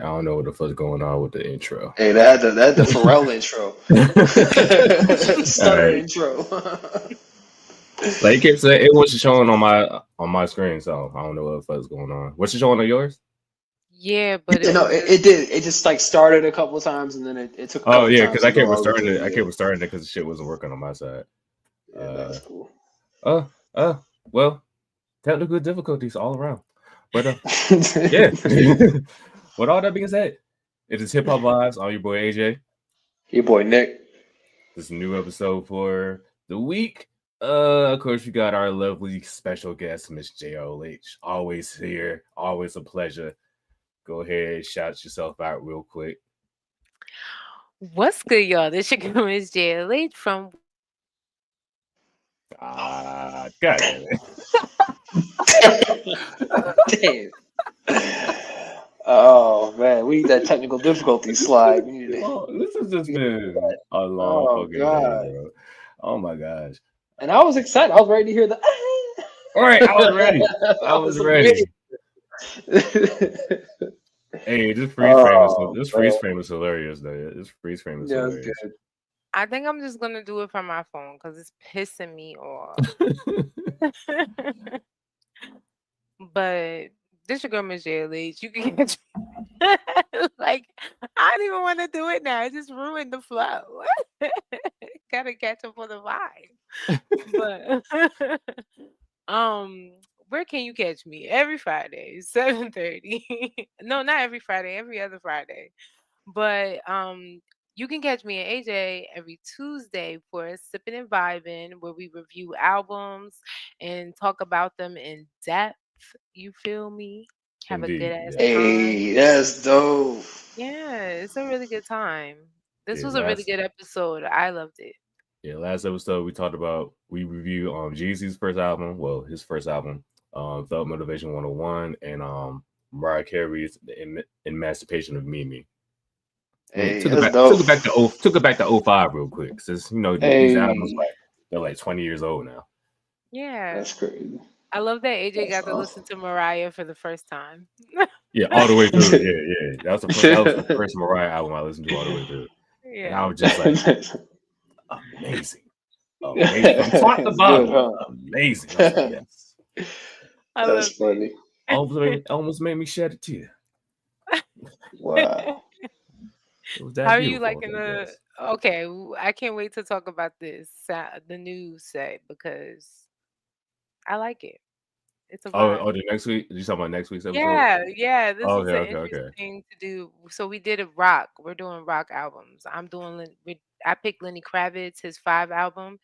don't know what the fuck's going on with the intro. Hey, that the Pharrell intro. All Stutter right. intro. Like it said, it wasn't showing on my screen, so I don't know what the fuck's going on. What's it showing on yours? Yeah, but Yeah, it no, was it just did. It just like started a couple of times and then it took a Oh couple of yeah, times because to go all the way through. I Yeah, kept restarting it because the shit wasn't working on my side. yeah, that's Uh cool. uh well, technical difficulties all around. But yeah. With all that being said, it is Hip Hop Vibes. I'm your boy AJ. Your boy Nick. This is a new episode for the week. Of course, we got our lovely special guest, Miss JLH. Always here, always a pleasure. Go ahead, shout yourself out real quick. what's good, y'all? This your girl Miss JLH from God damn it. Damn. Oh man, we need that technical difficulty slide. We need to, This has just been a long oh fucking day, god. bro. Oh my gosh. And I was excited. I was ready to hear the All right, I was ready. I I was was ready. amazed. Hey, Oh this man. freeze frame is hilarious, though. This freeze frame is Yeah, it's hilarious. good. I think I'm just gonna do it from my phone because it's pissing me off. But this your girl Miss JLH. You can catch like I don't even want to do it now. It just ruined the flow. Gotta catch up on the vibe. But where can you catch me? Every Friday, 7:30. No, not every Friday, every other Friday. But you can catch me and AJ every Tuesday for Sipping and Vibing, where we review albums and talk about them in depth. You feel me? Have a good Indeed, ass yes. time. Hey, that's dope. Yeah, it's a really good time. This Yeah, was a really good episode. I loved it. last episode we reviewed Jeezy's first album, well, his first album, Felt Motivation 101, and Mariah Carey's Emancipation of Mimi. Hey, that's dope. Took it back to '05 real quick, since these albums Hey, they're like 20 years old now. Yeah. that's crazy. I love that AJ That's got to listen awesome. to Mariah for the first time. Yeah, all the way through. Yeah. That was the first Mariah album I listened to all the way through, and I Yeah. was just like, amazing, amazing from top to It's good, bottom, huh? amazing. I was like, yes, I That's love funny. almost made me shed a tear. it. Wow. It was How that are you beautiful. liking I the guess. okay, I can't wait to talk about this the new set because I like it. It's a vibe. The next week? Did you talk about next week's episode? Yeah, this Oh, was an okay. interesting to do. So we did a rock. We're doing rock albums. I picked Lenny Kravitz, his 5 album,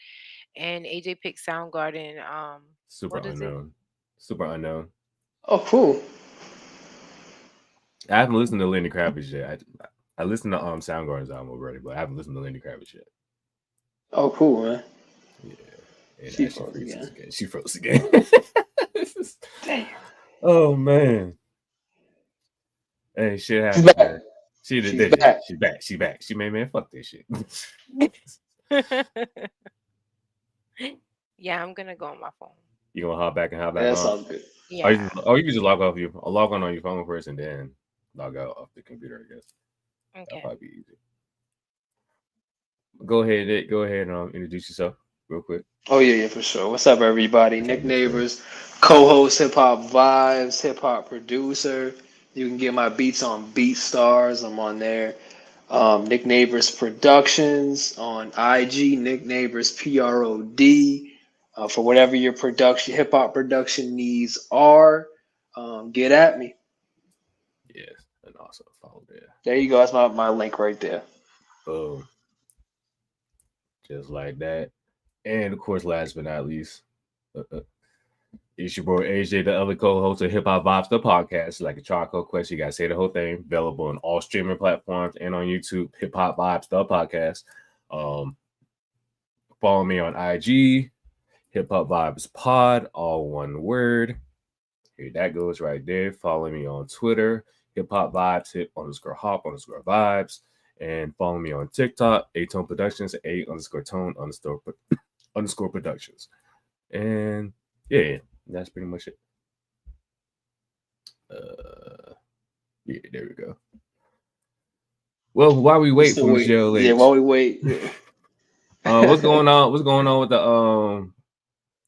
and AJ picked Soundgarden. Super What is it? unknown. Super unknown. Oh, cool. I haven't listened to Lenny Kravitz yet. I listened to Soundgarden's album already, but I haven't listened to Lenny Kravitz yet. Oh, cool, man. Yeah. And She she froze freezes again. again. She froze again. Damn. Oh man. Hey, shit She's happens, back. man. She did, She's did it. back. She's back. She back. She made man fuck this shit. Yeah, I'm gonna go on my phone. You gonna hop back and hop back That on? sounds good. Yeah. You can just log on your phone first and then log out off the computer, I guess. That'll Okay. probably be easy. Go ahead, Nick. Go ahead and introduce yourself real quick. Oh yeah, for sure. What's up, everybody? What's up, Nick Mister? Neighbors, co-host Hip Hop Vibes, hip hop producer. You can get my beats on BeatStars. I'm on there. Nick Neighbors Productions on IG. Nick Neighbors PROD. For whatever your production, hip hop production needs are, get at me. Yes, and also follow there. There you go. That's my link right there. Boom. Just like that. And of course, last but not least, it's your boy AJ, the other co-host of Hip Hop Vibes, the podcast. Like a charcoal quest, you gotta say the whole thing. Available on all streaming platforms and on YouTube. Hip Hop Vibes, the podcast. Follow me on IG, Hip Hop Vibes Pod, all one word. Here that goes right there. Follow me on Twitter, Hip Hop Vibes, hip_hop_vibes, and follow me on TikTok, A-Tone Productions, A_tone_underscore productions. And yeah, that's pretty much it. Yeah, there we go. Well, while we wait Still for wait. Michelle Yeah, H, while we wait. Yeah. what's going on? What's going on with the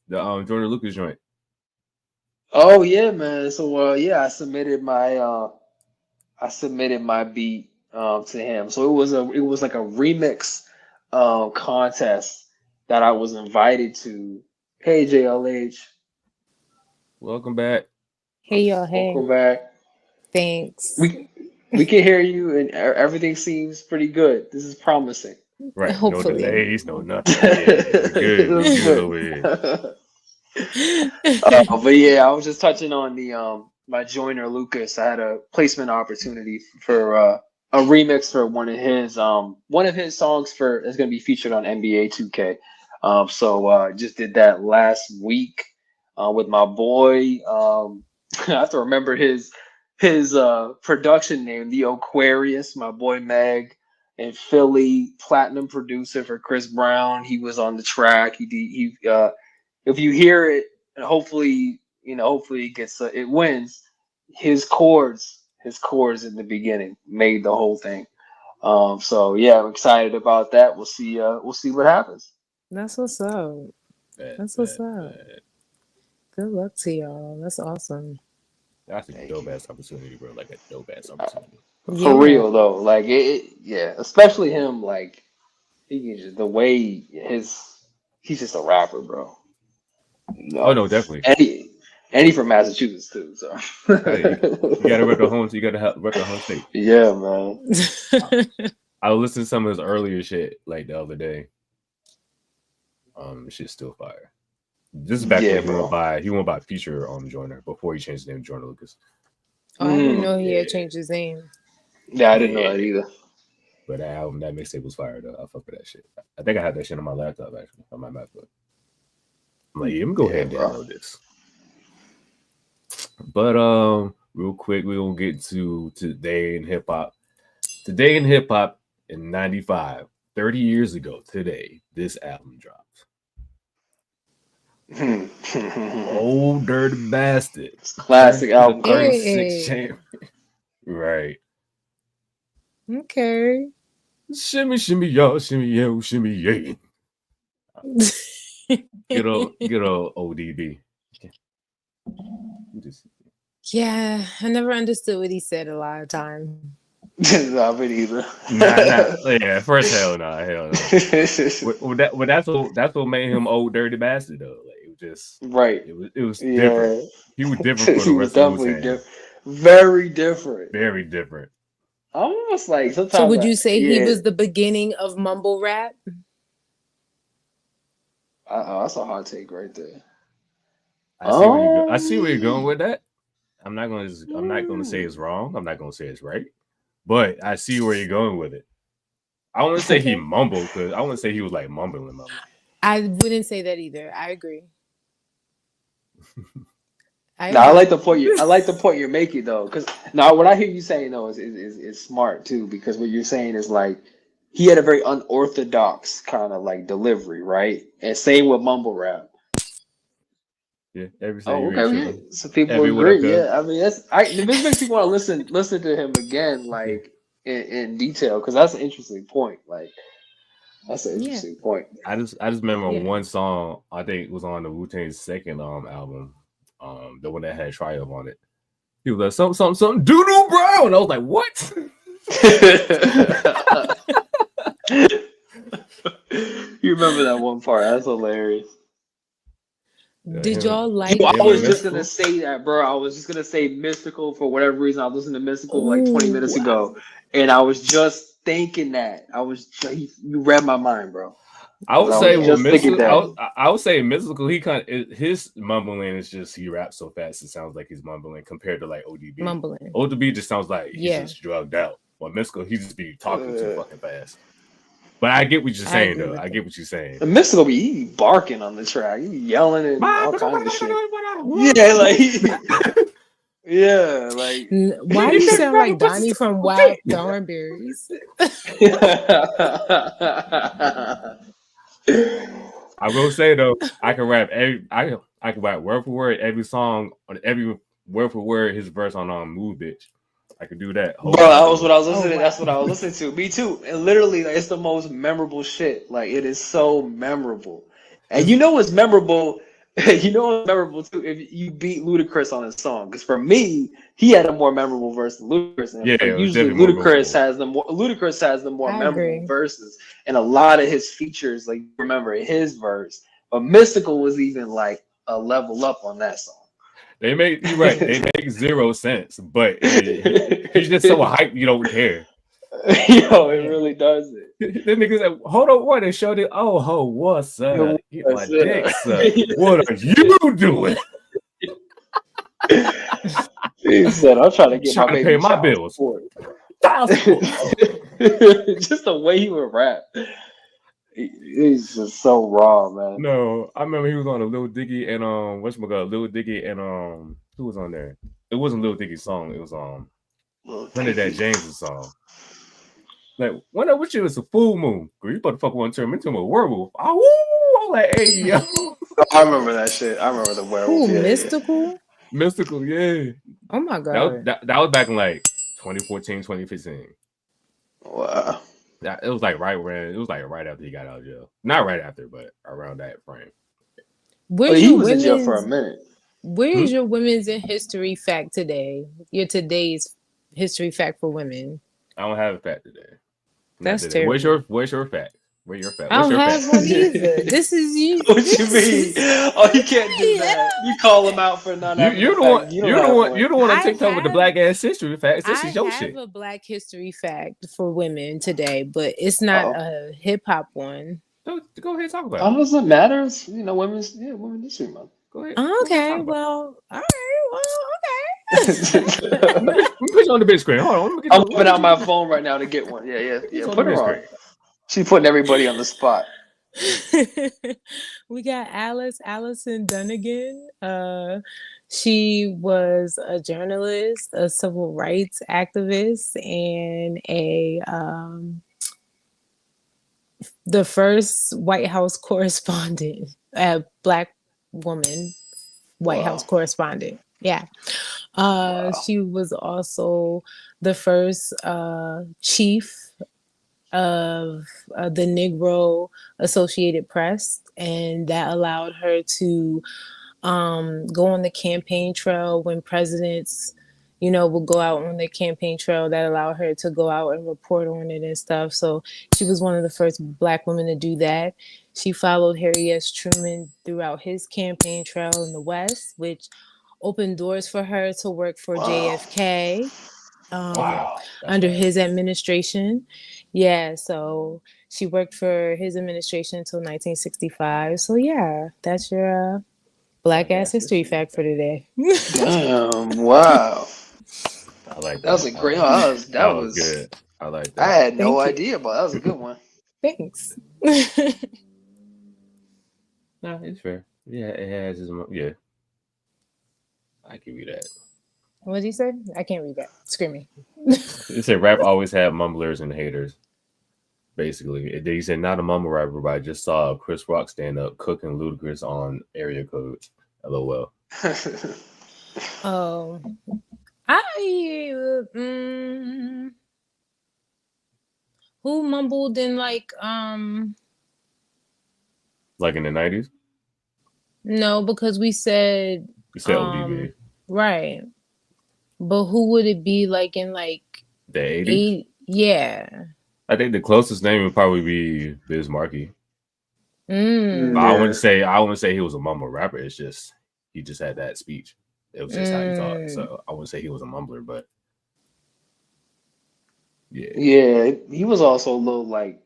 Jordan Lucas joint? Oh yeah, man. So yeah, I submitted my beat to him. So it was like a remix contest that I was invited to. Hey JLH, Welcome back. Hey y'all, hey. welcome back. Thanks. We can hear you and everything seems pretty good. This is promising. Right. Hopefully. No delays, no nothing. Yeah, we're good. We're That's good over here. But yeah, I was just touching on the my joiner Lucas. I had a placement opportunity for a remix for one of his songs for is going to be featured on NBA 2K. So just did that last week with my boy. I have to remember his production name, the Aquarius. My boy Meg in Philly, platinum producer for Chris Brown. He was on the track. If you hear it, and hopefully it gets it wins. His chords in the beginning made the whole thing. So yeah, I'm excited about that. We'll see what happens. That's what's up. That's what's up. Good luck to y'all. That's awesome. That's a dope ass opportunity, bro. Like a dope ass opportunity. For real though, like yeah, especially him. Like he can just he's just a rapper, bro. Oh no, definitely. And he from Massachusetts too, so you gotta rep the home. You gotta rep the home state. Yeah, man. I listened to some of his earlier shit like the other day. Shit's still fire. This is back when he went by Future on Joyner before he changed his name to Jordan Lucas. Oh, I didn't know he had changed his name. Yeah, I didn't know that either. But that album, that mixtape was fire though. I fuck with that shit. I think I had that shit on my laptop actually, on my MacBook. I'm like, let me go ahead and download this. But real quick, we're gonna get to Today in Hip Hop. Today in Hip Hop in 95, 30 years ago today, this album dropped. Old Dirty Bastard. Classic album. 36 champion. Right. Okay. Shimmy, shimmy, y'all, shimmy, yo, shimmy, yeah. Get on ODB. Yeah, I never understood what he said a lot of time. Nah, me either. Yeah, first hell no. Well, that's what made him Old Dirty Bastard though. Like it was just right. It was different. He was different for the rest of the Wu-Tang. Very different. Very different. Almost like sometimes. So would you say he was the beginning of mumble rap? That's a hot take right there. I see where you're going with that. I'm not gonna say it's wrong. I'm not gonna say it's right. But I see where you're going with it. I wouldn't say he mumbled because I wouldn't say he was like mumbling. I wouldn't say that either. I agree. I like the point you're making though, because now what I hear you saying though is smart too, because what you're saying is like he had a very unorthodox kind of like delivery, right? And same with mumble rap. Yeah, everything. Okay. So people agree. Yeah, I mean this makes me want to listen to him again, like in detail, because that's an interesting point. Like that's an interesting point. I just remember one song. I think it was on the Wu-Tang's second album, the one that had Triumph on it. He was like something doo-doo brown. I was like, what? You remember that one part? That's hilarious. Did y'all like? I was just gonna say that, bro. I was just gonna say Mystical for whatever reason. I listened to Mystical like 20 minutes ago, and I was just thinking that. You read my mind, bro. I would say I would say Mystical. He his mumbling is just he raps so fast it sounds like he's mumbling compared to like ODB. Mumbling. ODB just sounds like he's just drugged out. Well, Mystical he just be talking too fucking fast. But I get what you're saying, though. I get what you're saying. The Mystical be barking on the track, he yelling and all kinds of shit. Yeah, like, yeah, like. Why do you sound like Donnie from Wild Thornberries? I will say though, I can rap I can rap word for word every song on every word for word his verse on Move Bitch. I could do that. Bro, that was what I was Oh, listening. That's wow. what I was listening to. Me too. And literally, like, it's the most memorable shit. Like, it is so memorable. And you know what's memorable? You know what's memorable too? If you beat Ludacris on his song, because for me, he had a more memorable verse than Ludacris. And Yeah, for it was usually definitely more Ludacris has the more I memorable agree. verses, and a lot of his features, like remember his verse. But Mystical was even like a level up on that song. You're right. They make 0 sense, but he's just so hyped you don't care. Yo, it really does it. The niggas like, hold on, what? They showed it. Oh, ho, what's up? Get my dick sucked. What are you doing? He said, "I'm trying to get Trying my to baby pay my child bills. support." Child support. Just the way he would rap, he's just so raw, man. No, I remember he was on a Lil Dicky and whatchamacallit, Lil Dicky and who was on there? It wasn't Lil Dicky's song. It was Trinidad James's song. Like, when I wish it was a full moon, girl, you about to fuck one turn into a werewolf. Oh, I'm like, hey, yo. I remember that shit. I remember the werewolf. Ooh, Yeah, Mystical? Mystical, yeah. Oh my god. That was back in like 2014, 2015. Yeah. Wow. It was like right after he got out of jail. Not right after, but around that frame. Where's He your was in jail for a women's minute. Where's your women's in history fact today? Your today's history fact for women. I don't have a fact today. That's Not today. terrible. Where's your fact? Where's your fact? I What's don't your have fact? one either. This is you. What you mean? Oh, you can't do that. You call him out for not having You're a the fact. one. You don't You're the have one. You're the one on I TikTok with the have- black ass history facts. This I is your have shit. a black history fact for women today, but it's not Uh-oh. a hip hop one. Go ahead and talk about How it. does it matter? It's, women's history month. Go ahead. Okay, Talk about well, all right, well, okay. Let me put you on the big screen. Hold on. Let me get I'm you- whipping out my phone right now to get one. Yeah. It's on Put the her big on. screen. She's putting everybody on the spot. We got Allison Dunnigan. She was a journalist, a civil rights activist, and the first White House correspondent, a black woman White House correspondent. Yeah. She was also the first chief of the Negro Associated Press, and that allowed her to go on the campaign trail when presidents, would go out on the campaign trail. That allowed her to go out and report on it and stuff. So she was one of the first Black women to do that. She followed Harry S. Truman throughout his campaign trail in the West, which opened doors for her to work for JFK under his administration. Yeah, so she worked for his administration until 1965. So yeah, that's your black ass history fact for today. Damn! Wow. I like that. That was a great. That was good. I like that. I had no Thank you. idea, but that was a good one. Thanks. No, it's fair. Yeah, it has his. Yeah, I give you that. What did you say? I can't read that. Screaming. It said rap always had mumblers and haters. Basically, he said not a mumble rapper, but I just saw Chris Rock stand up cooking Ludacris on area codes. LOL. Oh, who mumbled in like in the 90s? No, because we said You said ODB. right. But who would it be like in like The 80s? Yeah. I think the closest name would probably be Biz Markie. Mm. But I wouldn't say he was a mumble rapper. It's just he just had that speech. It was just how he talked. So I wouldn't say he was a mumbler, but yeah, he was also a little like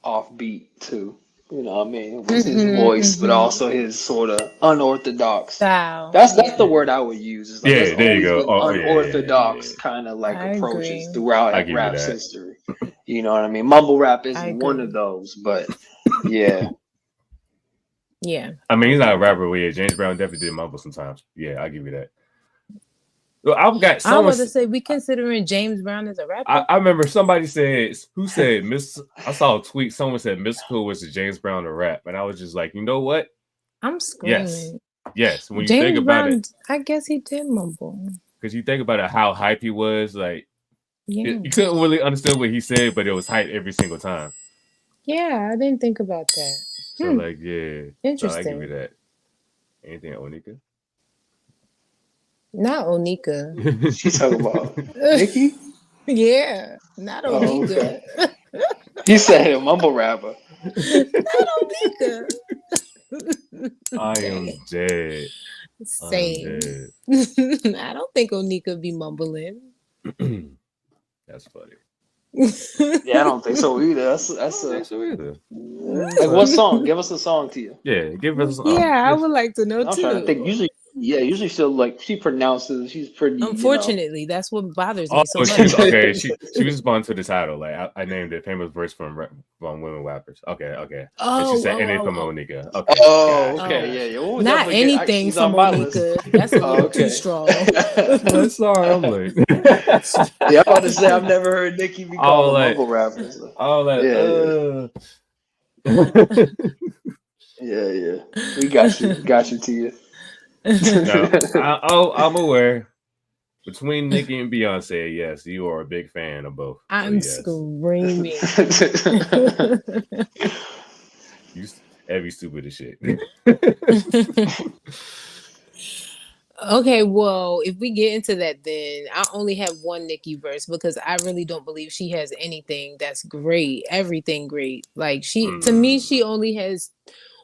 offbeat too. You know what I mean? It was his voice, but also his sort of unorthodox. Style. That's the word I would use. Is like, Yeah, there's there you always go. been unorthodox kind of like I approaches agree. throughout I give you rap's that. history. You know what I mean? Mumble rap I isn't one agree. of those, but yeah. Yeah. I mean he's not a rapper, but yeah, James Brown definitely did mumble sometimes. Yeah, I'll give you that. Well, I've got I someone. was to say we considering James Brown as a rapper. I remember somebody said, who said Miss? I saw a tweet. Someone said Mystical was the James Brown of rap, and I was just like, you know what? I'm screaming. Yes. When you James think about Brown, it, I guess he did mumble. because you think about it, how hype he was. Like Yeah. you couldn't really understand what he said, but it was hype every single time. Yeah, I didn't think about that. So like, yeah, so I give you Interesting. that. Anything Onika? Not Onika. She's talking about Nicki. Yeah, not Oh, Onika. okay. He said a mumble rapper. Not Onika. I am dead. Same. Dead. I don't think Onika be mumbling. That's funny. Yeah, I don't think so either. That's I don't think so either. like what song? Give us a song, Tia. Yeah, give us. Yeah, I would like to know I'm trying to think. too. Usually she'll like she pronounces. She's pretty. Unfortunately, that's what bothers me Oh, so she was, much. okay. She responded to the title. Like I named it famous verse from women rappers. Okay. And Oh, she said anything from oh. Onika. Okay. Oh, gotcha. okay, yeah. We'll Not definitely get- anything she's from on my list. Onika. That's a little Okay. too strong. I'm sorry. I'm late. Yeah, I'm about to say I've never heard Nicki be Oh, called a like- mumble rapper. So. Oh, like, Yeah. We got you, Tia. no, I'm aware. Between Nicki and Beyonce, yes, you are a big fan of both. So I'm yes. screaming. You every stupid as shit. Okay, well, if we get into that, then I only have one Nicki verse because I really don't believe she has anything that's great, everything great. Like to me, she only has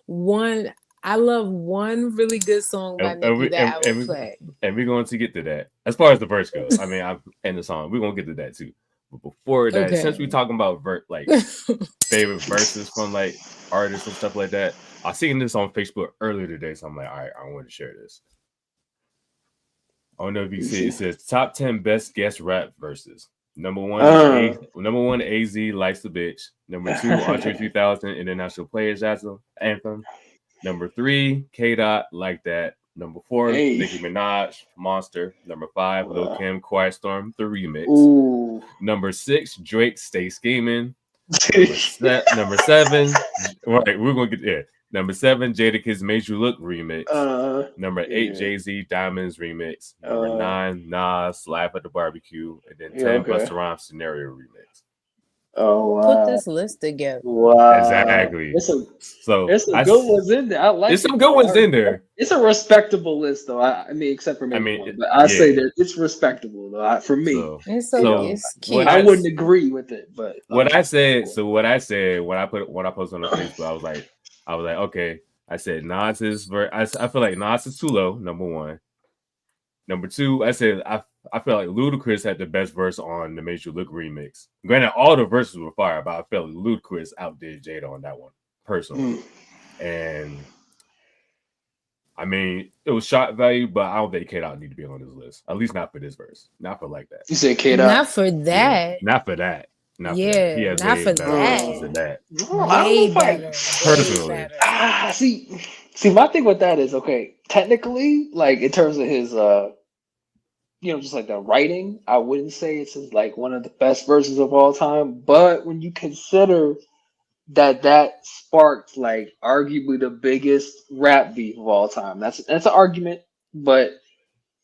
one. I love one really good song by Nicki that I would play. And we're going to get to that. As far as the verse goes, I mean, and the song, we're going to get to that too. But before that, since we're talking about favorite verses from like artists and stuff like that, I seen this on Facebook earlier today, so I'm like, all right, I want to share this. I don't know if you see it says top 10 best guest rap verses. Number one, AZ Likes the Bitch. Number 2, Andre 3000 International Players Anthem. Number 3, K-Dot Like That. Number 4, Nicki Minaj Monster. Number 5, Lil Kim Quiet Storm the Remix. Ooh. Number 6, Drake Stay Scheming. Number 7, right, we're gonna get there. Number 7, Jadakiss Made You Look remix. Number 8, Jay-Z Diamonds remix. Number 9, Nas Live at the Barbecue. And then 10, Busta Rhymes Scenario remix. Oh wow! Put this list together. Wow! Exactly. There's some good ones in there. I like. There's some good ones in there. It's a respectable list, though. I mean, except for maybe one, but I say that it's respectable, though. For me, it's cute. I wouldn't agree with it, but what I said when I posted on the Facebook, I was like, okay. I said Nas is I feel like Nas is too low. Number 1. Number 2, I said I feel like Ludacris had the best verse on the Made You Look remix. Granted, all the verses were fire, but I felt like Ludacris outdid Jada on that one personally. And I mean, it was shot value, but I don't think K-Dot need to be on this list. At least not for this verse. Not for like that. You said K-Dot? Not for that. Yeah, not for that. Not yeah, for that. He has not for that. Way better. Personally. See, my thing with that is, okay, technically, like in terms of his just like the writing, I wouldn't say it's like one of the best verses of all time. But when you consider that sparked like arguably the biggest rap beef of all time, that's an argument. But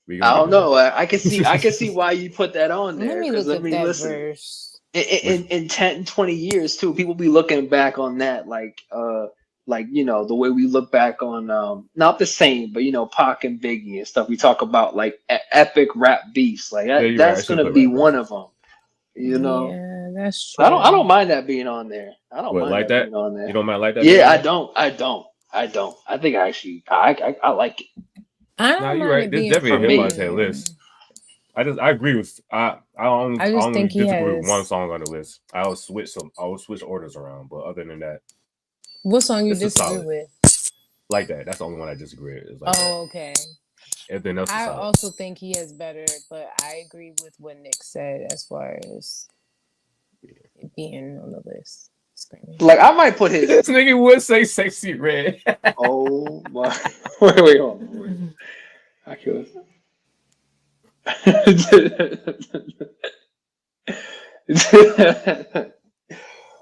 I don't know. I can see why you put that on there. Let me look at that verse. In 10, 20 years too, people be looking back on that like the way we look back on not the same, but Pac and Biggie and stuff. We talk about like epic rap beefs, like that's gonna be one of them. Yeah, that's true. I don't mind that being on there. I don't mind like that being on there. You don't mind like that? Yeah, I don't. I think I like it. No, you're right. This definitely hit my tail list. I agree with I only disagree with one song on the list. I will switch orders around, but other than that. What song you disagree with? Like that. That's the only one I disagree with. Okay. Everything else is solid. Also think he has better, but I agree with what Nick said as far as it being on the list. Screaming. Like I might put his. This nigga would say Sexy Red. Oh my! Wait, hold on. I could.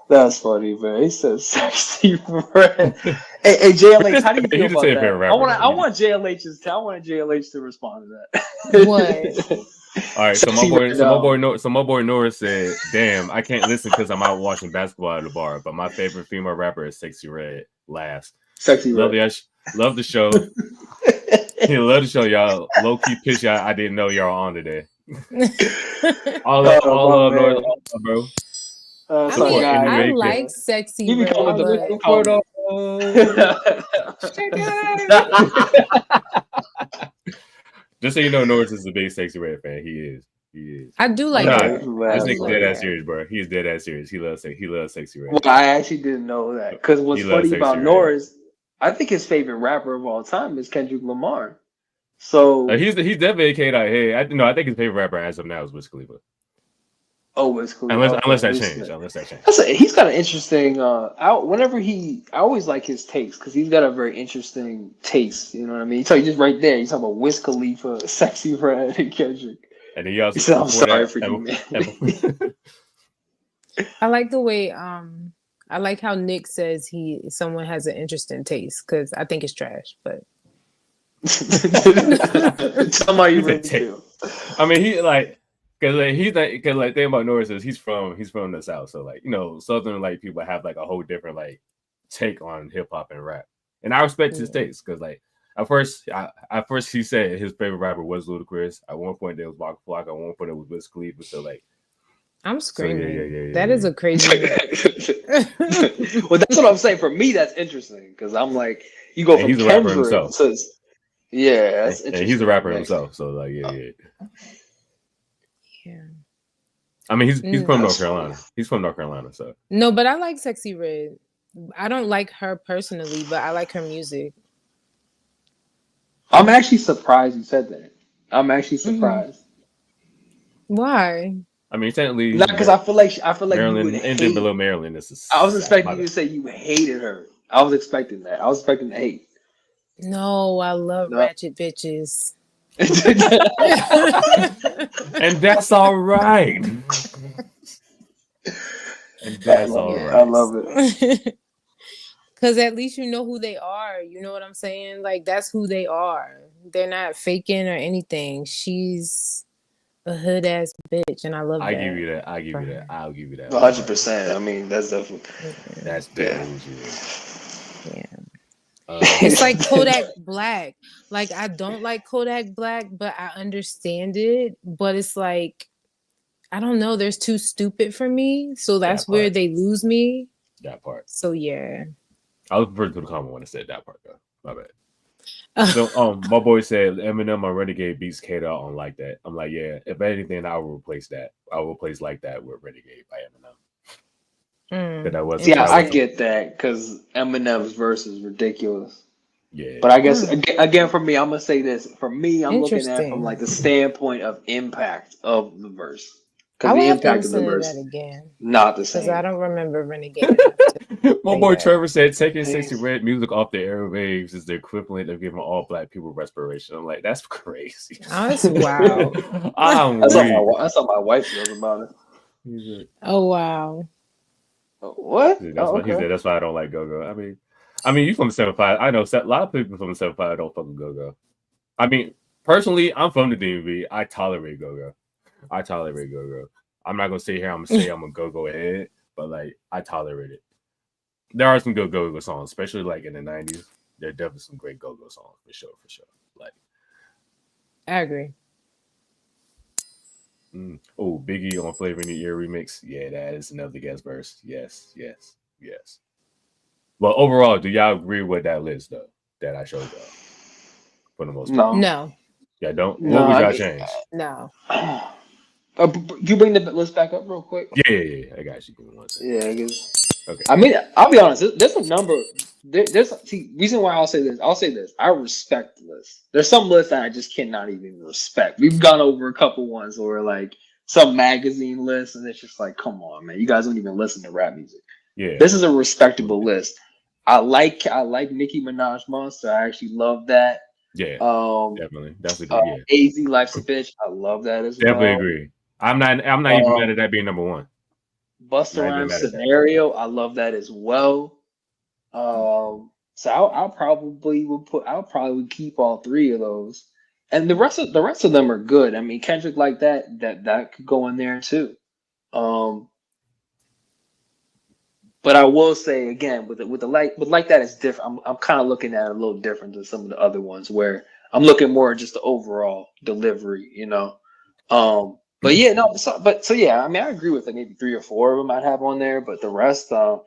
That's funny, man. He said Sexy Red. Hey, JLH, how do you feel about that? I want JLH to respond to that. What? All right, so Sexy Red, my boy Norris said, "Damn, I can't listen because I'm out watching basketball at the bar. But my favorite female rapper is Sexy Red. Laughs. Sexy Love Red. love the show. He love the show, y'all. Low key pitch, y'all. I didn't know y'all on today. All my love man. Norris, bro. I Some mean, guy. I Anyway, like Sexy He be Red, calling but Just so you know, Norris is a big Sexy Red fan. He is. I do I'm like not. her. I This do nigga like dead ass her. serious, bro. He's dead ass serious. He loves Sexy Red. Well, I actually didn't know that because what's He loves funny Sexy about Red. Norris, I think his favorite rapper of all time is Kendrick Lamar. So He's definitely a K dot. Hey, I think his favorite rapper as of now is Wiz Khalifa. Wiz Khalifa. Unless that changed. He's got an interesting. I always like his takes because he's got a very interesting taste. You know what I mean? So just right there, you talk about Wiz Khalifa, Sexy Red, and Kendrick. And then he also. He said, "I'm sorry for you, man." I like the way I like how Nick says someone has an interesting taste because I think it's trash, but Somebody really do. I mean, he like because thing about Norris is he's from the South, so like Southern like people have like a whole different like take on hip hop and rap, and I respect his taste because like at first he said his favorite rapper was Ludacris. At one point there was Waka Flocka. At one point it was Wiz Khalifa. So like. I'm screaming. Yeah. That is a crazy. Well, that's what I'm saying. For me, that's interesting because I'm like, you go from he's a rapper himself. That's interesting. And he's a rapper himself. So like, yeah. I mean, he's from North Carolina. Funny. He's from North Carolina, so No, but I like Sexy Red. I don't like her personally, but I like her music. I'm actually surprised you said that. I'm actually surprised. Why? I mean, technically, not because I feel like Maryland, you would and hate. below Maryland is. I was expecting you to say you hated her. I was expecting that. I was expecting to hate. No, I love ratchet bitches. And that's all right. And that's all right. I love it. Because at least you know who they are. You know what I'm saying? Like, that's who they are. They're not faking or anything. She's a hood ass bitch, and I love that. I'll give you that. I'll give you that. 100%. I mean, that's definitely. That's definitely. Yeah. It's like Kodak Black. Like, I don't like Kodak Black, but I understand it. But it's like, I don't know. There's too stupid for me. So that's where they lose me. That part. So yeah. I was referring to the comment when I said that part though. My bad. So my boy said Eminem on Renegade beats K-Dot on Like That. I'm like, yeah, if anything, I will replace that. I will replace Like That with Renegade by Eminem. I get that because Eminem's verse is ridiculous. Yeah. But I guess again for me, I'm gonna say this. For me, I'm looking at it from like the standpoint of impact of the verse. Because the impact of the verse again. Not the same. Because I don't remember Renegade. My boy Trevor said taking Sexy Red music off the airwaves is the equivalent of giving all black people respiration. I'm like, that's crazy. Oh, that's wow. That's how my wife feels about it. Oh wow. What? He said that's why I don't like Go-Go. I mean, you from the 7-5. I know a lot of people from the 7-5 don't fuck with Go-Go. I mean, personally, I'm from the DMV. I tolerate Go-Go. I'm not gonna sit here. I'm gonna say I'm a Go-Go head, but like I tolerate it. There are some good Go-Go songs, especially like in the 90s. There are definitely some great Go-Go songs for sure. Like, I agree. Oh, Biggie on Flavor in the Year remix. Yeah, that is another guest verse. Yes. Well, overall, do y'all agree with that list though that I showed y'all? For the most part, no. Yeah, don't. What would y'all change? No. You bring the list back up real quick. Yeah. I got you. Give me one second. Yeah, I guess. Okay. I mean, I'll be honest. There's a number. Reason why I'll say this. I respect the list. There's some lists that I just cannot even respect. We've gone over a couple ones where like some magazine lists, and it's just like, come on, man, you guys don't even listen to rap music. Yeah. This is a respectable list. I like Nicki Minaj Monster. I actually love that. Yeah. Definitely. That's a good. AZ Life's a Bitch. I love that as well. Definitely agree. I'm not even mad at that being number one. Busta Rhymes Scenario, I love that as well. So I'll probably keep all three of those. And the rest of them are good. I mean, Kendrick like that could go in there too. Um, but I will say again with like that it's different. I'm kind of looking at it a little different than some of the other ones where I'm looking more at just the overall delivery, you know. But yeah, no, so yeah, I mean, I agree with like maybe 3 or 4 of them I'd have on there, but the rest, I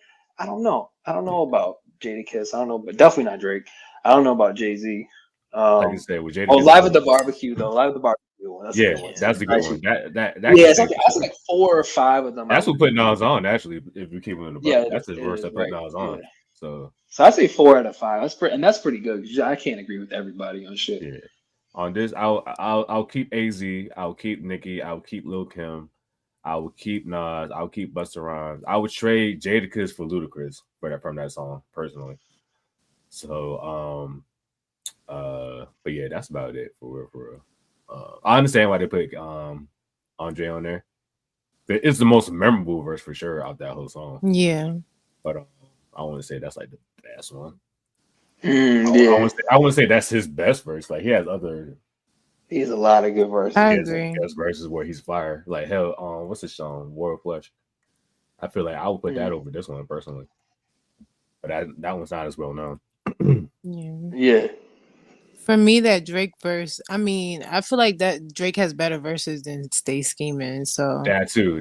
don't know. I don't know about Jadakiss. I don't know, but definitely not Drake. I don't know about Jay-Z. Like you Um, said, with oh, Jadakiss, Live at the Barbecue though. Live at the Barbecue one. That's a yeah, good one too. that's a good Actually, one. That yeah, could it's stay like for that's sure. like 4 or 5 of them. I That's what would put agree Nas with. on. Actually, if you keep it in the Yeah, bucket, that's the it verse is that put right. Nas Yeah. on. So So I say 4 out of 5. That's pretty good. 'Cause I can't agree with everybody on shit. yeah, on this, I'll keep AZ. I'll keep Nicki. I'll keep Lil Kim. I would keep Nas. I'll keep Busta Rhymes. I would trade Jadakiss for Ludacris from that song personally. So but yeah, that's about it for real. For real. I understand why they put Andre on there. It's the most memorable verse for sure out that whole song. Yeah. But I want to say that's like the best one. Yeah, I want to say that's his best verse. Like he has other he has a lot of good verses. I he has agree. best verses where he's fire. Like hell, what's the song? War of Flesh. I feel like I would put that over this one personally. But that one's not as well known. Yeah. Yeah. For me, that Drake verse, I mean, I feel like that Drake has better verses than Stay Scheming. So That too.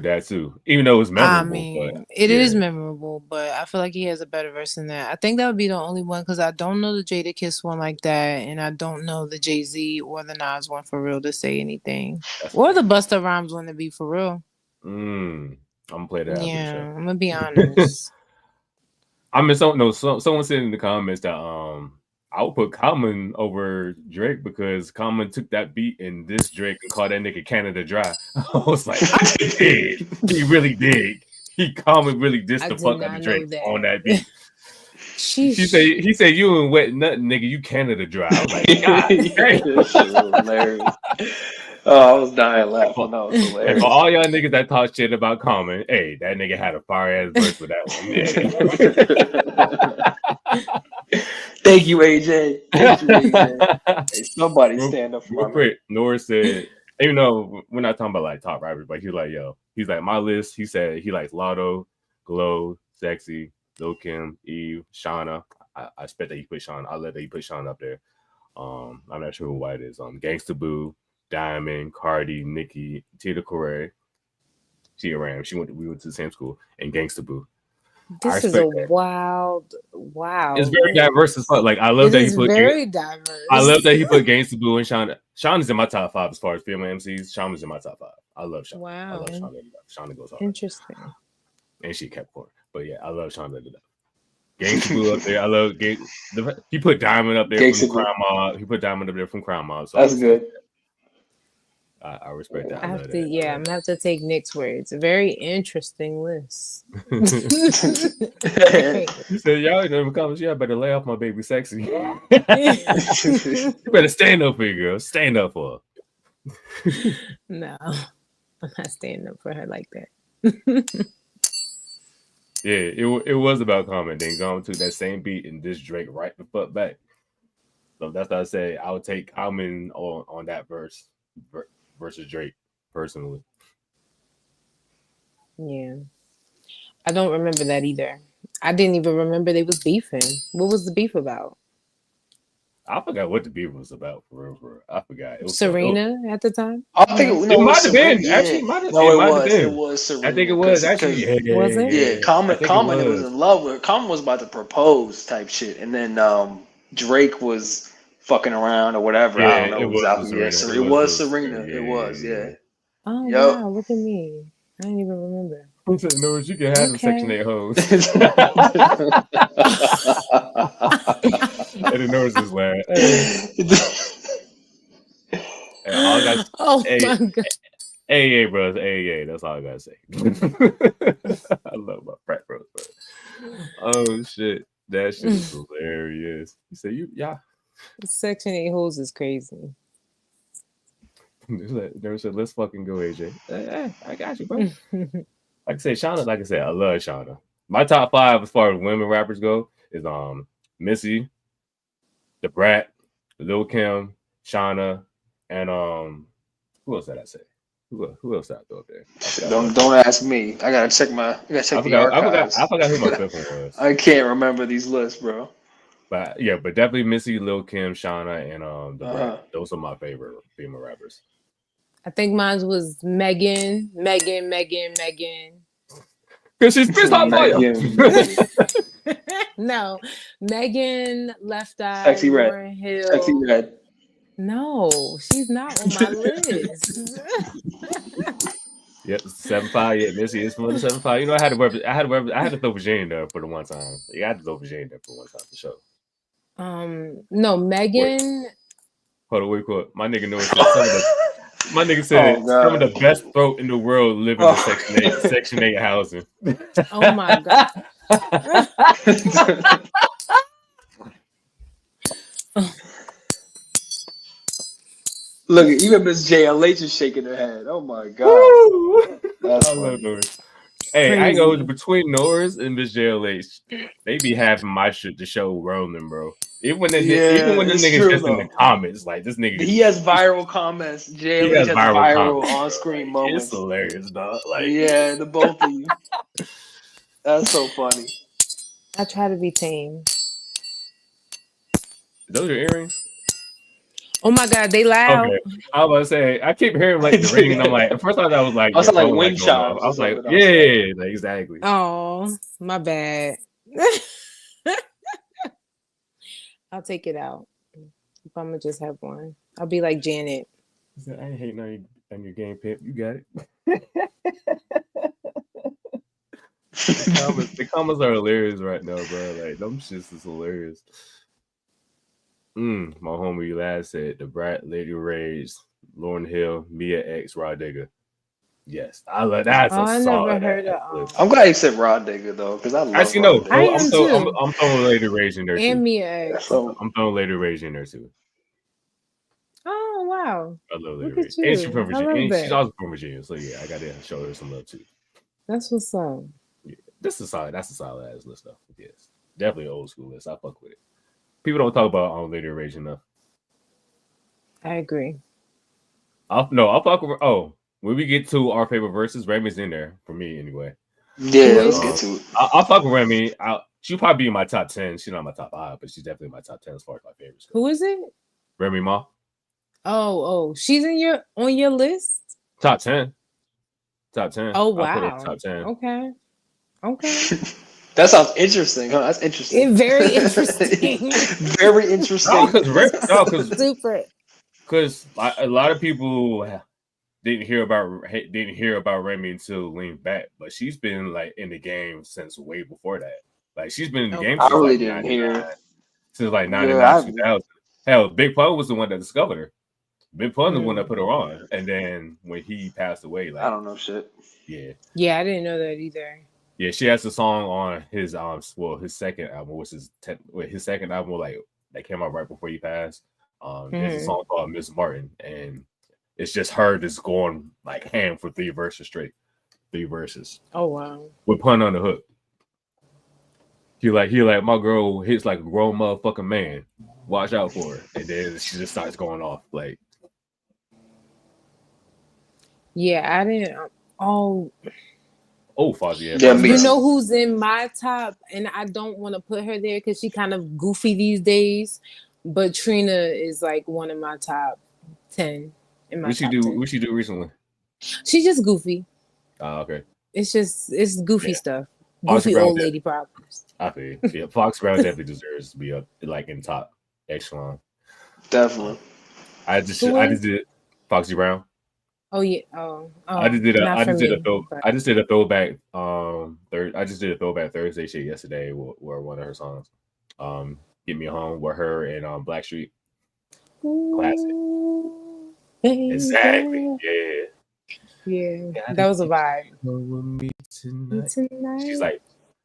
Even though it's I memorable, mean, but it is yeah. memorable, but I feel like he has a better verse than that. I think that would be the only one because I don't know the Jadakiss one like that, and I don't know the Jay-Z or the Nas one for real to say anything, That's or the Busta Rhymes one to be for real. I'm gonna play that. Yeah, I'm gonna be honest. I mean, someone said in the comments that I would put Common over Drake because Common took that beat in this Drake and called that nigga Canada Dry. I was like, he did. He really did. Common really dissed I the did fuck out not of know Drake that. on that beat. Sheesh. He said you ain't wet nothing, nigga. You Canada Dry. I was like, God That shit was hilarious. Oh, I was dying laughing. That was And hilarious. for all y'all niggas that talk shit about Common, hey, that nigga had a fire ass verse for that one. Thank you, AJ. Thank you, AJ. Hey, somebody stand up for my real quick. Norris said, even though we're not talking about like top rappers, but he's like, yo, he's like my list. He said he likes Lotto, Glow, Sexy, Lil Kim, Eve, Shauna. I expect that he put Shauna. I let that he put Shauna up there. I'm not sure who White is. Gangsta Boo, Diamond, Cardi, Nicki, Tita Correa, Tia Ram. We went to the same school, and Gangsta Boo. This is a wild. It's very diverse as fuck. Like I love that he put very diverse. I love that he put Gangsta Boo and Shauna. Shauna's in my top 5 as far as female MCs. Shauna's in my top 5. I love Shauna. Wow. I love Shauna. Shauna goes hard. Interesting. And she kept core. But yeah, I love Shauna to death. Gangsta Boo up there. I love he put Diamond up there from Crime Mob. He put Diamond up there from Crime Mob. So that's good. I respect that. I'm gonna have to take Nick's words. A very interesting list. He said, y'all in the comments, y'all better lay off my baby Sexy. You better stand up for your girl. Stand up for her. No, I'm not standing up for her like that. Yeah, it was about Common. Then Common took that same beat and this Drake right the fuck back. So that's why I say I would take Common on that verse versus Drake personally. Yeah, I don't remember that either. I didn't even remember they was beefing. What was the beef about? I forgot what the beef was about for real. I forgot. It was Serena at the time. I think it might have been. Actually, it was Serena. I think it was actually. Was it? Yeah, Common was in love with. Common was about to propose type shit, and then Drake was fucking around or whatever. Yeah, I don't know. it was Serena. It was. Yeah. Oh wow! Look at me. I didn't even remember. No, you can have the Section 8 hoes. And the nurse is like, my God. Hey, bros. Hey, that's all I gotta say. I love my frat bros, bro. Oh shit, that shit is hilarious. You say Section 8 hoes is crazy. They said, let's fucking go, AJ. Hey, I got you, bro. Like I said, Shauna, I love Shauna. My top 5 as far as women rappers go is Missy, Da Brat, Lil Kim, Shauna, And who else did I say? Who else did I throw up there? Don't ask me. I gotta check the archives. I forgot who my fifth one was. I can't remember these lists, bro. But yeah, but definitely Missy, Lil Kim, Shauna, and the Uh-huh. Brat. Those are my favorite female rappers. I think mine was Megan. Cause she's pissed off fire. No, Megan, Left Eye, Sexy Red. Lauryn Hill. Sexy Red. No, she's not on my list. Yep, 7'5". Yeah, Missy is from the 7'5". You know, I had to throw Virginia there for the one time. Yeah, I had to throw Virginia there for one time for sure. No, Megan. Hold on, wait, quick. My nigga knows my nigga said some of the best throat in the world living in Section 8 housing. Oh my god. Look, even Miss JLH is shaking her head. Oh my god. That's I love funny. Norris. Hey, I go between Norris and Miss JLH. They be having my shit to show rolling, bro. Even when the niggas just in the comments, like this nigga. He has viral comments. JLH has viral on-screen moments. It's hilarious, dog. Like, yeah, the both of you. That's so funny. I try to be tame. Those are earrings? Oh my god, they loud. Okay. I was about to say, I keep hearing like the ring, and I'm like, at first I thought I was like, also like wind chimes. I was like, yeah, like, exactly. Oh, my bad. I'll take it out. If I'm gonna just have one, I'll be like Janet. I ain't hating on your game, pimp. You got it. The comments are hilarious right now, bro. Like, them shits is hilarious. My homie last said the Brat, Lady Rage, Lauryn Hill, Mia X, Rod Digger. Yes, I love that's a solid. I'm glad you said Rod Digger though, because I love. Actually, no, I'm throwing Lady Rage in there too. And Mia X. I'm throwing Lady Rage in there too. Oh wow! I love Lady Rage, and she's from Virginia. And she's also from Virginia, so yeah, I gotta show her some love too. That's what's up. Yeah, that's a solid ass list though. Yes, definitely an old school list. I fuck with it. People don't talk about Lady Rage enough. I agree. I'll fuck with. Oh, when we get to our favorite verses, Remy's in there for me anyway. Yeah, let's get to it. I'll fuck with Remy. She'll probably be in my top 10. She's not my top 5, but she's definitely in my top 10 as far as my favorites. Who is it? Remy Ma. Oh, she's on your list. Top 10. Top 10. Oh wow. Top 10. Okay. That sounds interesting, huh? That's interesting. Very interesting. Very interesting. Super. Because a lot of people didn't hear about Remy until Lean Back, but she's been like in the game since way before that. Like she's been in the game since really didn't hear since like 99, 2000. Hell, Big Pun was the one that discovered her. Big Pun the one that put her on, and then when he passed away, like I don't know shit. Yeah, I didn't know that either. Yeah, she has a song on his his second album, which is his second album, like that came out right before he passed. There's a song called Miss Martin, and it's just her just going like ham for 3 verses straight. 3 verses. Oh wow. With Pun on the hook. He like my girl hits like a grown motherfucking man. Watch out for her. And then she just starts going off like. Yeah, I didn't. Oh, Fozzy. Yeah, you know who's in my top, and I don't want to put her there because she kind of goofy these days. But Trina is like one of my top 10. What she do recently? She's just goofy. Oh, okay. It's goofy stuff. Goofy old lady problems. I feel you. Yeah, Fox Brown definitely deserves to be up like in top echelon. Definitely. I just did Foxy Brown. Oh yeah. Oh. I just did a throwback. I just did a throwback Thursday shit yesterday. Where one of her songs, "Get Me Home" with her and Blackstreet. Classic. Exactly. Yeah. Yeah. That was a vibe. Tonight.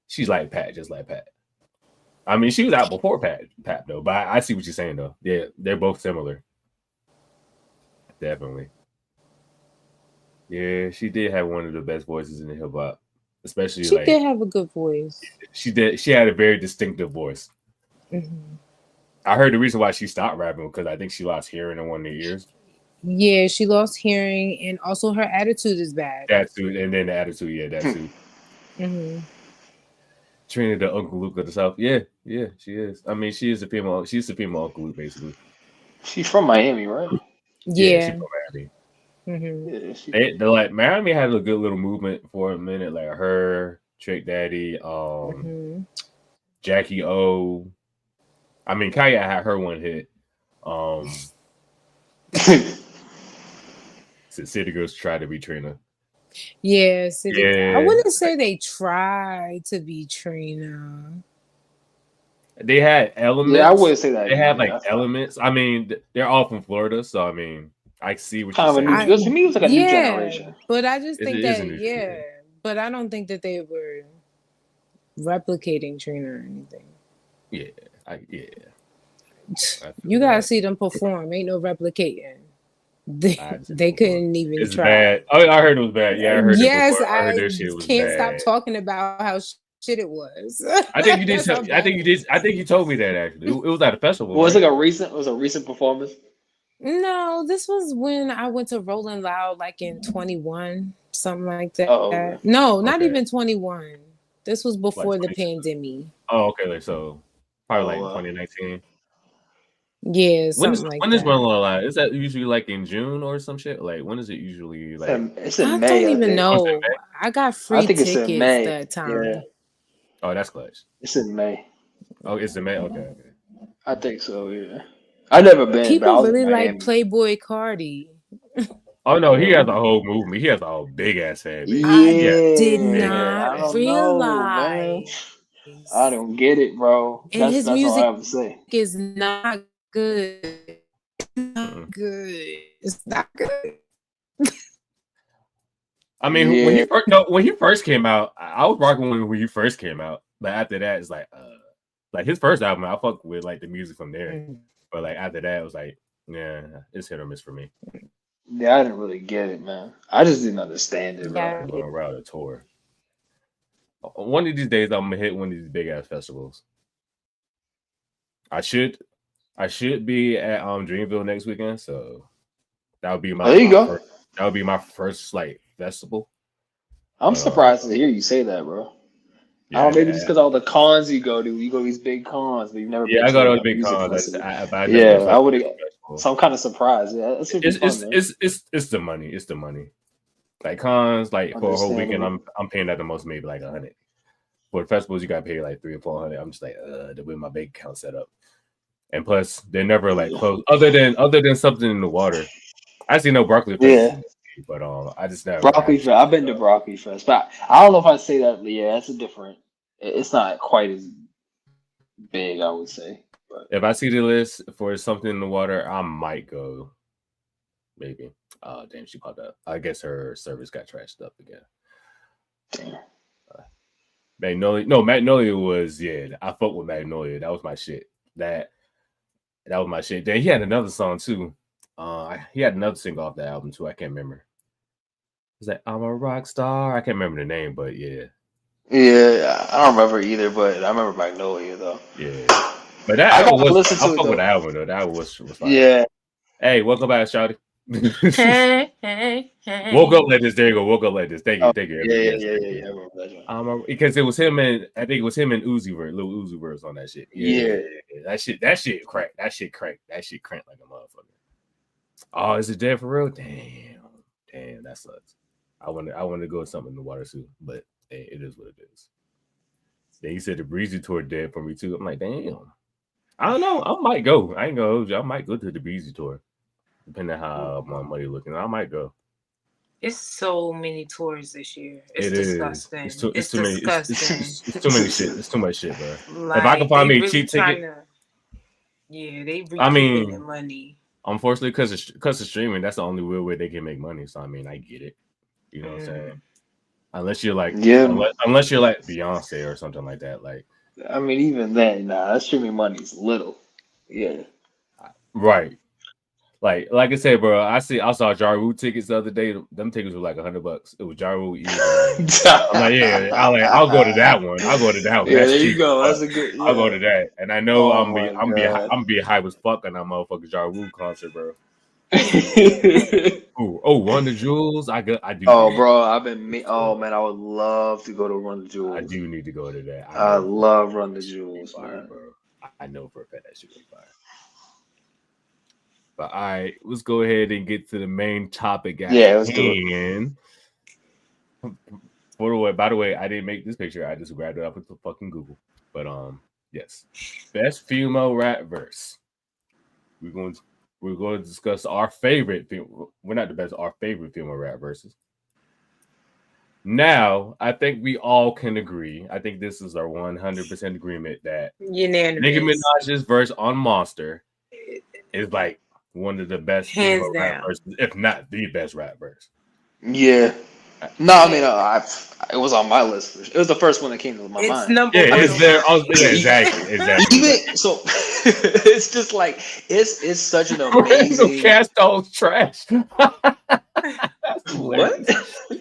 She's like Pat, just like Pat. I mean, she was out before Pat though. But I see what you're saying though. Yeah, they're both similar. Definitely. Yeah, she did have one of the best voices in the hip hop, especially. She did have a good voice. She did. She had a very distinctive voice. Mm-hmm. I heard the reason why she stopped rapping because I think she lost hearing in one of the ears. Yeah, she lost hearing, and also her attitude is bad. That too, and then the attitude, yeah, that too. Mm-hmm. Trina, the Uncle Luke of the South. Yeah, she is. I mean, she's the female Uncle Luke, basically. She's from Miami, right? Yeah, she's Yeah. from Miami. Mm-hmm. Yeah, They're like Miami had a good little movement for a minute, like her, Trick Daddy, Mm-hmm. Jackie O. I mean, Kaya had her one hit. City Girls tried to be Trina. Yeah, Yeah. I wouldn't say they tried to be Trina. They had elements. yeah, I wouldn't say that. They had either. like elements. I mean, they're all from Florida, so I mean, I see what Kind you're of a saying. new. To me, it was like a new generation. But I just think It is a that new generation. but I don't think that they were replicating Trina or anything. Yeah. You gotta see them perform. Ain't no replicating. They couldn't even It's try. bad. Oh, I heard it was bad. Yeah, I heard Yes, it before. I heard I their shit was can't bad. stop talking about how shit it was. I think you did. That's how I think bad you did. I think you told me that actually. It was at a festival. Well, it's right? like a recent performance. No, this was when I went to Rolling Loud, like in 21, something like that. Oh, okay. No, not Okay. even 21. This was before the 22. pandemic. Oh, okay. Like, so probably Oh, like 2019. Yeah, something like when that. is Rolling Loud? Is that usually like in June or some shit? Like when is it usually like? It's in I May. don't even think. know. I got free think it's in tickets May. that time. Yeah. Oh, that's clutch. It's in May. Oh, it's in May. Okay. I think so. Yeah. I've never been. but I People was in really Miami. like Playboy Cardi. Oh no, he has a whole movement. He has a whole big ass fan base. I Yeah, did Yeah. not I don't know, realize. man. I don't get it, bro. And That's his all I music have to say. is not good. It's not Mm-mm. good. It's not good. I mean, Yeah. when he first came out, I was rocking when he first came out. But after that, it's like his first album, I fuck with like the music from there. But like after that, it was like, yeah, it's hit or miss for me. Yeah, I didn't really get it, man. I just didn't understand it, bro. Yeah. I'm going around a tour. One of these days, I'm gonna hit one of these big ass festivals. I should be at Dreamville next weekend, so that would be my. There you go. That would be my first like festival. I'm surprised to hear you say that, bro. I don't know, maybe just because all the cons you go to these big cons, but you've never. Yeah, been I go to a the big music cons. festival. I would have. So I'm kind of surprised. Yeah, that's gonna be fun, man. It's the money. It's the money. Like cons, like for a whole weekend, Understandable. I'm paying at the most maybe like 100. For the festivals, you gotta pay like 300 or 400. I'm just like, the way my bank account set up, and plus they're never like close. Other than something in the water. I see no Broccoli Fest, but I just never. Broccoli Fest. I've been to Broccoli Fest, but I don't know if I'd say that. Yeah, it's a different. It's not quite as big, I would say. But If I see the list for something in the water, I might go. Maybe. Damn, she popped up. I guess her service got trashed up again. damn. Magnolia was I fuck with Magnolia. That was my shit. That was my shit. Then he had another song too. He had another single off that album too. I can't remember. It's like I'm a rock star. I can't remember the name, but yeah. Yeah, I don't remember either, but I remember Magnolia though. Yeah. But that I album gotta was listen to I it, fuck with though. the album though. That was fine. Yeah. Hey, welcome back, Shawty. Hey. Woke up like this. There you go. Woke up like this. Thank you. Thank you. Yeah. Yes, I thank you. remember that one. Because it was him and I think it was him and Uzi Vert, Lil Uzi Vert's on that shit. Yeah. That shit cracked. That shit cracked like a motherfucker. Oh, is it dead for real? Damn, that sucks. I want to go with something in the water too, but hey, it is what it is. Then he said the Breezy tour dead for me too. I'm like, damn. I don't know. I might go. I ain't gonna hold you. I might go to the Breezy tour, depending on how my money looking. I might go. It's so many tours this year. It's It is. disgusting. It's too disgusting. It's too many shit. It's too much shit, bro. Like, if I can find they me a really cheap ticket, they I mean, recouping money. unfortunately, because of streaming, that's the only real way they can make money. So I mean, I get it. You know what I'm saying? Unless you're like, unless you're like Beyonce or something like that, like. I mean, even then, that streaming money's little. Yeah. Right. Like I said, bro, I saw Ja Rule tickets the other day. Them tickets were like $100. It was Ja Rule. I'm like, I'll go to that one. Yeah, That's there cheap. you go. That's a good. Yeah. I'll go to that. And I know Oh I'm be high as fuck on that motherfucking Ja Rule concert, bro. Run the Jewels. I do. Oh, bro, oh man, I would love to go to Run the I Jewels. do need to go to that. I love Run the Jewels, fire, man. bro. I know for a fact that shit was fire. But all right, let's go ahead and get to the main topic. Let's do it. By the way, I didn't make this picture. I just grabbed it up with the fucking Google. But yes, best female rap verse. We're going to discuss our favorite. We're not the best. Our favorite female rap verses. Now, I think we all can agree. I think this is our 100% agreement that unanimous. Nicki Minaj's verse on Monster is like one of the best female rap verses, if not the best rap verse. Yeah. No, I mean, it was on my list. It was the first one that came to my mind. Number one. It's there. Exactly. Even so, it's just like it's such an amazing. Cast Dog's trash. What?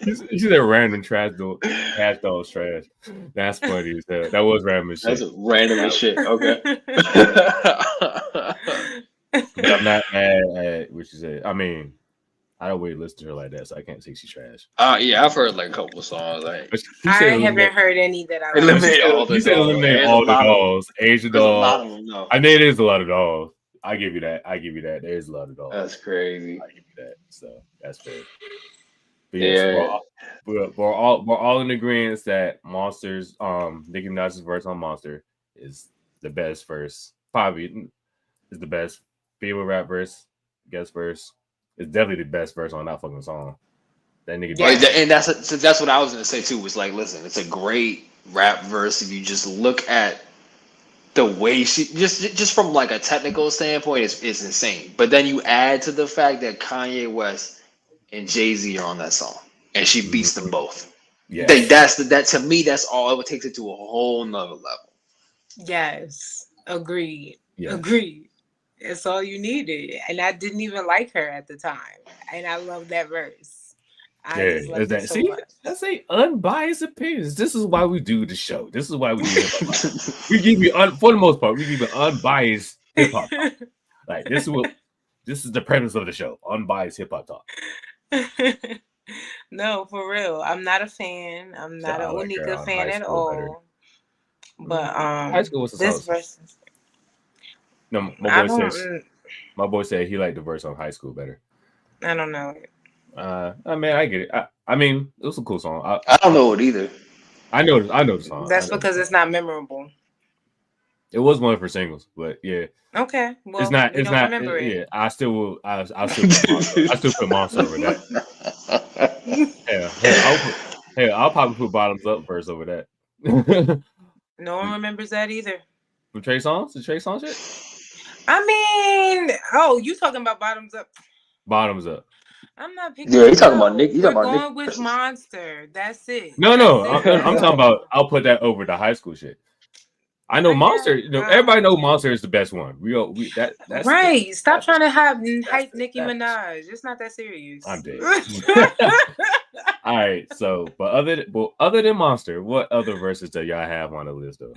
You said random trash dog. Cast Dog's trash. That's funny as hell. That was random as shit. That's random as shit. Okay. But I'm not mad at what you said. I mean, I don't really listen to her like that, so I can't say she's trash. Yeah, I've heard like a couple of songs. Like I haven't heard any that I like. Eliminate all the dolls. Asian dolls. I mean, it is a lot of dolls. I give you that. There is a lot of dolls. That's crazy. I give you that. So that's fair. But yes, we're all in agreement that Monsters, Nicki Minaj's verse on Monster is the best verse. Probably is the best female rap verse. Guest verse. It's definitely the best verse on that fucking song. That nigga. And that's what I was gonna say too. Was like, listen, it's a great rap verse if you just look at the way she just from like a technical standpoint, it's insane. But then you add to the fact that Kanye West and Jay-Z are on that song, and she beats them both. Yeah, that to me, that's all. It takes it to a whole nother level. Yes, agreed. Yes. Agreed. It's all you needed, and I didn't even like her at the time, and I love that verse. That's a unbiased opinions. This is why we do the show. This is why we do it. We give you, for the most part, we give you unbiased hip hop. Like this is the premise of the show: unbiased hip hop talk. No, for real. I'm not a fan. I'm not an Onika fan at all. But high school was this verse. No, my boy said he liked the verse on High School better. I don't know it. I mean, I get it. I mean, it was a cool song. I don't know it either. I know the song. That's because it's not memorable. It was one of her singles, but yeah. Okay. Well, it's not. Remember it. Yeah, I still will. I still put Monster over that. I'll probably put Bottoms Up verse over that. No one remembers that either. From Trey Songz? The Trey Songz shit? I mean, you talking about Bottoms Up? Bottoms Up. I'm not picking. Yeah, you talking about Nick? We're going with Monster. That's it. No. I'm talking about. I'll put that over the High School shit. I know Monster. Everybody know Monster is the best one. That's right. Stop trying to hype Nicki Minaj. It's not that serious. I'm dead. All right. So, but other than Monster, what other verses do y'all have on the list though?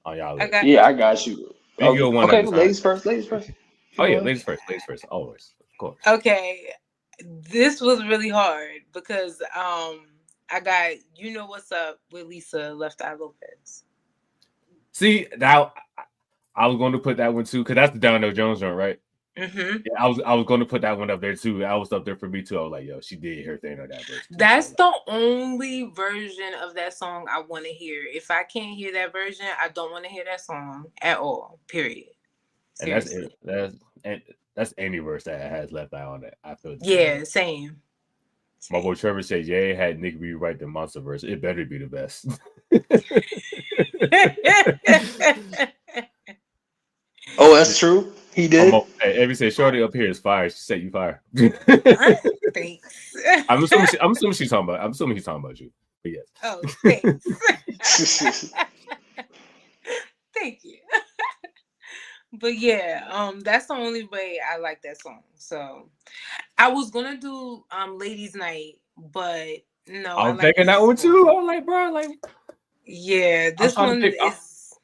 On y'all list? I got you. Okay, ladies first. Oh yeah, ladies first, always, of course. Okay, this was really hard because I got You Know What's Up with Lisa Left Eye Lopez. See, now I was going to put that one too because that's the Downhill Jones joint, right? Mm-hmm. Yeah, I was going to put that one up there too. That was up there for me too. I was like, yo, she did her thing on that verse. That's the only version of that song I want to hear. If I can't hear that version, I don't want to hear that song at all. Period. Seriously. And that's any verse that has Left Eye on it. I feel. Same. My boy Trevor said, "Yeah, had Nick rewrite the Monster verse. It better be the best." Oh, that's true. He did. Every say Shorty up here is fire. She said you fire. Thanks. I'm assuming she's talking about. I'm assuming he's talking about you. But yes. Oh, thanks. Thank you. But yeah, that's the only way I like that song. So I was gonna do Ladies Night, but no. I was thinking that one too. I was like, bro, like, yeah, this one is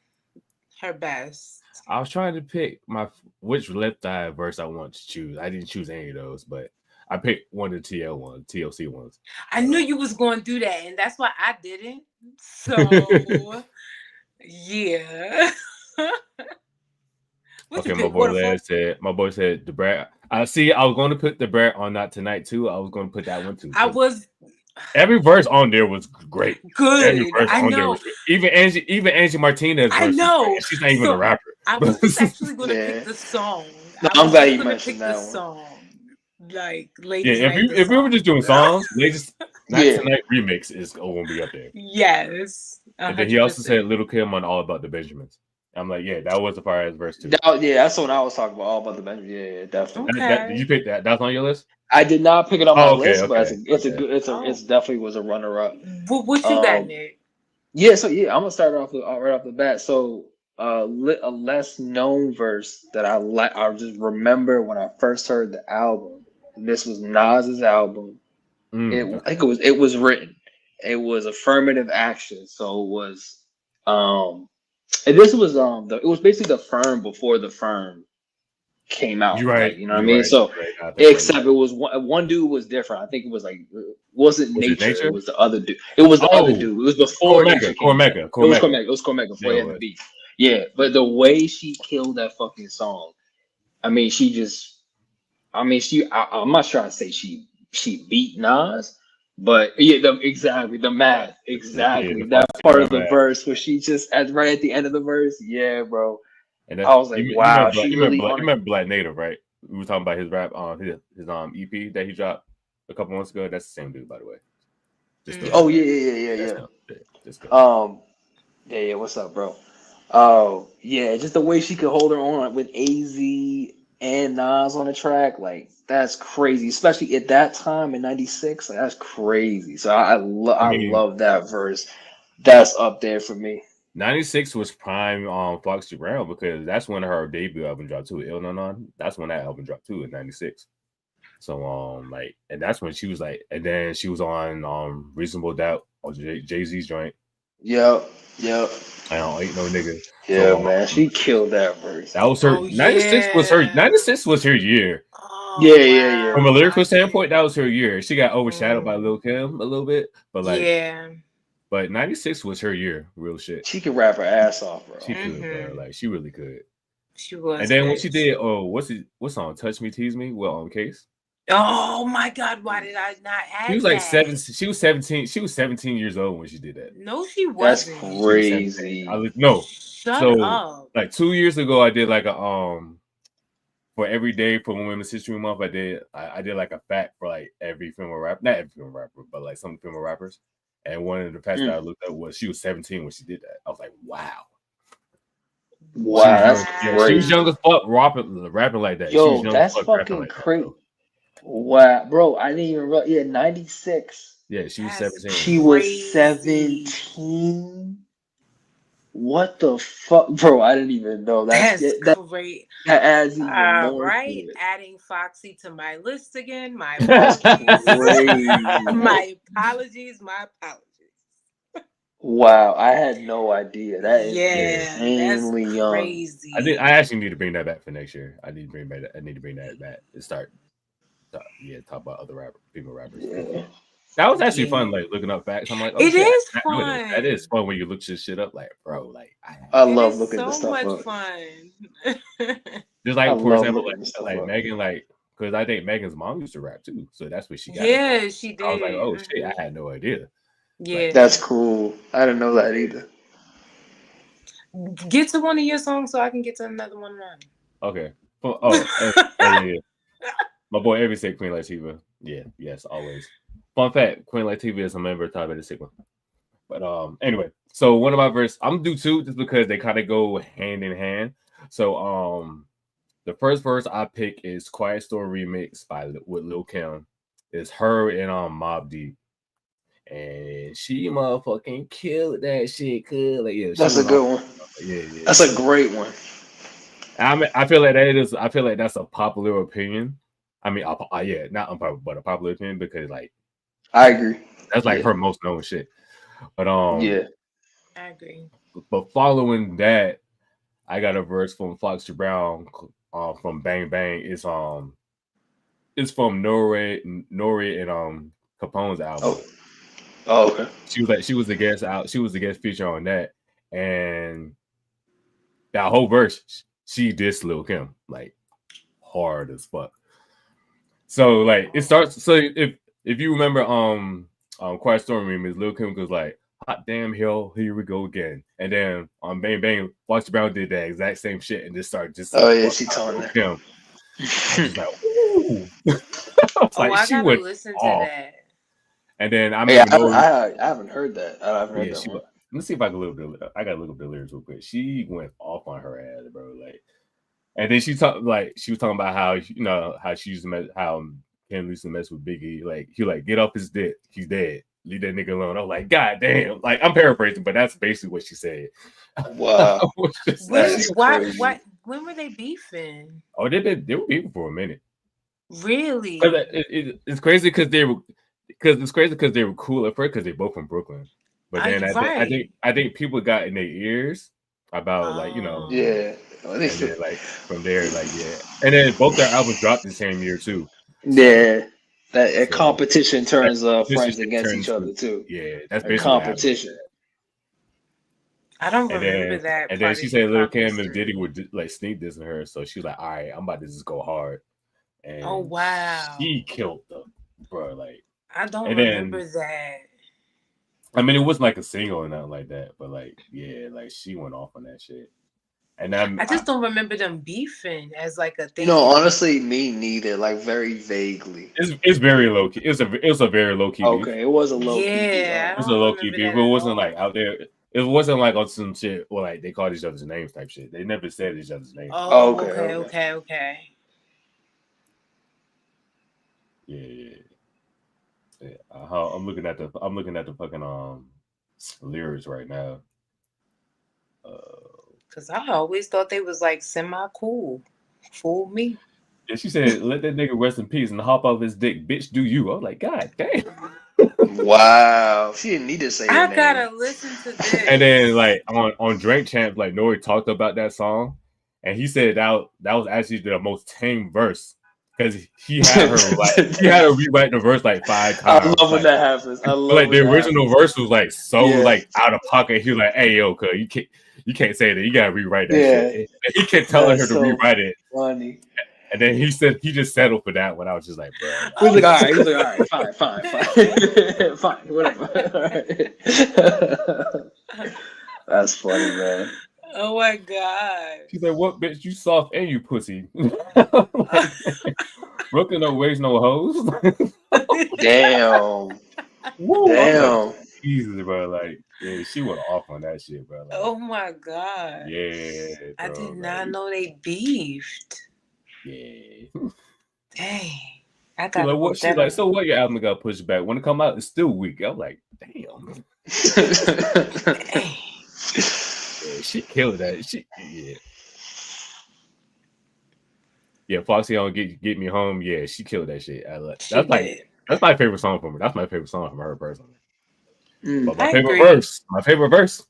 her best. I was trying to pick which left eye verse I want to choose. I didn't choose any of those, but I picked one of the TLC ones. I knew you was going to do that, and that's why I didn't. So, yeah. Okay, my boy said the Brat. I see. I was going to put the Brat on Not Tonight too. I was going to put that one too. Every verse on there was great. Good. Every verse on there was good. Even Angie Martinez. I know. She's not even a rapper. I was actually going to pick the song. No, I'm glad you mentioned that one. Song. Like, if we were just doing songs, Not Tonight remix is going to be up there. Yes. 100%. And then he also said Little Kim on All About the Benjamins. I'm like, yeah, that was the fire ass verse too. That's what I was talking about. All about the Benjamins. Yeah, definitely. Okay. Did you pick that? That's on your list? I did not pick it on my list, but okay. It's definitely was a runner up. What you got, Nick? Yeah, so I'm gonna start off right off the bat. So a less known verse that I just remember when I first heard the album. This was Nas's album. I think it was written. It was Affirmative Action. So it was and this was it was basically the Firm before the Firm came out. You're right. Like, you know what I mean? So except it was one dude was different. I think it was like wasn't Nature. It was the other dude. It was the other dude. It was before Cormega. It was Cormega before he had the beat. Yeah, but the way she killed that fucking song, I'm not sure I'd say she beat Nas, but the math, that part of the verse where she just right at the end of the verse, yeah, bro. And I was like, wow, you remember Black Native, right? We were talking about his rap on his EP that he dropped a couple months ago. That's the same dude, by the way. Yeah. What's up, bro? Oh yeah, just the way she could hold her own with AZ and Nas on the track, like that's crazy. Especially at that time in '96, like that's crazy. So I love that verse. That's up there for me. 96 was prime Foxy Brown because that's when her debut album dropped too. Il Non Non. That's when that album dropped too in '96. So and that's when she was like, and then she was on Reasonable Doubt or Jay-Z's joint. Yep. I don't ain't no nigga. Yeah, so, man, she killed that verse. That was her. 96 was her. 96 was her year. Yeah. From a lyrical standpoint, that was her year. She got overshadowed by Lil Kim a little bit, but But 96 was her year, real shit. She could rap her ass off, bro. She could, bro. Like she really could. She was. And then when she did, what song? Touch Me, Tease Me. Well, on Case. Oh my God! Why did I not add? She was like 7. She was 17. She was 17 years old when she did that. No, she wasn't. That's crazy. Shut up. Like 2 years ago, I did like a for every day for Women's History Month. I did like a fact for like every female rapper, not every female rapper, but like some female rappers. And one of the facts that I looked up was she was 17 when she did that. I was like, wow. Wow, that's crazy. She was young as fuck rapping like that. Yo, that's fucking crazy. Wow, bro, I didn't even realize. Yeah, 96. Yeah, she was 17. She was 17. What the fuck, bro? I didn't even know. That's great. That adds even more. Right, adding Foxy to my list again. My apologies. My apologies. Wow, I had no idea. That is insanely young. Crazy. I actually need to bring that back for next year. I need to bring that back and start. Talk about other female rappers. Yeah. That was actually fun, like looking up facts. I'm like, it is fun. That is fun when you look this shit up, like, bro, like I love looking this stuff up. So much fun. Just like, for example, like Megan, like, because I think Megan's mom used to rap too, so that's what she got. Yeah, she did. I was like, oh shit, I had no idea. Yeah, like, that's cool. I didn't know that either. Get to one of your songs so I can get to another one now. Okay. Yeah. My boy Every said Queen Latifah. Yeah, yes, always. Fun fact: Queen Latifah is a member of Tyler the Sigma. But anyway, so one of my verses, I'm gonna do two just because they kind of go hand in hand. So the first verse I pick is Quiet Store Remix with Lil Kim. It's her and Mobb Deep. And she motherfucking killed that shit. That's a good one. Yeah. That's a great one. I feel like that's a popular opinion. I mean, not unpopular, but a popular opinion because like I agree. That's like her most known shit. But I agree. But following that, I got a verse from Foxy Brown from Bang Bang. It's from Nori and Capone's album. Oh, okay. She was the guest feature on that, and that whole verse she dissed Lil Kim like hard as fuck. So like it starts. So if you remember Quiet Storm remix, Lil Kim was like, "Hot damn hell, here we go again," and then on Bang Bang, Foxy Brown did that exact same shit and just started just. Oh yeah, she told that. Kim. I was like, ooh. I gotta listen to that. And then I haven't heard that. I haven't heard that one. Let's see if I can I gotta look up the lyrics real quick. She went off on her ass, bro. Like, and then she was talking about how she used to how Kim used to mess with Biggie. Like he like get off his dick, he's dead. Leave that nigga alone. I was like, God damn. Like I'm paraphrasing, but that's basically what she said. Wow. Why? When were they beefing? Oh, they were beefing for a minute. Really? It's crazy because they were cool at first because they're both from Brooklyn. But then I think people got in their ears about yeah. And then, like from there, and then both their albums dropped the same year too. Yeah, that competition turns friends against each other too. Yeah, that's basically competition. I don't remember that. And then she said Lil Kim and Diddy would like sneak dissing her, so she was like, "All right, I'm about to just go hard." And oh wow, she killed them, bro. Like I don't remember that. I mean, it wasn't like a single or nothing like that, but like like she went off on that shit. And I just don't remember them beefing as like a thing. No, honestly, me neither. Like very vaguely. It's very low key. It was a very low key. Okay, beef. It was a low key. Yeah, it was a low key beef. It wasn't like out there. It wasn't like on some shit or like they called each other's names type shit. They never said each other's names. Oh, okay. Yeah. I'm looking at the fucking lyrics right now. Cause I always thought they was like semi cool. Fool me. Yeah, she said, "Let that nigga rest in peace and hop off his dick, bitch. Do you?" I was like, God damn. Wow, she didn't need to say. I gotta listen to this. And then like on Drink Champ, like Nori talked about that song, and he said that was actually the most tame verse because he had her rewrite the verse like 5 times. I love when that happens. I love like the original verse was like so like out of pocket. He was like, "Hey yo, cuz you can't say that. You gotta rewrite that shit." And he kept telling her to rewrite it. Funny. And then he said he just settled for that when I was just like, bro. He was like, all right, fine, fine, whatever. That's funny, man. Oh my god. She's like, "What, bitch? You soft and you pussy." Brooklyn no ways, no hoes. Damn. Damn. Jesus, bro. Like, yeah, she went off on that shit, bro. Like, oh my god. Yeah. Bro, I did not know they beefed. Yeah. Dang. I got she's like, so what your album got pushed back? When it come out, it's still weak. I'm like, damn. Dang. Yeah, she killed that. Yeah, Foxy on Get Me Home. Yeah, she killed that shit. That's my favorite song from her. That's my favorite song from her personally. But my favorite verse,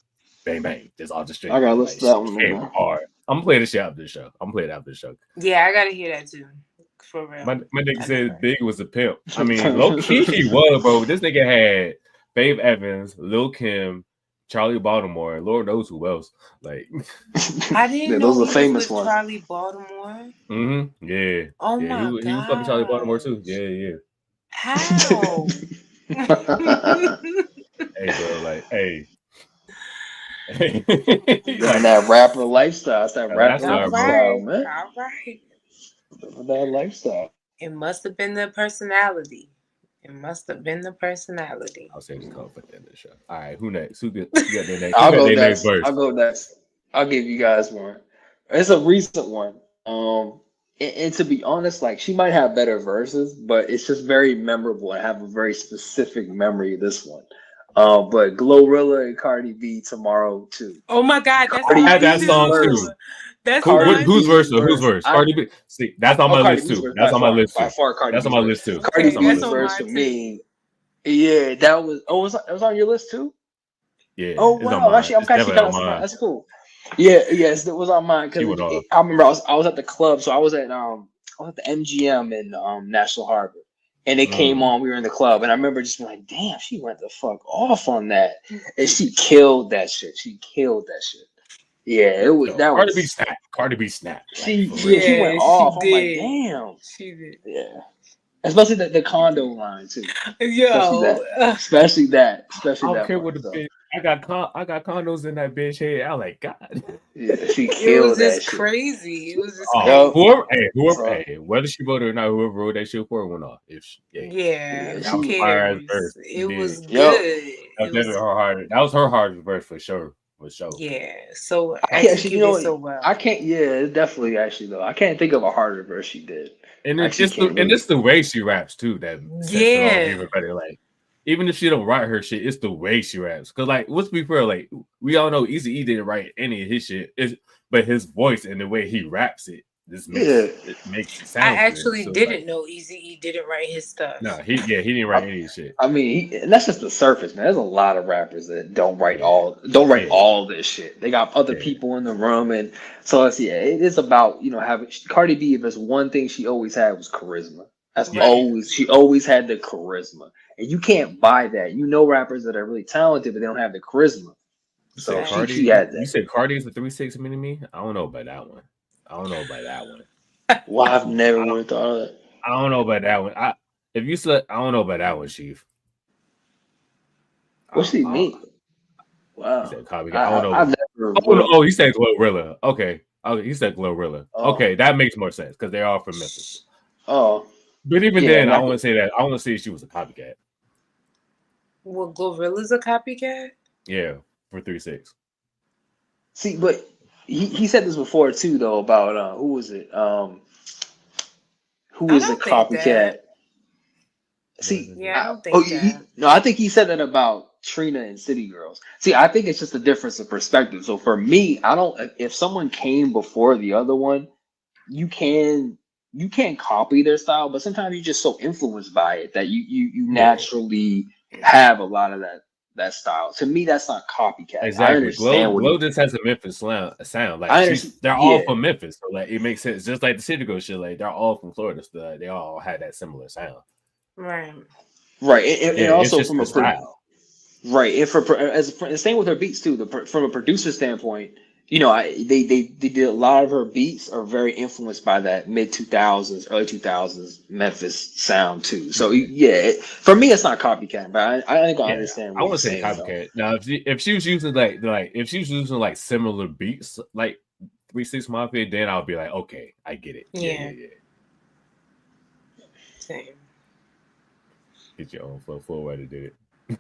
Bang Bang. Just all the straight. I gotta listen to that one. Hard. I'm gonna play this shit after the show. I'm gonna play it after the show. Yeah, I gotta hear that too. For real. My nigga said Big was a pimp. I mean, low key he was, bro. This nigga had Faith Evans, Lil Kim, Charlie Baltimore, and Lord knows who else. Like, I didn't know those are famous ones. Charlie Baltimore. Mm-hmm. Yeah. Oh yeah, my god. He was fucking Charlie Baltimore too. Yeah. How? Hey, bro, like, hey. That rapper lifestyle. It's that rapper lifestyle, man. All right. That lifestyle. It must have been the personality. I'll say just call for the end of the show. All right, who next? Who got their next? I'll go next. I'll go next. I'll give you guys one. It's a recent one. And to be honest, like she might have better verses, but it's just very memorable. I have a very specific memory of this one. But Glorilla and Cardi B Tomorrow too. Oh my god, I had that song too. That's whose verse? Cardi B. See, that's on my list too. That's on my list too. That's on my list too. Cardi B's verse for me. Yeah, that was. Oh, it was on your list too. Yeah. Oh wow, actually, I'm catching that. That's cool. Yes, it was on mine She because went off. I remember I was at the club, so I was at the MGM in National Harbor, and it came on. We were in the club, and I remember just being like, "Damn, she went the fuck off on that," and she killed that shit. She killed that shit. Yeah, it was No, that Cardi B was snap. Cardi B snap. Like she for she, real. she went Yeah, she off. I'm like, did. damn. She did. Yeah, especially the condo line too. Yo, Especially that I don't care one. what the So bitch. I got condos in that bitch head. I like God. yeah, she it was killed that just shit. crazy. It was just Yup. crazy. Whoever, whether she voted or not, whoever wrote that shit for her went off. If she, Yeah, Yeah, who that was she. fire ass cares? verse. It was Did. Yup. good. That was definitely her hardest. That was her hardest verse for sure. For sure. Yeah, so I can't actually, you know, executed so well. I can't. Yeah, definitely. Actually, though, I can't think of a harder verse she did. And I it, actually it's the can't and really. it's the way she raps too that sets it off Yeah, even better. Like even if she don't write her shit, it's the way she raps. Cause like let's be fair, like we all know Eazy-E didn't write any of his shit, but his voice and the way he raps it Yeah, makes it I sound good. actually So didn't like know Eazy-E didn't write his stuff. no, he didn't write any of his shit. I mean, and that's just the surface, man. There's a lot of rappers that don't write Yeah. all this shit. They got other Yeah. people in the room, and so it is about having Cardi B. If there's one thing she always had was charisma. That's Right. she always had the charisma, and you can't buy that. You know rappers that are really talented, but they don't have the charisma. You So said Facts. Cardi. she had You that. said Cardi is a 3-6 mini me. I don't know about that one. I don't know about that one. Well, I've never I don't, would have thought of that. I don't know about that one. If you said I don't know about that one, Chief. What's she I, mean? you Wow, said copycat. I don't know. I've never. Oh, no, oh, he said Glorilla. Okay. Oh, he said Glorilla. Oh, Okay, that makes more sense because they are from Memphis. oh, But even yeah, then, I like want to say that. I want to say she was a copycat. Well, Glorilla's a copycat. Yeah, for 3-6. see, but he said this before too, though, about who was it? Who I was a don't think copycat? that. See, Yeah, I don't think that. no, I think he said that about Trina and City Girls. See, I think it's just a difference of perspective. So for me, I don't. If someone came before the other one, you can copy their style, but sometimes you're just so influenced by it that you Yeah, naturally have a lot of that style. To me, that's not copycat. I exactly. understand what Glow just has a Memphis sound. Like I understand. they're all Yeah, from Memphis, so like it makes sense. Just like the City Girl shit, like they're all from Florida, so they all had that similar sound. Right. right. Yeah, And it's also just from the a style. right, and the same with her beats too. From a producer standpoint, they did a lot of her beats are very influenced by that mid 2000s, early 2000s Memphis sound too. So Yeah, yeah, for me it's not copycat, but I think I yeah. understand I what you're want to say saying though. copycat. Now, if she was using like similar beats, like 3-6 Mafia, then I'll be like, okay, I get it. Yeah. Yeah. Same. Get your own flow way to do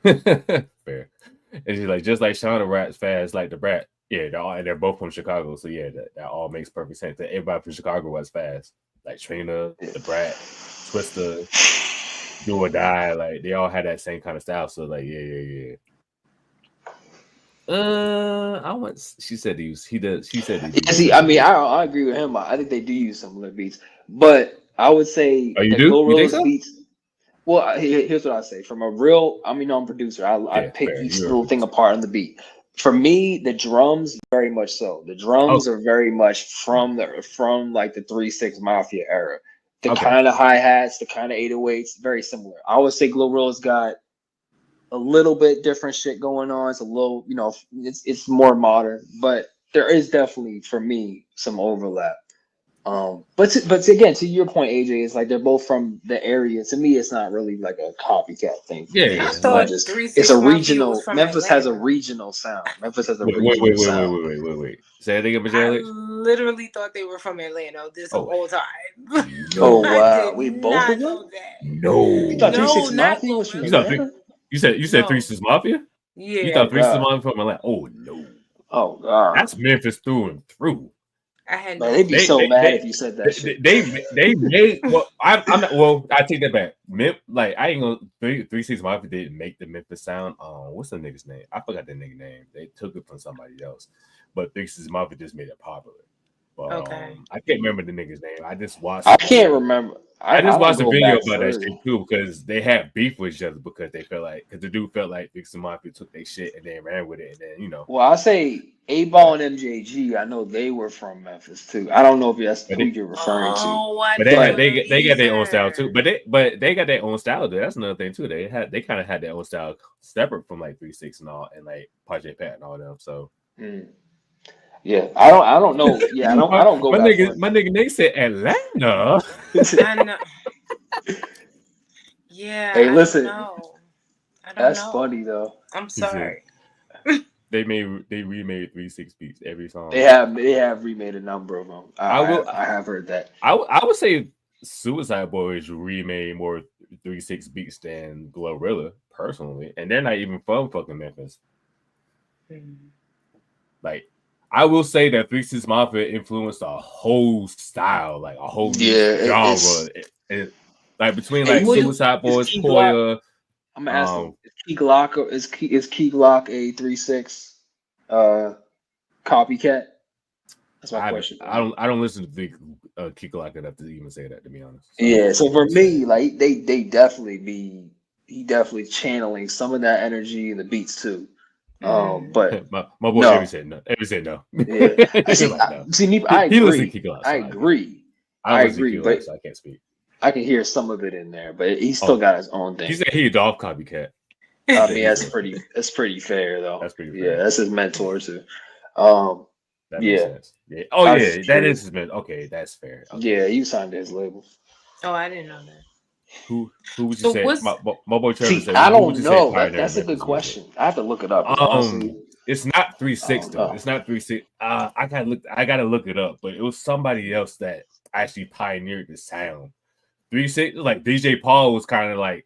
it. Fair. And she's like, just like Shauna raps fast like the Brat. Yeah, they're both from Chicago, so yeah, that all makes perfect sense. That everybody from Chicago was fast, like Trina, the Brat, Twista, Do or Die. Like they all had that same kind of style. So like, yeah. I want. She said he used. He does. She said he Yeah, used see, I similar mean, beats. I agree with him. I think they do use similar beats, but I would say Oh, you that do? You think Glorilla's so? beats. Well, here's what I say. From a real, I'm a producer. I Yeah, pick fair. each You're a little thing producer. apart on the beat. For me, the drums very much so. The drums Okay. are very much from like the 3-6 Mafia era. The Okay. kind of hi hats, the kind of 808s, very similar. I would say Glorilla's got a little bit different shit going on. It's a little, it's more modern, but there is definitely for me some overlap. But again, to your point, AJ, it's like they're both from the area. To me, it's not really like a copycat thing for me. Yeah. I It's more thought Like, just 3-6 a Mafia was regional. from Memphis has a Atlanta. regional sound. Memphis has a wait. regional sound. Say it again, I Alex. literally thought they were from Atlanta this Oh whole time. Oh no, I wow, did wait, both of not them? know that. You thought no. 3-6 No, not Mafia was from You thought Glorilla. Atlanta? you said 3-6 No. Mafia? You Yeah. Oh thought 3-6 god. Mafia from Atlanta? Oh no. Oh god. That's Memphis through and through. I had Man, no they'd be They so they mad they if you said that shit. they made well. I'm not. Well, I take that back. Like I ain't gonna 3-6 Mafia didn't make the Memphis sound. What's the nigga's name? I forgot the nigga name. They took it from somebody else. But 3-6 Mafia just made it popular. But Okay. I can't remember the nigga's name. I just watched. I the can't video. remember. I just have watched to a go video back about that further. shit too because they had beef with each other because they felt like because the dude felt like Big Mafia took their shit and then ran with it and then Well, I say A-Ball and MJG. I know they were from Memphis too. I don't know if that's but who they you're referring to. Oh, I but didn't But know they got their own style either. too. But they got their own style. Dude. That's another thing too. They kind of had their own style separate from like 3-6 and all and like Project Pat and all them. So yeah, I don't know. Yeah, I don't go my back nigga Nate said Atlanta. I know. Yeah, Hey, I listen, don't know. I don't that's know. funny though. I'm He said sorry. they remade 3-6 beats every song. They have remade a number of them. I have heard that. I would say Suicide Boys remade more 3-6 beats than Glorilla personally, and they're not even from fucking Memphis. Like I will say that 3-6 Mafia influenced a whole style, like a whole new genre. Like between like Suicide Boys, Poya. I'm gonna ask them, is Key Glock a 3-6 copycat? That's my question. I don't listen to Big Key Glock enough to even say that, to be honest. So, yeah, so for me, like he definitely channeling some of that energy in the beats too. But my boy Every said no. Yeah. I agree. He listens to Key Glock. I agree. But so I can't speak. I can hear some of it in there, but he's still got his own thing. He said he a Dolph copycat. I mean, that's pretty fair though. That's pretty fair. Yeah, that's his mentor too. That makes sense. Yeah. Oh yeah, that is his mentor. Okay, that's fair. Okay. Yeah, you signed to his label. Oh, I didn't know that. Who would you say? My boy Trevor said. I don't know. That's a good question. I have to look it up. It's not 3-6 though. It's not 3-6. I gotta look it up, but it was somebody else that actually pioneered the sound. 3-6, like DJ Paul was kind of like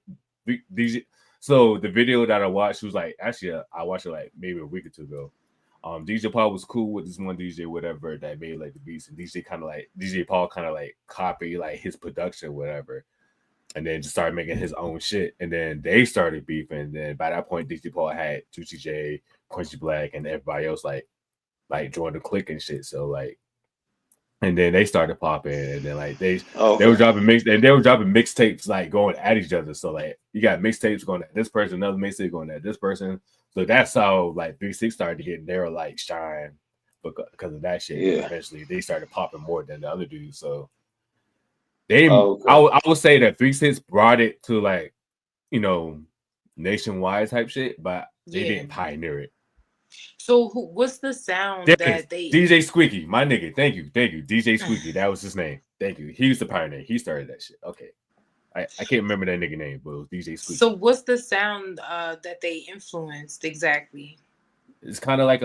DJ. So the video that I watched was like actually I watched it like maybe a week or two ago. DJ Paul was cool with this one DJ whatever that made like the beats, and DJ Paul kind of like copied like his production whatever, and then just started making his own shit. And then they started beefing. And then by that point, DJ Paul had Juicy J, Quincy Black, and everybody else like joined the clique and shit. So like. And then they started popping, and then like they were dropping mixtapes like going at each other. So like you got mixtapes going at this person, another mixtape going at this person. So that's how like 3-6 started to get their like shine because of that shit. Yeah. Eventually they started popping more than the other dudes. So they, I would say that 3-6 brought it to like nationwide type shit, but they didn't pioneer it. So what's the sound that they DJ Squeaky, my nigga. Thank you. DJ Squeaky. That was his name. Thank you. He was the pioneer. He started that shit. Okay. I can't remember that nigga name, but it was DJ Squeaky. So what's the sound that they influenced exactly? It's kind of like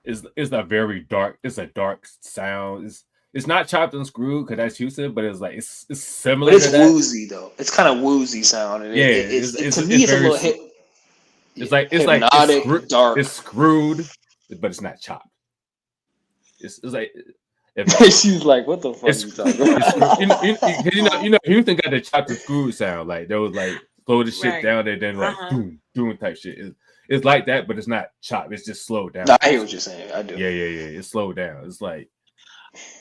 it's a very dark, it's a dark sound. It's not chopped and screwed because that's Houston, but it's like it's similar. But it's woozy though. It's kind of woozy sound. And it's to me it's a little hit. It's like dark. It's screwed, but it's not chopped. It's like she's like, what the fuck are you talking about? Houston got the chopped and screwed sound. Like there was like slow the shit down and then like doing type shit. It's like that, but it's not chopped. It's just slowed down. I hear what you're saying. I do. Yeah. It's slowed down. It's like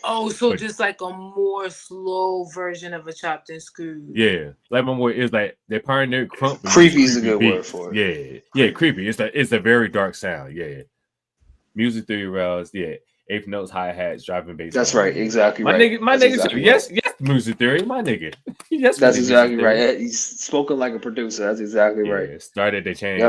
just like a more slow version of a chopped and screwed. Yeah, like my boy is like they pioneered crump. Creepy is a good word for it. Yeah, creepy. It's a very dark sound. Yeah, music theory rails. Yeah, eighth notes, hi hats, driving bass. That's right. Exactly right. My nigga said yes, music theory. My nigga. Yes, that's exactly right. He's spoken like a producer. That's exactly right. Started the chain.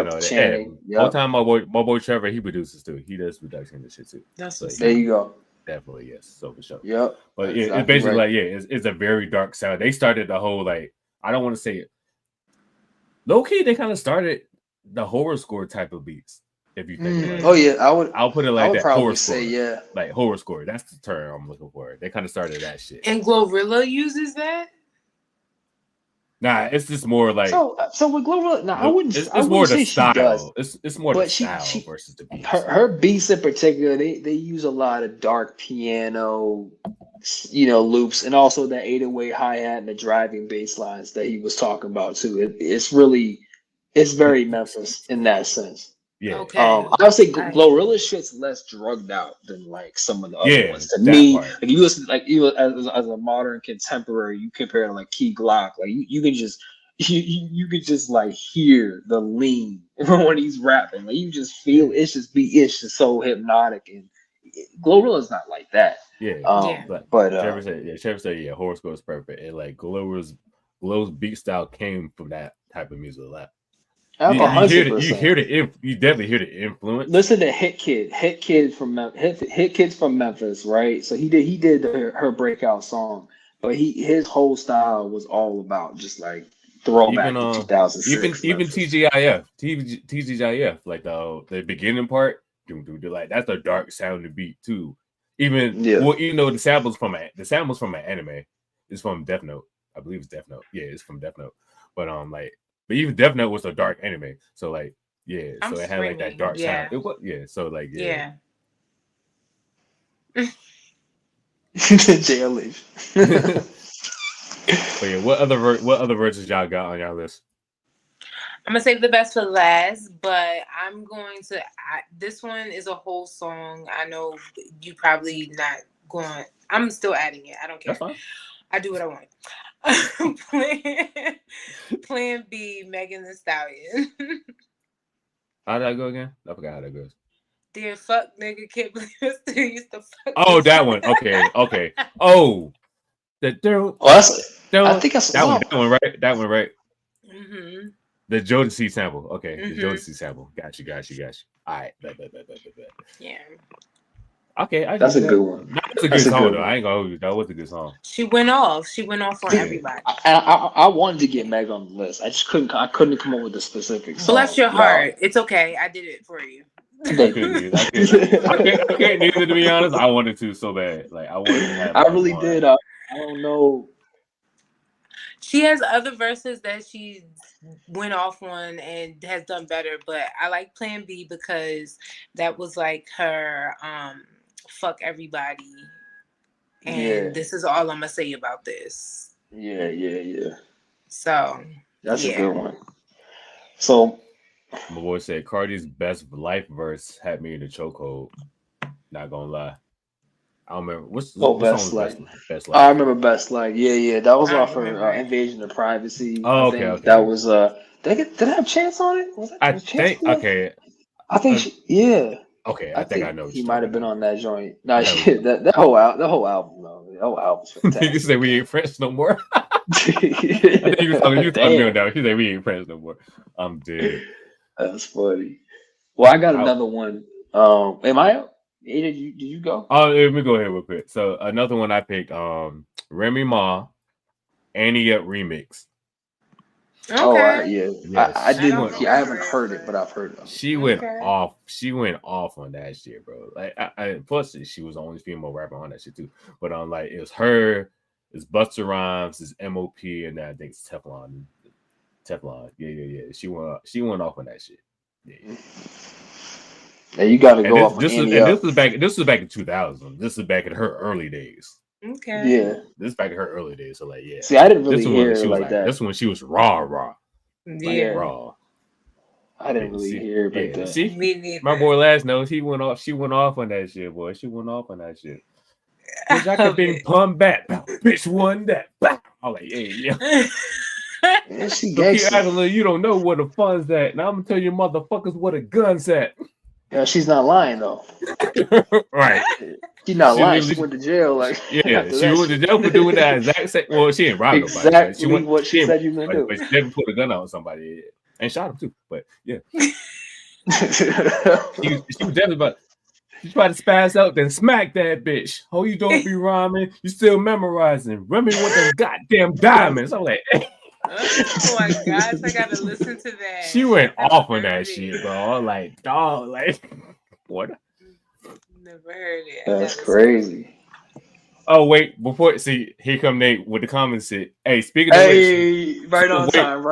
Whole time my boy Trevor, he produces too. He does production and shit too. That's there you go. Definitely, yes. So for sure. Yep. But it's basically like, it's a very dark sound. They started the whole like, I don't want to say it. Low key, they kind of started the horror score type of beats. If you think about it. I'll put it like that. Probably horror say score. Like horror score. That's the term I'm looking for. They kind of started that shit. And Glorilla uses that? Nah, it's just more like so with Glorilla. Nah, I wouldn't. It's I more say the style. She does. It's more the style versus the beats. Her beats in particular, they use a lot of dark piano, loops, and also that 808 hi hat and the driving bass lines that he was talking about too. It's very Memphis in that sense. Yeah. Okay. I would say I- Glorilla shit's less drugged out than like some of the other Yeah, ones. To that me, part. like if you listen, like you as a modern contemporary, you compare to like Key Glock, like you can just you can just like hear the lean when he's rapping. Like you just feel it's just so hypnotic, and Glorilla's not like that. Yeah. Yeah. But Trevor said, yeah, Horoscope is perfect. And like Glow's beat style came from that type of music a lot. You hear 100%. you definitely hear the influence. Listen to Hit Kids from Memphis, right? So he did her breakout song, but his whole style was all about just like throwback to 2006. Even Memphis. TGIF, like the beginning part, like that's a dark sounding beat too. Even the samples from an anime. It's from Death Note. I believe it's Death Note. Yeah, it's from Death Note. But but even Death Note was a dark anime. So like it had like that dark sound. It was so like Yeah. JLH. But yeah, what other verses y'all got on y'all list? I'm gonna save the best for last, but I'm going to. This one is a whole song. I know you probably not going. I'm still adding it. I don't care. That's fine. I do what I want. Plan B, Megan Thee Stallion. How did that go again? I forgot how that goes. Dear fuck nigga, can't believe I still used to fuck. Oh, that one. Okay. Oh, I think that's that one, right? That one, right? Mm-hmm. The Jodeci sample. Okay, Mm-hmm. The Jodeci sample. Got you. All right. Bet. Yeah. Okay, that's a good one. That's a good song, though. I ain't gonna hold you. That was a good song. She went off on everybody. I wanted to get Meg on the list. I just couldn't come up with the specifics. Bless your heart. It's okay. I did it for you. I can't either, to be honest. I wanted to so bad. Like I wanted to have. I really did. I don't know. She has other verses that she went off on and has done better, but I like Plan B because that was like her fuck everybody. And this is all I'm gonna say about this. Yeah. So that's a good one. So my boy said Cardi's best life verse had me in the chokehold. Not gonna lie. I don't remember what's Best Life. Best Life. I remember Best Life. Yeah. That was off her Invasion of Privacy. Oh, okay. That was did I have Chance on it? I think Okay, I think I know. He might have been on that joint. Nah, shit, that whole album, though. The whole album's fantastic. You say we ain't friends no more. I think you talking about. He said we ain't friends no more. I'm dead. That's funny. Well, I got another one. Am I up? Did you go? Oh, let me go ahead real quick. So another one I picked, Remy Ma, Annie Up remix. Okay. Oh, I didn't. I haven't it. heard it, but I've heard it. She went off. She went off on that shit, bro. Like, plus she was the only female rapper on that shit too. But like, it was her, it's Busta Rhymes, it's MOP, and then I think it's Teflon. Yeah. She went off on that shit. Yeah. Yeah, you got to go off. This was back in 2000. This is back in her early days. Okay. Yeah. This is back in her early days. So like, yeah. See, I didn't really hear it like that. This when she was raw. Yeah. Raw. I didn't really hear it like that. See, me neither. My boy Last knows he went off. She went off on that shit, boy. She went off on that shit. Bitch, I could be pumped back. Bitch won that. I'm like, yeah. Yeah, she you don't know where the fun's at. Now I'm gonna tell you motherfuckers where the gun's at. Yeah, she's not lying though. Right. She's not lying. She went to jail. Like she went to jail for doing that exact same. Well, she didn't rob nobody. Exactly what she said you were gonna do. But she never put a gun on somebody and shot him too. But yeah, she was definitely about. You try to spaz out, then smack that bitch. Oh, you don't be rhyming. You still memorizing. Remy with them goddamn diamonds. I'm like, hey. Oh my gosh, I gotta listen to that. She went off on that shit, bro. Like, dog, like, what? Never heard it. That's crazy. Oh, wait, here come Nate with the comments. Hey, speaking of right on time.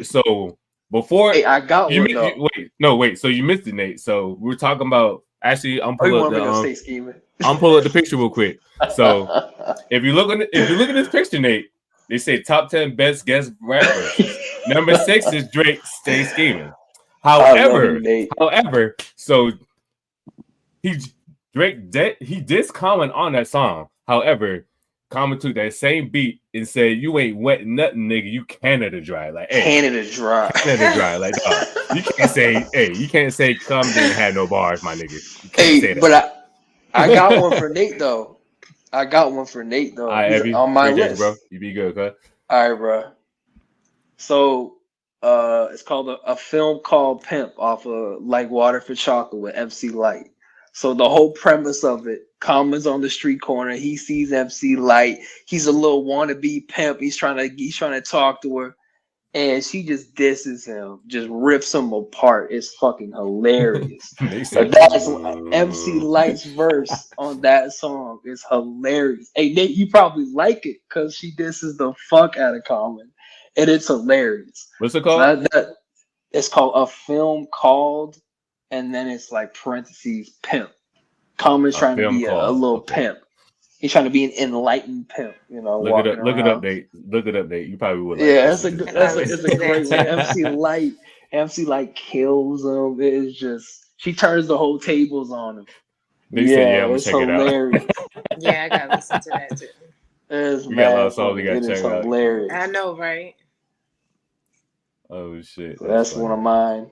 So before I got you one. So you missed it, Nate. So we were talking about I'm pulling up the picture real quick. So if you look at this picture, Nate, they say top 10 best guest rappers. Number 6 is Drake, Stay Scheming. I love you, Nate. However, so he did comment on that song. However, Common took that same beat and said, "You ain't wet nothing, nigga. You Canada dry." Like, hey, Canada dry. Canada dry. Like, dog, you can't say Common didn't have no bars, my nigga. You can't say that. But I got one for Nate though. All right, He's Evie, on my appreciate list, you, bro. You be good, cuz. All right, bro. So, it's called a film called Pimp off of Like Water for Chocolate with MC Light. So the whole premise of it, Common's on the street corner. He sees MC Light. He's a little wannabe pimp. He's trying to talk to her, and she just disses him, just rips him apart. It's fucking hilarious. They But said, that's MC Light's verse on that song is hilarious. Hey Nate, you probably like it because she disses the fuck out of Common, and it's hilarious. what's it So called? it's called A Film Called, and then it's like parentheses Pimp. Common's A trying to Film be a Called. little Okay. pimp. He's trying to be an enlightened pimp, Look it up. Look it up, around. Nate. Look it up, Nate. You probably would like Yeah, this. it's a great one. MC Light kills him. It is just she turns the whole tables on him. They said, yeah, I'm gonna it's check it out. hilarious. Yeah, I gotta listen to that too. It's We got a lot of mad songs we funny. gotta It is check out. hilarious. I know, right? Oh shit. So that's one of mine.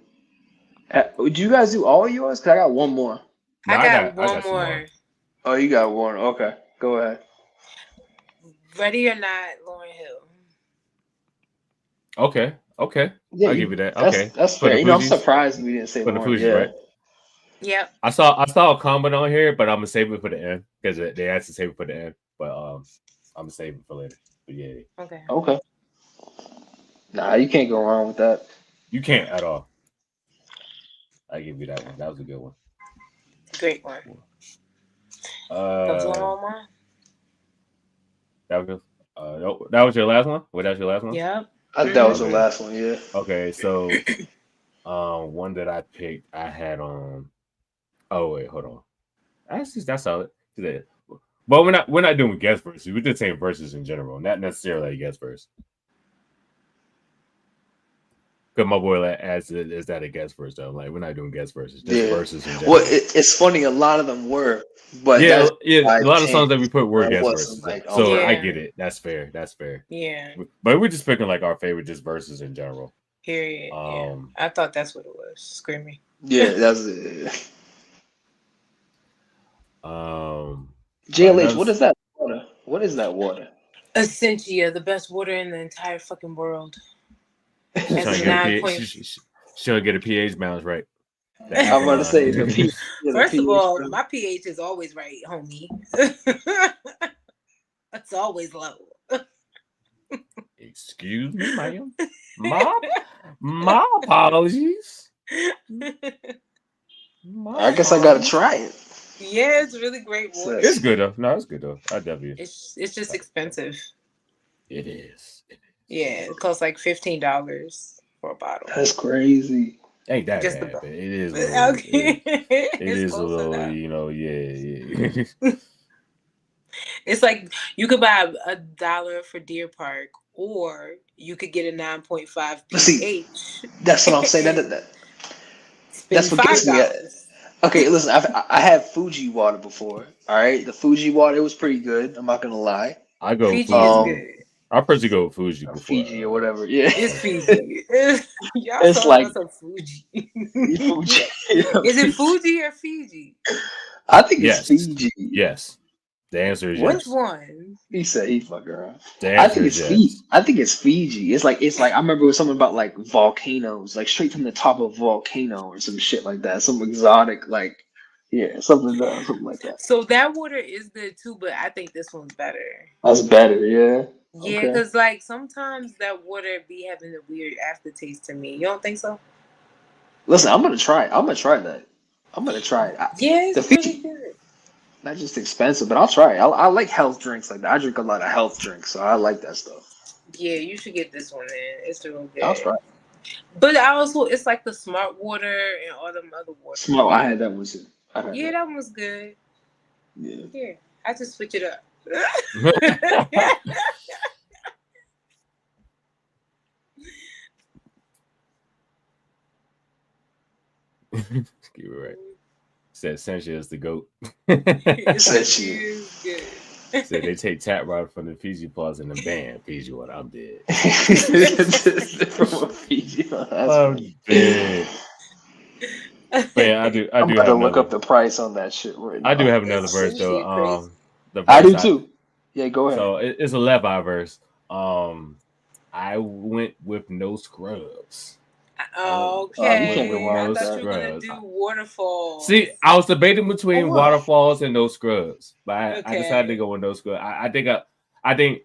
Would you guys do all yours? Cause I got one more. No, I got one some more. Oh, you got one. Okay, go ahead. Ready or Not, Lauryn Hill. Okay. Yeah, I'll give you that. That's, Okay. that's For the fair. I'm Fugees? surprised we didn't say For the Lauren. Fugees, Yeah. right? Yep. I saw a comment on here, but I'm gonna save it for the end because they asked to save it for the end. But I'm gonna save it for later. But yeah, Okay. Okay. Nah, you can't go wrong with that. you can't at all. I give you that one. That was a good one. Great one. That's one on mine. That was your last one. What? That was your last one. Yep. I think that was the Okay. last one. Yeah. Okay, so one that I picked, I had on. Oh wait, hold on. That's solid. But we're not doing guest verses. We're just saying verses in general, not necessarily a guest verse. Because my boy asks, is that a guest verse though? Like we're not doing guest verses, just Yeah. verses in general. Well, it's funny. A lot of them were, but yeah, that's a why lot of songs that changed. we put were It guest wasn't verses. like, So oh, I yeah. get it. That's fair. Yeah. But we're just picking like our favorite just verses in general. Period. Yeah. Um, I thought that's what it was. Screaming. Yeah, that's it. JLH, what is that water? What is that water? Essentia, the best water in the entire fucking world. She's As trying a to get a 9 pH, point. she'll get a pH balance right. I'm about to say the P. Yeah, the First of pH all, balance. my pH is always right, homie. It's always low. Excuse me, ma'am. My apologies. I guess I gotta try it. Yeah, it's really great water. It's good though. No, it's good though. I definitely. It's just expensive. It is. Yeah, it costs like $15 for a bottle. That's crazy. Ain't that Just bad, about. but it is. A little, Okay. it It's is a close little, enough. yeah. It's like you could buy $1 for Deer Park, or you could get a 9.5 But see, pH. That's what I'm saying. That's what gets me. $5. Okay, listen. I had Fuji water before. All right, the Fuji water, it was pretty good. I'm not gonna lie. I go Fiji Fuji. is good. I personally go with Fuji Or before. Fiji or whatever. Yeah, It's Fiji. Y'all It's saw like- us on Fuji. Fuji. Is it Fuji or Fiji? I think Yes. it's Fiji. Yes. The answer is Which yes. one? He said he fuck around. The I answer think is it's yes. Fiji. I think it's Fiji. It's like I remember it was something about like volcanoes, like straight from the top of a volcano or some shit like that. Some exotic something like that. So that water is good too, but I think this one's better. That's better, yeah. Yeah, Okay. because like sometimes that water be having a weird aftertaste to me. You don't think so? Listen, I'm gonna try it. I'm gonna try that. I'm gonna try it. Yeah, The it's really Fiji- good. Not just expensive, but I'll try it. I like health drinks like that. I drink a lot of health drinks, so I like that stuff. Yeah, you should get this one in. It's real good. I'll try it. But I also, it's like the smart water and all them other water. Smart. I had that one too. Yeah, that one was good. Yeah. Yeah, I just switch it up. Keep it right. Said Senshi is the GOAT. Said she. is good. Said they take Tap Rod from the Fiji Paws and the band. Fiji, what I'm dead. From a Fiji. That's I'm funny. dead. But yeah, I do. I'm about have to look another. up the price on that shit right now. I do have another It's verse though. essentially crazy. The I do verse too. Yeah, go ahead. So it's a Levi verse. I went with No Scrubs. Okay, you can't go wrong I with thought that. you were gonna do Waterfall. See, I was debating between Why? Waterfalls and No Scrubs, but I Okay. decided to go with No Scrubs. I think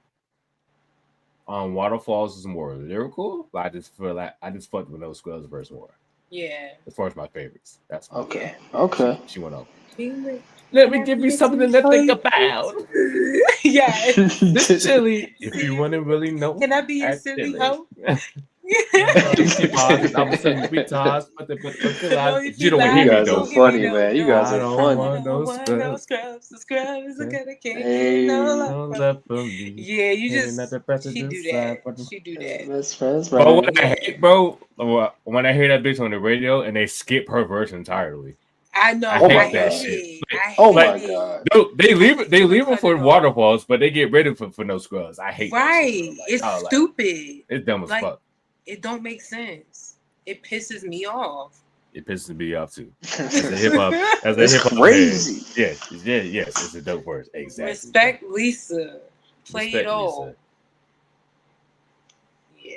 Waterfalls is more lyrical, but I just feel like I just fucked with No Scrubs verse more. Yeah. As far as my favorites, that's my Okay. She went over. Yeah. Let me give you something to think about. This chili, if you want to really know. Can I be your act silly silly. hoe? Juicy pause, I'm saying sweet toss, but the you don't want to You hear me guys though. are funny, man. You guys I are don't funny. want no scrubs. The scrubs are gonna kick Hey. No love for me. Yeah, you Ain't nothing better she to do slide that. for them. She do that. Best friends, But what I Yeah. hate, bro, when I hear that bitch on the radio and they skip her verse entirely. I know. I hate I that hate shit. it. I Oh hate my it. god. Dude, they leave it Cut for it off. Waterfalls, but they get rid of it for No Scrubs. I hate Right. that shit, bro. It's oh, stupid. It's dumb as Like- fuck. It don't make sense. It pisses me off. It pisses me off too. As a hip hop, It's hip hop crazy. Yes, it's a dope verse. Exactly. Respect Lisa. Play Respect it all. Lisa. Yeah.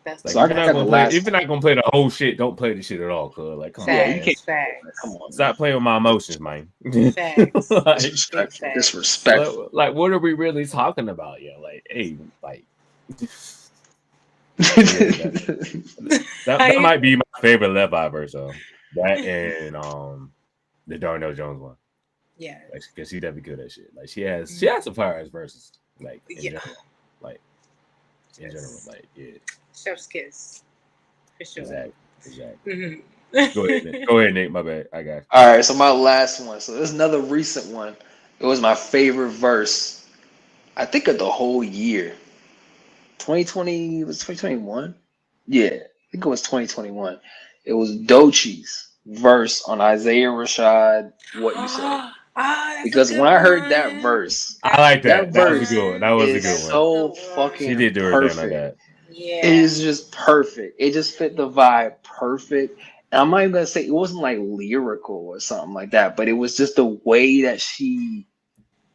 That's Like, So I if you're got not the gonna last- if you're not gonna play the whole shit, don't play the shit at all, cuz. Like, come Yeah, on, you man. can't- Facts. Come on. Stop playing with my emotions, man. Facts. Like, Disrespectful. Big Disrespectful. like, what are we really talking about? Yeah, like, hey, like that might be my favorite Levi verse though. That and the Darnell Jones one. Yeah. Like, cause she definitely good at shit. Like, she has some fire ass verses. Like, in Yeah. general. Like, in Yes. general, like, yeah, Chef's kiss. For sure. exactly. Mhm. Go ahead, Nick. Go ahead, Nick. My bad. I got you. All right, so my last one. So this is another recent one. It was my favorite verse, I think, of the whole year. 2020 was 2021. Yeah, I think it was 2021. It was Doechie's verse on Isaiah Rashad. What you say? That's Because a when I good heard that one. verse, I like that. That That was a verse good one. That was a is good one. so Good one. fucking She did do her thing perfect. like that. Yeah. It is just perfect. It just fit the vibe perfect. And I'm not even gonna say it wasn't like lyrical or something like that, but it was just the way that she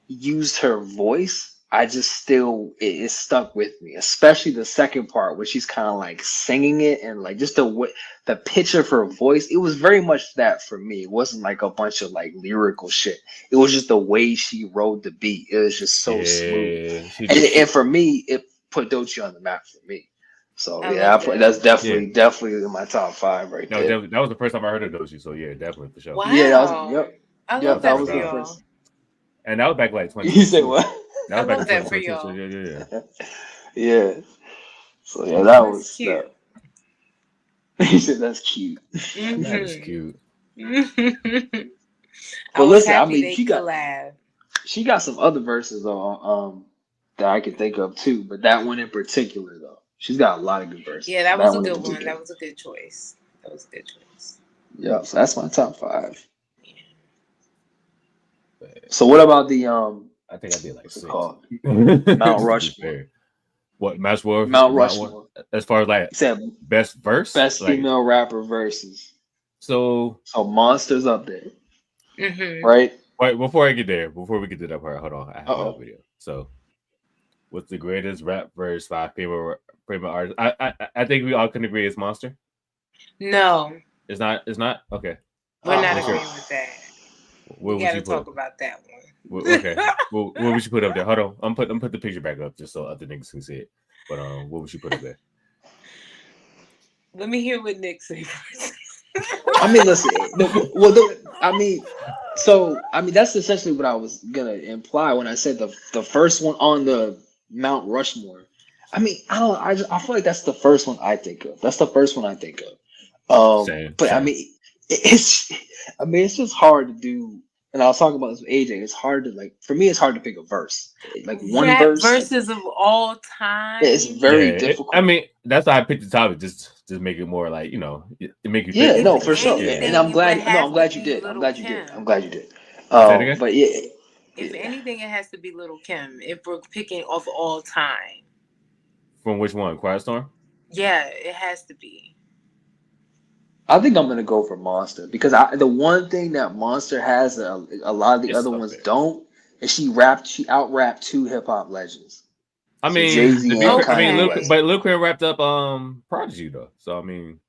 used her voice. I just still it stuck with me, especially the second part where she's kind of like singing it and like just the pitch of her voice. It was very much that for me. It wasn't like a bunch of like lyrical shit. It was just the way she rode the beat. It was just so smooth. She And for me, it put Doechii on the map for me. So I yeah, love that. that's definitely in my top 5 right No, there. definitely, that was the first time I heard of Doechii. So yeah, definitely for sure. Wow. Yeah, that was yep. I Yep, love that that was for the y'all. first. And that was back like 20. You say what? That was I back love in that for 2022, so y'all. yeah. Yeah. So yeah, that That's was cute. He said that's cute. That is cute. I But was listen, I happy mean, they she got collab. she got some other verses though, that I can think of too. But that one in particular though, she's got a lot of good verses. Yeah, that was a in good one. particular. That was a good choice. Yeah, so that's my top 5. So what about the I think I did like what's it 6. called? Mount Rushmore. What Mount Rushmore? Mount Rushmore. As far as like He said best verse, best like, female rapper verses. So Monster's up there, Mm-hmm. right? wait, before we get to that part, hold on. I have Uh-oh. another video. So, what's the greatest rap verse by female artists? I think we all can agree it's Monster. No, It's not. Okay. we're not Uh-huh. agreeing with that. What We would got you to put? talk about that one. Okay. What would you put up there? Hold on. I'm put the picture back up just so other niggas can see it. But what would you put up there? Let me hear what Nick said first. I mean, listen. That's essentially what I was gonna imply when I said the first one on the Mount Rushmore. I mean, I feel like that's the first one I think of. That's the first one I think of. Same, But I same. mean, it's just hard to do and I was talking about this with AJ. It's hard to for me. It's hard to pick a verse. Like one Rap verse. verses of all time. It's very difficult. I mean, that's why I picked the topic. Just make it more like to make you. Yeah, think. no, for sure. Yeah. And I'm glad. No, I'm glad you did. I'm glad you did. I'm glad you did. But yeah. If anything, it has to be Lil' Kim. If we're picking of all time. From which one? Quiet Storm? Yeah, it has to be. I think I'm gonna go for Monster because the one thing that Monster has that a lot of the other ones don't is she out rapped two hip hop legends. I mean, Jay-Z and Kanye West. but Lil Kim wrapped up Prodigy though, so I mean,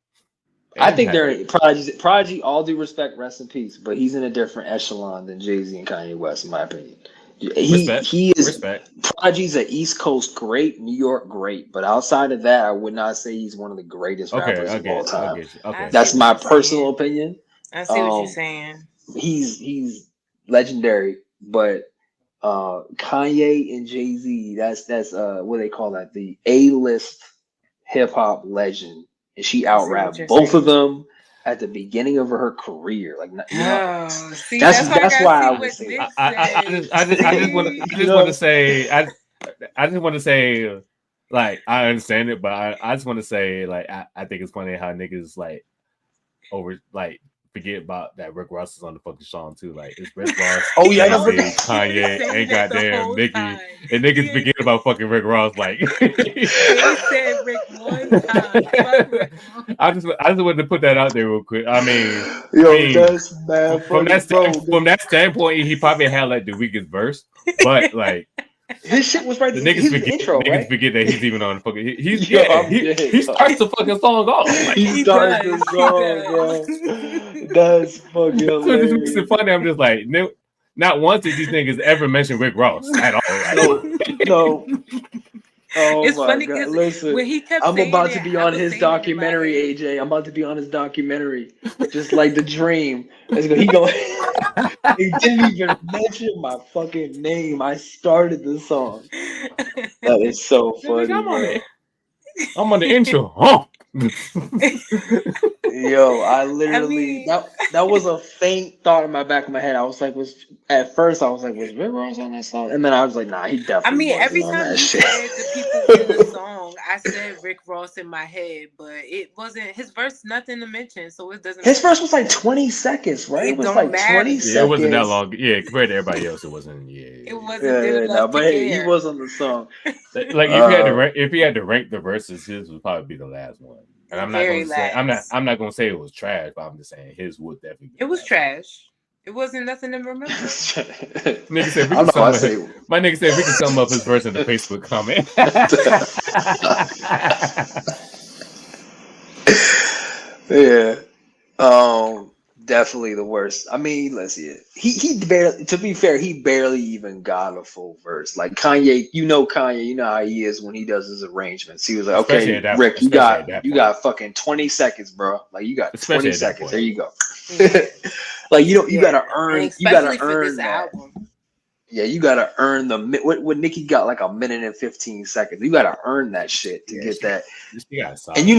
I think they're Prodigy. All due respect, rest in peace, but he's in a different echelon than Jay-Z and Kanye West, in my opinion. He is respect. Prodigy's an East Coast great, New York great, but outside of that, I would not say he's one of the greatest rappers of all time. Okay. That's my personal opinion. I see what you're saying. He's legendary, but Kanye and Jay-Z, that's what they call that, the A-list hip hop legend, and she out-rapped both of them at the beginning of her career. Like, see, that's why I would say. I just want to say, like, I understand it, but I just want to say, like, I think it's funny how niggas forget about that Rick Ross is on the fucking song too. Like, it's Rick Ross, Kanye, and goddamn Nicki, and niggas forget about fucking Rick Ross. Like, they said Rick one time. I just wanted to put that out there real quick. I mean, that's bad. From that standpoint, he probably had like the weakest verse, but like. His shit was right. The niggas forget that he's even on the fucking. He starts the fucking song off. Like, he starts the song, bro. That's fucking hilarious. It makes it funny. I'm just like, not once did these niggas ever mention Rick Ross at all. No. Oh, it's funny because when he kept I'm about to be on his documentary, AJ. I'm about to be on his documentary, just like The Dream. He going. He didn't even mention my fucking name. I started the song. That is so funny. I'm on the intro. Huh? Yo, I literally that was a faint thought in my back of my head. I was like, at first I was like, was Rick Ross on that song? And then I was like, nah, he definitely. Every time you said the people in the song, I said Rick Ross in my head, but it wasn't his verse. Nothing to mention, so it doesn't. His verse was like 20 seconds, right? It was like 20 seconds. Yeah, it wasn't that long. Yeah, compared to everybody else, it wasn't. Yeah, it wasn't. But he was on the song. Like if he had to rank the verses, his would probably be the last one. And I'm not gonna say it was trash, but I'm just saying his would definitely be. It was trash. It wasn't nothing to remember. Nigga said my nigga said we can sum up his verse in the Facebook comment. Yeah. Definitely the worst. I mean, let's see it. He barely, to be fair, he barely even got a full verse. Like Kanye, you know how he is when he does his arrangements. He was like, okay, Rick, you got fucking 20 seconds, bro. Like you got 20 seconds. There you go. Like you gotta earn this that. album. Yeah, you gotta earn what Nicki got like a minute and 15 seconds. You gotta earn that shit to get that. And you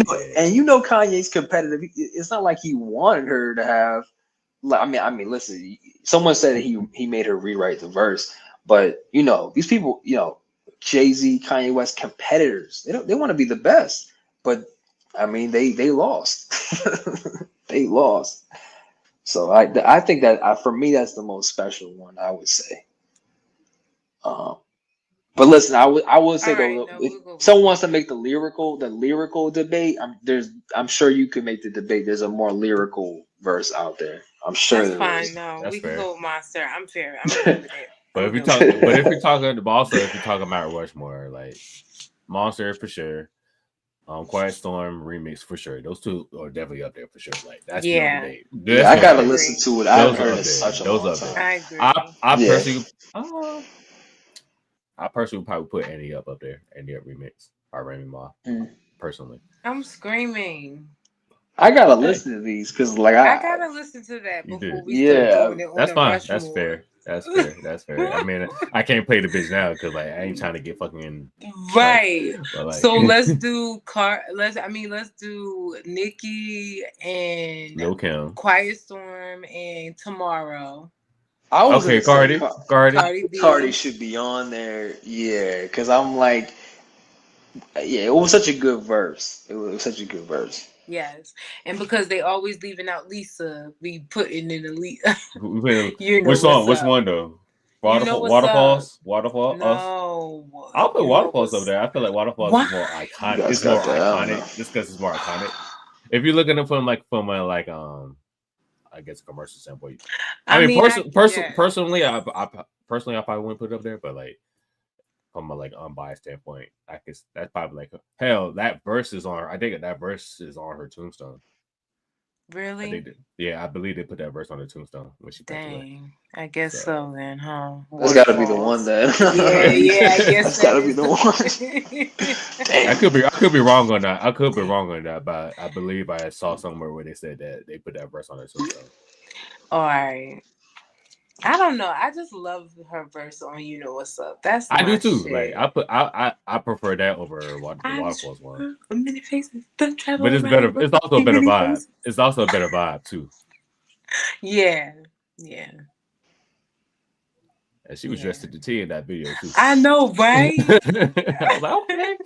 know Kanye's competitive. It's not like he wanted her to have. I mean, listen. Someone said that he made her rewrite the verse, but these people, Jay-Z, Kanye West, competitors. They want to be the best, but I mean they lost. They lost. So I think that for me that's the most special one, I would say. But listen, I would say if someone wants to make the lyrical debate, I'm sure you could make the debate. There's a more lyrical verse out there. I'm sure. That's fine. No, we can go with Monster. I'm fair. But if you're talking about Rushmore, like Monster for sure. Quiet Storm remix for sure. Those two are definitely up there for sure. Like that's I gotta listen to it. I've heard it such a long time. I agree. I personally would probably put Annie up there. Annie up remix by Remy Ma. Personally, I'm screaming. I gotta listen to these because I gotta listen to that before we start doing it. That's fine. That's fair. That's fair. I mean, I can't play the bitch now because I ain't trying to get fucking right. So let's do let's do Nicki and Lil' Kim, Quiet Storm, and Tomorrow. I was Okay, gonna say Cardi. Cardi. Cardi Cardi B. should be on there. Yeah, because I'm like, yeah, it was such a good verse. It was such a good verse. Yes, and because they always leaving out Lisa, we putting in Lisa. You know Which song? what's Which up. one though? You know what's up. Waterfalls. Waterfall. Us. No, I'll put you know Waterfalls up what's there. I feel like Waterfalls is why? more You iconic. guys It's more got that? I don't know. iconic just because it's more iconic. If you're looking at it from a like I guess a commercial standpoint. I mean, yeah. personally, I probably wouldn't put it up there, but like from a like unbiased standpoint, I guess that's probably like hell. That verse is on. I think that verse is on her tombstone. Really? I believe they put that verse on the tombstone when she passed away. Dang, I guess so then, huh? That's got to be the one then. Yeah, I guess That's got to be the one. I Damn. could be wrong on that. I could be wrong on that, but I believe I saw somewhere where they said that they put that verse on her tombstone. All right. I don't know. I just love her verse on "You Know What's Up." That's I do my too. shit. Like I prefer that over the Waterfalls one. Many faces, don't travel But it's around, better. It's also a better many vibe. faces. It's also a better vibe too. Yeah. And she was dressed to the T in that video too. I know, right? I was like, okay.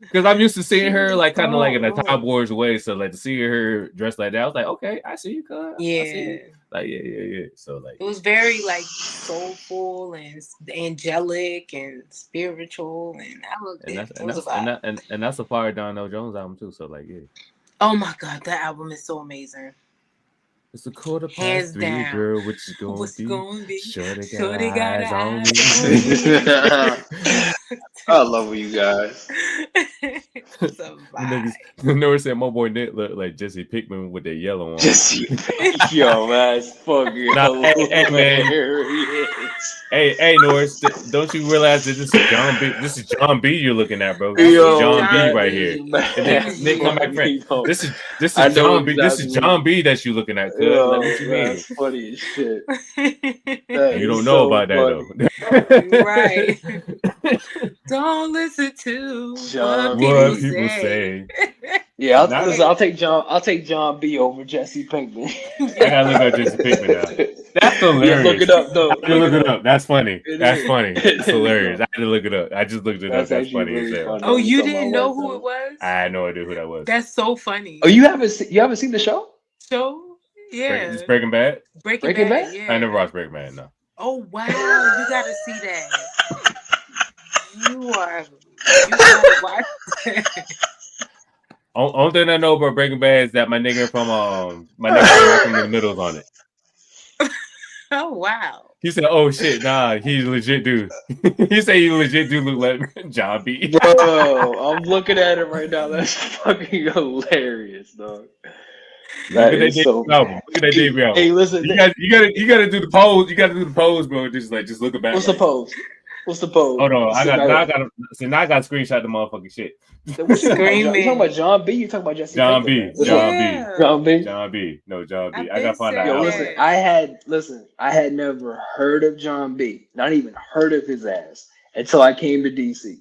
Because I'm used to seeing her like kind of like in a tomboyish way. So like to see her dressed like that, I was like, okay, I see you, cuz. Yeah. I see you. Like, yeah. So like it was very like soulful and angelic and spiritual, and I loved it. And that's a fire Donell Jones album too. So like, yeah. Oh my god, that album is so amazing. It's a quarter past Hands 3, down. girl. What's gonna be? Shorty got eyes on me. I love you guys. Nora said my boy Nick looked like Jesse Pinkman with that yellow on. Jesse, yo, man, that's fucking hilarious. Hey, Norris, don't you realize that this is John B? This is John B. You're looking at, bro. This is Yo, John B. man, right here. man. Nick, come back, friend. This is I know John B. exactly. This is John B. that you looking at. Yo, Like, what you mean? that's funny as shit. You don't know about that though. Right. Don't listen to John, what people say. Yeah, I'll take John B over Jesse Pinkman. I gotta look up Jesse Pinkman now. That's hilarious. Yeah, look it up though. Look it up. That's funny. That's is. funny. It's hilarious. I had to look it up. I just looked it up. That's funny as hell. Oh, you didn't know who it was? I had no idea who that was. That's so funny. Oh, you haven't seen the show? So yeah, it's Breaking Bad. Breaking Bad. Yeah. I never watched Breaking Bad. No. Oh wow, you gotta see that. You gotta watch that. Only thing I know about Breaking Bad is that my nigga from Malcolm in the Middle's on it. Oh wow. He said, "Oh shit, nah, he's legit dude." He said he legit dude look like John B. Bro, I'm looking at it right now. That's fucking hilarious, dog. Look at that debut album. Look at that debut album. Hey, listen, you gotta do the pose. You gotta do the pose, bro. Just looking back. What's the pose? What's the pose? Hold on, I got to screenshot the motherfucking shit. You talking about John B? You talking about Jesse? John B. John B. No, John B. I gotta find out. Yo, listen, I had never heard of John B. Not even heard of his ass until I came to DC,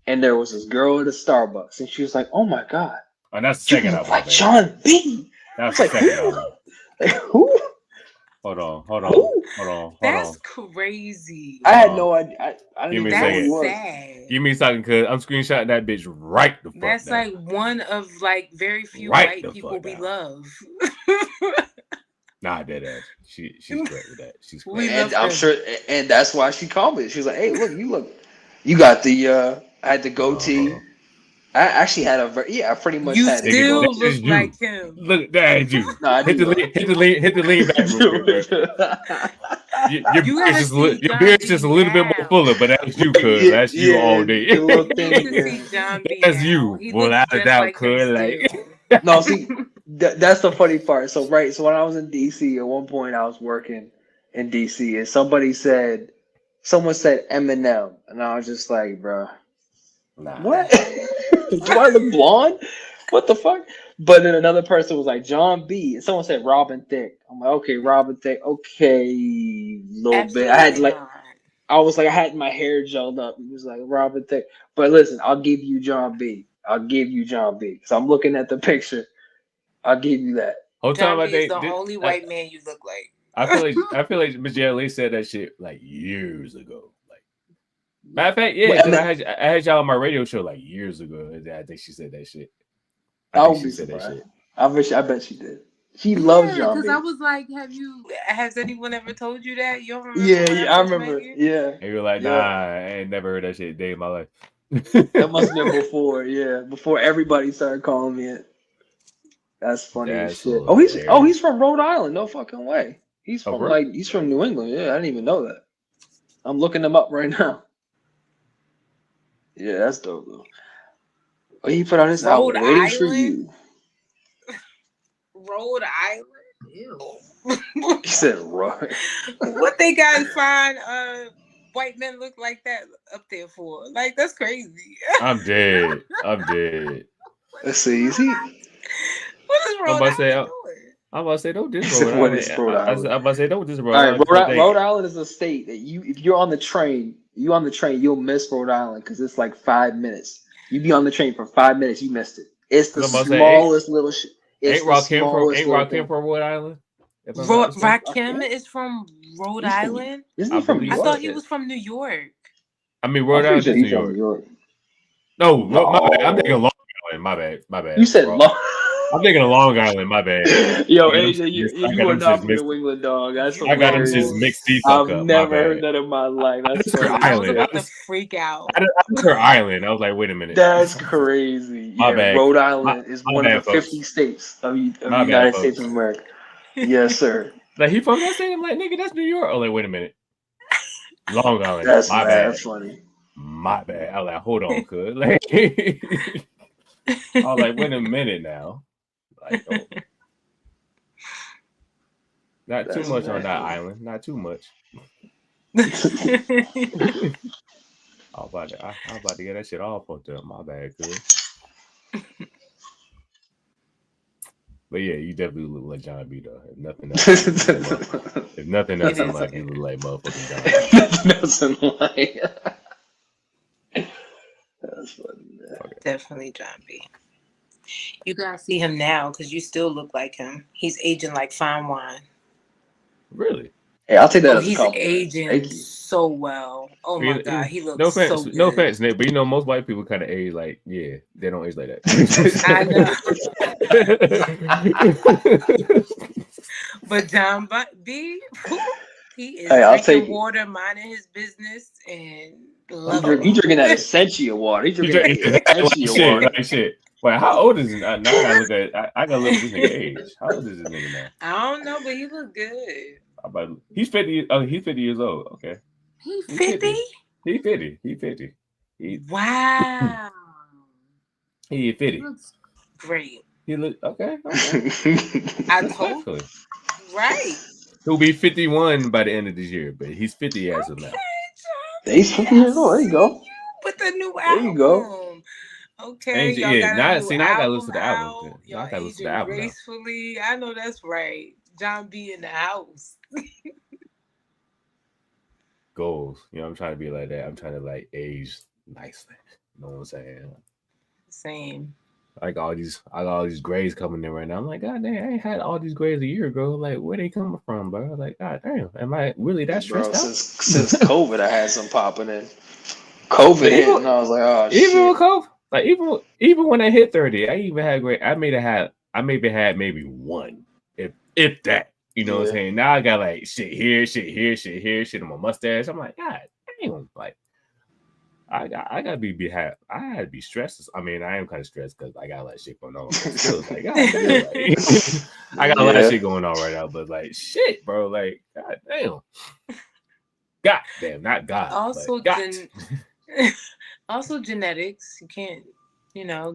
and there was this girl at a Starbucks, and she was like, "Oh my god, and that's the second album. Like John B." That's the second album. Like who? Hold on. That's crazy. I had no idea. I didn't even know That's sad. Give me a second, cause I'm screenshotting that bitch right the fuck. That's down. like one of like very few right white people we down. love. Nah, dead ass. She's great with that. She's great. We And love I'm her. sure, and that's why she called me. She was like, "Hey, you got the I had the goatee. I actually had I pretty much You had still it. look like him. Look, that ain't you. No, hit the lean back real quick, bro. Your beard's just a little bit more fuller, but that's you, cuz. That's you all day. That's you. Without a doubt, cuz. Like, no, see, that's the funny part. So when I was in DC, at one point I was working in DC, and someone said Eminem, and I was just like, bro, nah. what? Do I look blonde? What the fuck? But then another person was like John B. And someone said Robin Thicke. I'm like, okay, Robin Thicke. Okay, little bit. I had I had my hair gelled up. He was like Robin Thicke. But listen, I'll give you John B. So I'm looking at the picture. I'll give you that. Whole time John B I is the only white man you look like. I feel like Miss Lee said that shit like years ago. Like, matter of fact, yeah, Wait, I had y'all on my radio show like years ago. I think she said that shit. I I think would she be said that surprised. shit. I bet she did. She loves John because B. I was like, Has anyone ever told you that? You don't remember Yeah, when yeah, I first met remember. you? Yeah, And you're like, nah, yeah. I ain't never heard that shit a day in my life. That must have been before. Yeah, before everybody started calling me it. That's funny as That's shit. hilarious. He's from Rhode Island. No fucking way. He's Oh, from bro? he's from New England. Yeah, I didn't even know that. I'm looking him up right now. Yeah, that's dope though. Oh, he put on his Rhode album Waiting for Island? You. Rhode Island? ew. He said right. What they got find white men look like that up there for? Like, that's crazy. I'm dead. I'm dead. Let's see. Is he? What is I'm Rhode about to say, Island doing? I'm about to say, don't diss He said, Rhode what Island. is Rhode Island? I'm about to say, don't diss Rhode All right, Island. 'cause they- Rhode Island is a state that if you're on the train, you'll miss Rhode Island because it's like 5 minutes. You be on the train for 5 minutes, you missed it. It's the I'm about to say, smallest little shit. It's Ain't the Rakim smallest little thing. from Rhode Island? If I'm not mistaken? Rakim is from Rhode He's from- Island? Isn't I he from New believe I York? thought he was from New York. I mean, I'm Rhode pretty Island sure is he's New from York. New York. No, my bad. I'm No. thinking Long Island. My bad. You said Bro. long. I'm thinking of Long Island. My bad. Yo, I got them AJ, you shits- I got are them not shits from mixed- New England, dog. That's I got them hilarious. shits mixed the fuck I've up. never My heard bad. that in my life. That's That's her funny. I was island. about to freak out. I heard Island. I was like, wait a minute. That's crazy. My Yeah, bad. Rhode Island is my one bad, of the folks. 50 states of the My bad, United folks. States of America. Yes, sir. Like he from that state. I'm like, nigga, that's New York. Oh, like, wait a minute. Long Island. That's my mad bad. funny. My bad. I was like, hold on, cuz. Like, I was like, wait a minute now. Like, oh. Not too That's much on mad that funny. island. Not too much. I'm about to get that shit all fucked up. My bad, cuz. But yeah, you definitely look like John B. Though. If nothing else, I'm like you look like motherfucking John B. Nothing like. That's funny, man. Definitely John B. You gotta see him now because you still look like him. He's aging like fine wine. Really? Hey, I'll take that as a He's compliment. aging Thank you. so well. Oh my god, he looks no offense, so good. no offense, Nick, but you know most white people kind of age like they don't age like that. I know. But John B, he is Hey, I'll drinking take it. water, minding his business, and He loving drinking that Essentia water. He drinking that Essentia water. Like shit. Wait, how old is he? Now I gotta look at. I gotta look at this nigga age. How old is this nigga now? I don't know, but he look good. He's 50. Oh, he's 50 years old. Okay, He He's 50? He's 50. He's 50. Wow. He 50. Looks great. He look okay. I told you. Right. He'll be 51 by the end of this year, but he's 50 as of now. He's 50 years old. There you go. With the new There album. you go. Okay. Ain't- y'all yeah, got now- a new see, now I gotta album listen to the album, out. then. Now I Y'all gotta listen to the aging album now. gracefully. I know that's right. John B in the house. Goals. You know, I'm trying to be like that. I'm trying to like age nicely. You know what I'm saying? Same. I got all these grades coming in right now. I'm like, God damn, I ain't had all these grades a year ago. Like, where they coming from, bro? Like, God damn, am I really that Bro, stressed out? since COVID, I had some popping in. COVID hit, and I was like, oh Even shit. with COVID, like even when I hit 30, I even had grade. I maybe had maybe one, if that. You know what I'm Yeah. saying? Now I got like shit here, shit on my mustache. I'm like, God damn, like I gotta I had to be stressed. I mean, I am kind of stressed because I got a lot of shit going on. But still, it's like, God damn, like, I got a lot of shit going on right now, but like shit, bro, like God damn, not God. Also, but God. also genetics. You can't,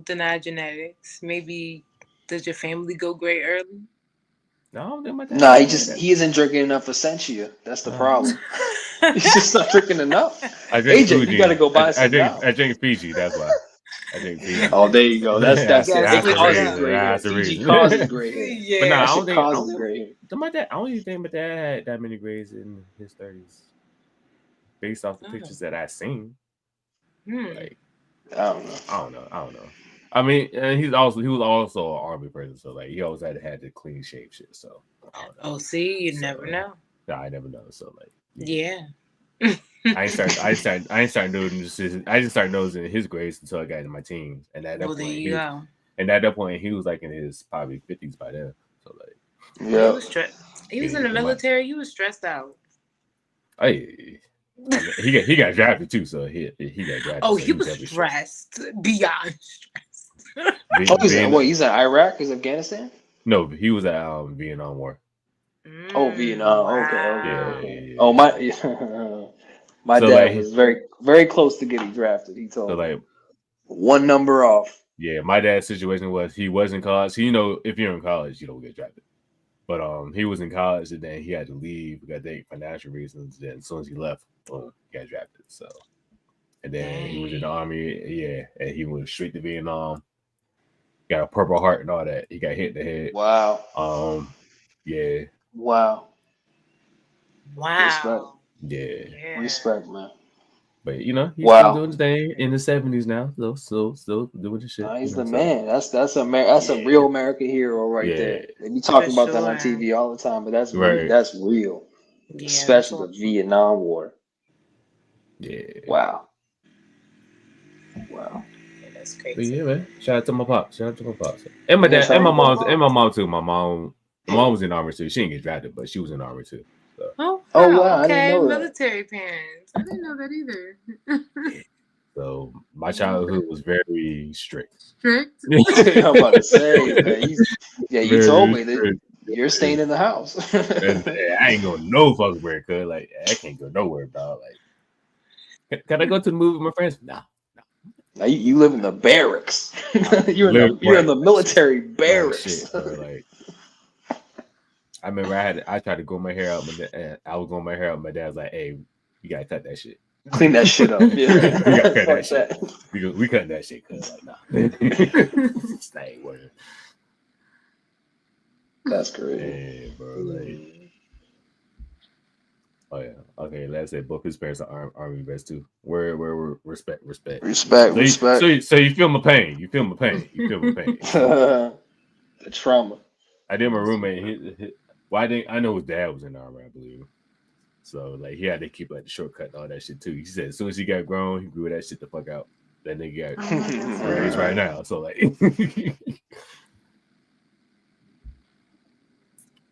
deny genetics. Maybe does your family go gray early? No, my dad Nah, don't do that. he isn't drinking enough Essentia. That's the problem. He's just not drinking enough. I drink AJ, Fuji. you gotta go buy some now. I drink Fiji. That's why. I drink Fiji. Oh, there you go. That's That's it. the It causes reason. gray hair. That's the Fiji reason. causes gray hair. Yeah. But nah, I That don't shit think causes gray hair. I don't even think my dad had that many grades in his 30s, based off the pictures that I seen. Like, I don't know. I don't know. I mean, and he was also an army person, so like he always had to clean shave shit. So I don't know. Oh, see, you So, never know. Nah, I never know. So like, Yeah. I ain't start noticing. I didn't start noticing his grades until I got into my teens, and at that Well, there point, you go. and at that point, he was like in his probably 50s by then. So like, He Yeah. was He was in the Come on. military. He was stressed out. hey, I mean, he got drafted too, so he got drafted. Oh, so he was definitely stressed beyond stressed. Oh, he's at Iraq? Is Afghanistan? No, he was at Vietnam War. Oh, Vietnam. Wow. Okay. Yeah. Oh, my So, dad like, was very, very close to getting drafted. He told So me like, one number off. yeah, my dad's situation was he was in college. So, you know, if you're in college, you don't get drafted. But he was in college and then he had to leave because they financial reasons. Then as soon as he left, boom, he got drafted. So, and then he was in the army, yeah, and he went straight to Vietnam. Got a Purple Heart and all that. He got hit in the head. Wow. Yeah, Wow. Wow. yeah. Yeah. Respect, man. But you know, he's Wow. still doing his thing in the 70s now. Still doing his shit. He's you the know, man. That's a Yeah. real American hero right Yeah. there. They be talking For about that on sure. TV all the time, but that's Right. that's real. Yeah, Especially the that's Vietnam War. Yeah. Wow. that's But crazy. yeah, man. Shout out to my pops. And my Yeah, dad shout and my out to mom my and my mom too. My mom was in the army too. She didn't get drafted, but she was in the army too. Oh, Oh, wow. wow, I didn't Okay, know that. military parents. I didn't know that either. So my childhood was very strict. Strict. I'm about to say, man, you told me that strict. you're staying in the house. And I ain't going no fucking where, cause like I can't go nowhere, dog. Like, can I go to the movie with my friends? Nah. Now you live in the barracks. you're in the military barracks. Shit, bro, like, I remember I tried to grow my hair out. I was growing my hair out. My dad was like, "Hey, you gotta cut that shit. Clean that shit up." Yeah, We gotta cut that Fuck shit. We cutting that shit. Cause like, nah, that ain't working. That's great. Yeah, bro. Like, oh yeah. Okay, let's say both his parents are army vets too. Where respect. Respect. So you feel my pain. You feel my pain. The trauma. I did my roommate. I know his dad was in the army, I believe. So like he had to keep like the shortcut and all that shit too. He said as soon as he got grown, he grew that shit the fuck out. That nigga got where he's right now. So like,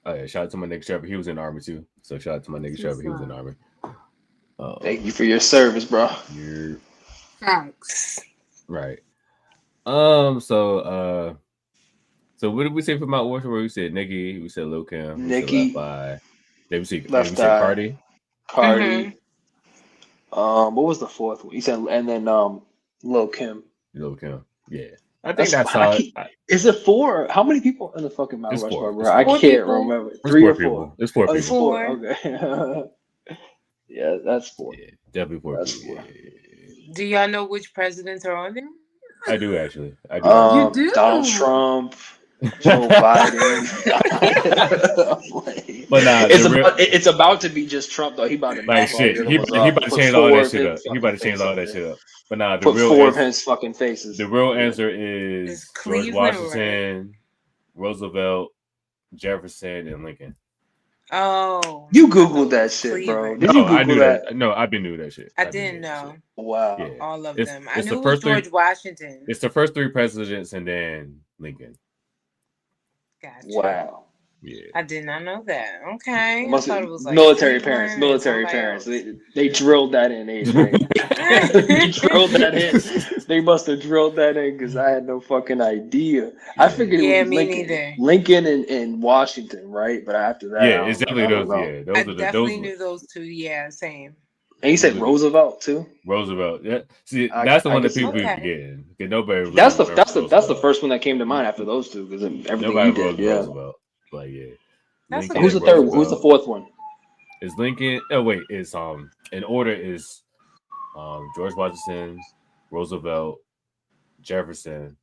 oh yeah, shout out to my nigga Trevor. He was in the army too. So shout out to my nigga Trevor. He was in the army. Thank you for your service, bro. You're Thanks. right. So what did we say for Mount Washington? We said Nicki. We said Lil Kim. Nicki. Then we said Left Cardi. Cardi. What was the fourth one? He said, and then Lil Kim. Lil Kim. Yeah. I think that's solid. Is it 4? How many people in the fucking Mount It's Rushmore, 4. bro? I can't people. remember. It's 3 or 4. people. It's 4 Oh, people. it's 4. Okay. Yeah, that's 4. Yeah, definitely 4 That's people. 4. Yeah. Do y'all know which presidents are on there? I do actually. I do. You do? Donald Trump, Joe Biden. But nah, it's about to be just Trump though. He about to like shit. He about to change all that shit up. He about to change all that shit up. But nah, put 4 of his fucking faces. The real answer is George Washington, Roosevelt, Jefferson, and Lincoln. Oh, you Googled that shit, bro. Did you Google I knew that? No, I've been new that shit. I didn't know. Wow. Yeah. All of It's- them. I it's knew the it was first three- George Washington. It's the first 3 presidents and then Lincoln. Gotcha. Wow. Yeah. I did not know that. Okay. I Must thought have it was like military Cleveland parents. Military and parents. somebody They drilled that in age grade. They drilled that in. They must have drilled that in because I had no fucking idea. I figured Yeah, it was me Lincoln, neither. Lincoln and Washington, right? But after that, Yeah, it's definitely those. Yeah, I those are the definitely those. knew those two. Yeah, same. And you said Roosevelt too. Roosevelt. Yeah. See, I that's the one can that see people be that. forgetting. Because nobody. Really That's the remembers first one that came to mind after those two because everything Nobody he did. wrote Yeah. Roosevelt. But yeah. That's Lincoln, Who's the third? Roosevelt. Who's the fourth one? Is Lincoln? Oh wait, is in order is George Washington, Roosevelt, Jefferson,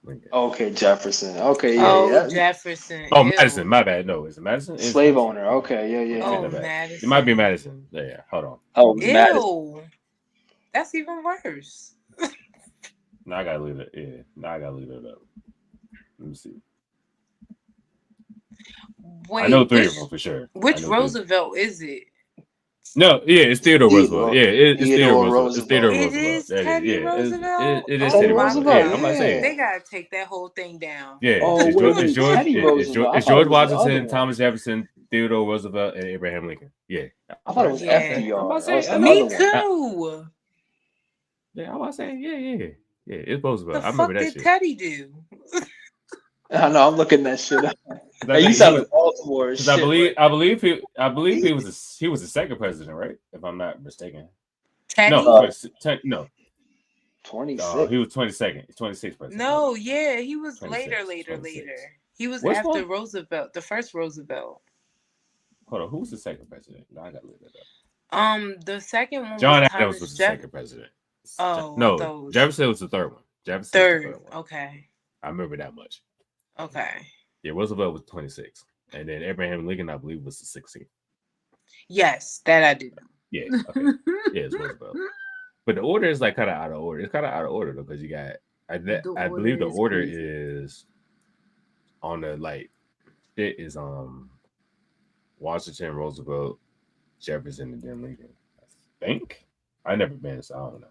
Lincoln. Okay, Jefferson. Okay, yeah. Oh, yeah. Jefferson. Oh, Ew. Madison. My bad. No, is it Madison? It's Slave Madison. owner. Okay, yeah, yeah. Okay, Oh, my bad. Madison. It might be Madison. Yeah, hold on. Oh, it was Madison. Ew. That's even worse. Now I gotta leave it. Yeah. Now I gotta leave it up. Let me see. Wait, I know three of them for sure. Which Roosevelt is it? No, yeah, it's Theodore Roosevelt. Yeah, it's Theodore Roosevelt. It's Theodore It Roosevelt. is Teddy Roosevelt. It is Teddy Teddy Roosevelt. Roosevelt. Yeah, I'm not saying. They gotta take that whole thing down. Yeah, Oh, it's wait, George, Teddy Roosevelt. it's George Washington, Thomas Jefferson, Theodore Roosevelt, and Abraham Lincoln. Yeah, I thought it was Yeah. FDR. I'm about to say, That was the Me other one. too. Yeah, I'm about to say, yeah, it's Roosevelt. The I remember fuck that did shit. Teddy do? I know. I'm looking that shit up. I Hey, you think sound he like Baltimore. was- Shit, I believe he was the second president, right? If I'm not mistaken. Teddy? No, 26. he was 22nd. 26th president. No, yeah, he was 26, later. 26. He was Which after one? Roosevelt, the first Roosevelt. Hold on, who was the second president? No, I gotta look that up. The second one John was Adams Thomas was the Jeff- second president. Oh, I no, thought it was Jefferson was the third one. Jefferson was the third. third one. Okay. I remember that much. Okay. Yeah, Roosevelt was 26, and then Abraham Lincoln, I believe, was the 16th. Yes, that I do. Yeah, okay. Yeah, it's Roosevelt. But the order is like kind of out of order. It's kind of out of order though, because you got I believe the order is on the like it is Washington, Roosevelt, Jefferson, and then Lincoln. I think I never been, so I don't know.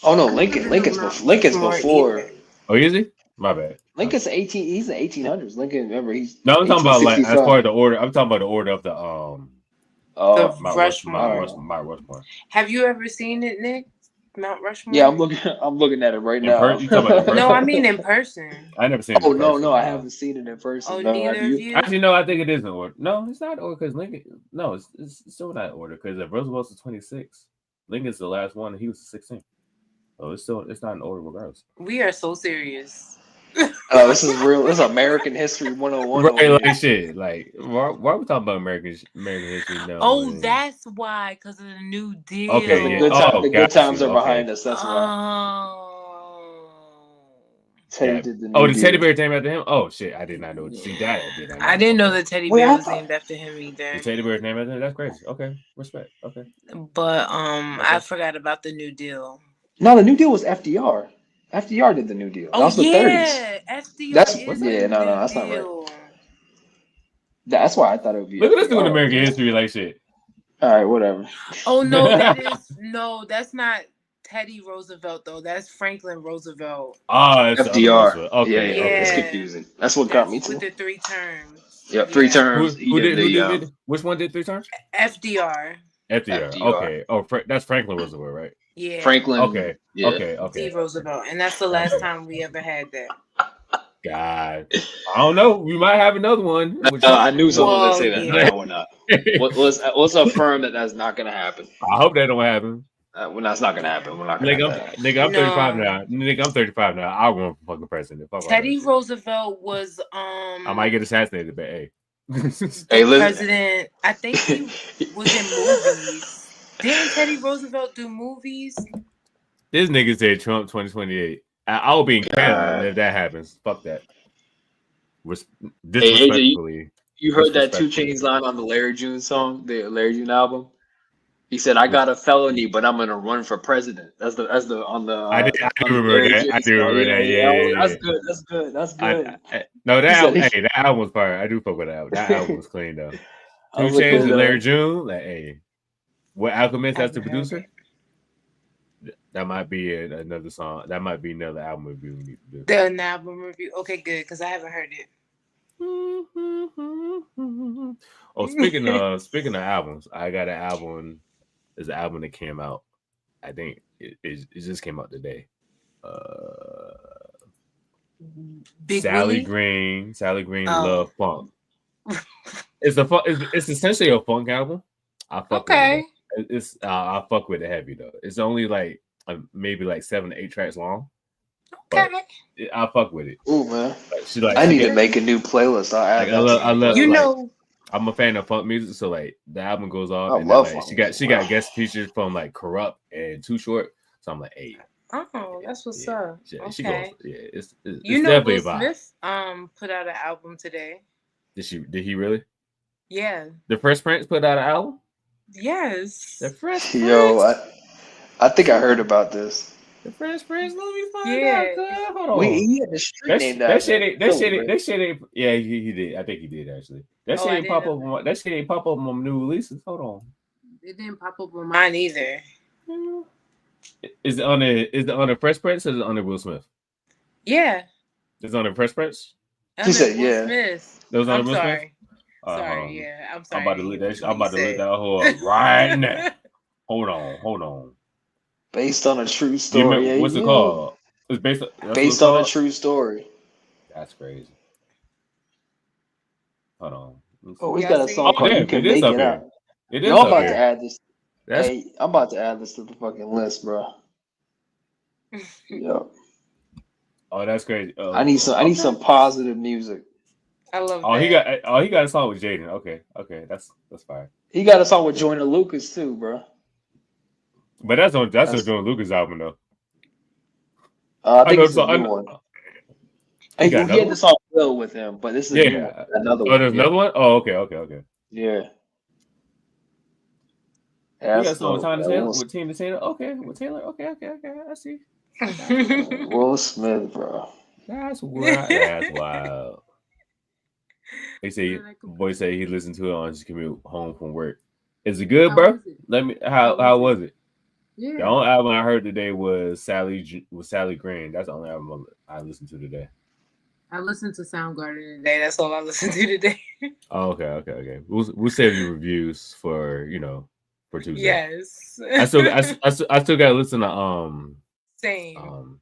Oh no, Lincoln's before. Oh, is he? My bad. Lincoln's 18. He's the 1800s. Lincoln, remember he's. No, I'm talking about like as 1865. far as the order. I'm talking about the order of the Oh, Mount Rushmore. Have you ever seen it, Nick? Mount Rushmore? yeah, I'm looking at it right In now. you talking about in person? No, I mean in person. I never seen it. Oh in no, person, no, I haven't seen it in person. Oh, no, neither have of you? you? Actually, no, I think it is in order. No, it's not order because Lincoln. No, it's still not in order because Roosevelt's the 26th. Lincoln's the last one, and he was the 16th. So it's not in order regardless. We are so serious. Oh, this is real. This is American History 101. Right, over like here. shit. Like why are we talking about American history now? Oh, man? that's why, because of the New Deal. Okay, yeah. The good times you. are behind us. That's why. Oh. Teddy Yeah. did the Oh, New the teddy Deal. bear named after him? Oh shit, I did not know. See that? I didn't know that Teddy Wait, Bear I was thought- named after him either. The teddy bear named after him? That's crazy. Okay, respect. Okay. But I forgot about the New Deal. No, the New Deal was FDR. FDR did the New Deal. That Oh was the 30s. yeah, FDR That's- is yeah, the no, New that's not right. Deal. That's why I thought it would be. Look at us doing FDR. American history like shit. All right, whatever. Oh no, that's not Teddy Roosevelt though. That's Franklin Roosevelt. Oh, it's the other FDR. one. Okay. Yeah, okay. it's Yeah. confusing. That's what got me With too. the 3 terms. Yep, 3 Yeah. terms. Who did? the, Which one did 3 times? FDR. FDR. FDR. Okay. Oh, that's Franklin Roosevelt, right? Yeah. Franklin. Okay. Yeah. Okay. D. Roosevelt. And that's the last time we ever had that. God, I don't know. We might have another one. I knew someone Well, would say that. yeah. No, we're not. Let's affirm that that's not going to happen. I hope that don't happen. When that's not going to happen. We're not going to. Nigga, I'm No. 35 now. Nigga, I'm 35 now. I want fucking president. Fuck all Teddy that shit. Roosevelt was I might get assassanated, but hey. Hey, listen. president. I think he was in movies. Didn't Teddy Roosevelt do movies? This nigga said Trump 2028. I'll be in Canada if that happens. Fuck that. Disrespectfully. You heard that 2 Disrespectful. Chainz line on the Larry June song, the Larry June album? He said, "I got a felony, but I'm gonna run for president." That's the on the. I do on the remember Larry that. June I do song. remember that. Yeah. That's good. That's good. That's good. No, He said that album was fire. I do fuck with that album. That album was clean though. I 2 was looking Chainz at and that. Larry June, like, hey, what Alchemist as the I've heard producer? That might be another song. That might be another album review we need to do. The album review. Okay, good, because I haven't heard it. Oh, speaking of albums, I got an album. There's an album that came out. I think it just came out today. Big Sally Willie? Green, Oh. Love Funk. It's essentially a funk album. I fuck Okay. with it. I fuck with it heavy though. It's only like maybe like 7 to 8 tracks long. Okay. I fuck with it. Ooh, man. I need to make a new playlist. I'll add Like, that I love. You like, know, I'm a fan of funk music, so like the album goes off, I and love then, like, funk she music. got guest features from like Corrupt and Too Short. So I'm like, hey, oh, that's what's yeah, up. she goes, Okay. yeah, it's You know, definitely Will a vibe. Smith put out an album today. Did he really? Yeah. The Fresh Prince put out an album. Yes. The Fresh Prince. Yo, I think I heard about this. The Fresh Prince. Let me find Yeah. out. Cuz. Hold on. He had the street That named that after shit him. ain't. That Philly, shit ain't. right? That shit ain't. Yeah, he did. I think he did actually. That Oh, shit I ain't didn't pop know up. On my, that shit ain't pop up on new releases. Hold on. It didn't pop up on mine either. Is it on the Fresh Prince or is it on the Will Smith? Yeah. It's on the Fresh Prince. She said, Will yeah. Smith. That was on I'm the Will Smith. sorry. Sorry, yeah. I'm sorry. I'm about to I look didn't that. hear I'm what about to you look said. that whole up right now. Hold on. Based on a true Do you story. remember Yeah, what's it yeah. called? It's based. That's what it's Based on a called? true story. That's crazy. Hold on. Let me Oh, see. he's Y'all got a see song it? called Yeah, "You Can it is Make up It here. Out." It Yo, is I'm up about to here. add this. That's Hey, I'm about to add this to the fucking list, bro. Yo, that's crazy. I need some positive music. I love Oh, that. he got a song with Jaden. Okay, that's fine. He got a song with Joyner Lucas too, bro. But that's a That's Joyner Lucas album though. I think know it's the a song. new one. He got He another had the one. song "Will" with him, but this is a new one. Yeah. Another Oh, one. there's Yeah. another one. Oh, okay. Yeah. He got a That's song with dope. Tina Yeah, Taylor. With Tina Taylor. Okay, with Taylor. Okay. I see. Will Smith, bro. That's wild. That's wild. They say boy say he listened to it on his commute home from work. Is it good, bro? Let me. How was it? Yeah. The only album I heard today was Sally Green. That's the only album I listened to today. I listened to Soundgarden today. That's all I listened to today. Oh, okay. We'll save you reviews for for Tuesday. Yes. I still gotta listen to Same.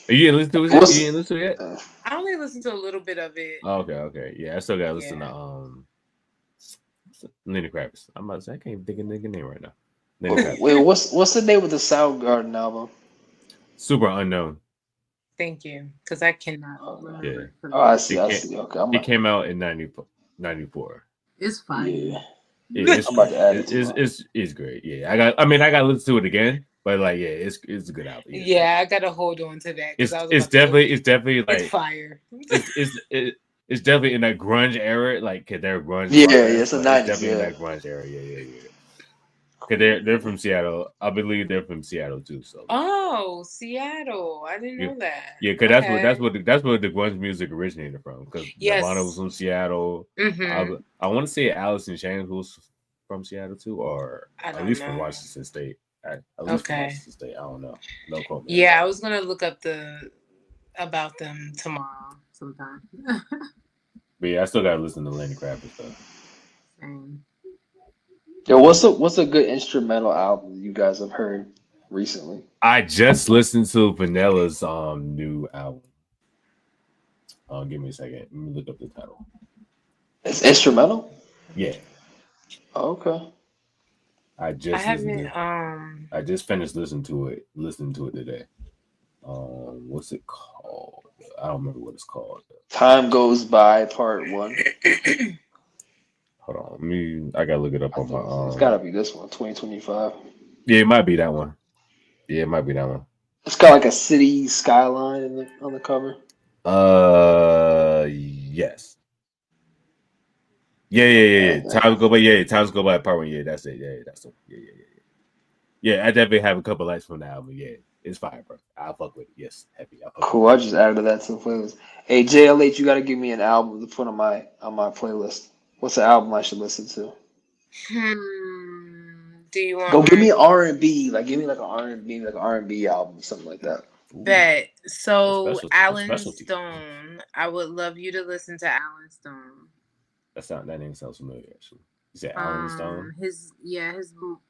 You didn't listen to it yet? You didn't listen to it yet? I only listened to a little bit of it. Oh, okay. Yeah, I still gotta listen to Lenny Kravitz. I'm about to say I can't even think of nigga name right now. Lenny Kravitz. Wait, what's the name of the Soundgarden album? Super Unknown. Thank you, because I cannot remember. Yeah. Oh, I see. Okay, it came out in 94. It's fine. Yeah. It's I'm about to add it. It's great. Yeah, I got to listen to it again, but like, yeah, it's a good album. Yeah, I gotta hold on to that. It's definitely like it's fire. It's definitely in that grunge era, like they're grunge. Yeah, it's a 90s. It's definitely in that grunge era. Yeah. Cause they're from Seattle. I believe they're from Seattle too. So. Oh, Seattle! I didn't know that. Yeah, cause that's where the grunge music originated from. Cause Nirvana was from Seattle. Mm-hmm. I want to say Alice in Chains was from Seattle too, or at least from Washington State. At least from Washington State. I don't know. No quote me. Yeah, I was gonna look up about them tomorrow sometime. But yeah, I still gotta listen to Lenny Kravitz though. Same. Yo, what's a good instrumental album you guys have heard recently? I just listened to Vanilla's new album. Give me a second. Let me look up the title. It's instrumental? Yeah. Oh, okay. I just finished listening to it today. What's it called? I don't remember what it's called. Time Goes By Part 1. Hold on, I gotta look it up on my. It's gotta be this one, 2025. Yeah, it might be that one. It's got like a city skyline on the cover. Yes. Yeah. Times go by. Yeah, Times Go By Part 1. Yeah, that's it. Yeah, that's it. Yeah. Yeah, I definitely have a couple lights from the album. Yeah, it's fire, bro. I'll fuck with it. Yes, happy. Cool. I just added that to the playlist. Hey, JLH, you gotta give me an album to put on my playlist. What's the album I should listen to? Do you want? Go give me R&B. Like, give me like an R&B album, something like that. Bet. So Alan specialty. Stone, I would love you to listen to Alan Stone. That name sounds familiar. Actually, you said Alan Stone. His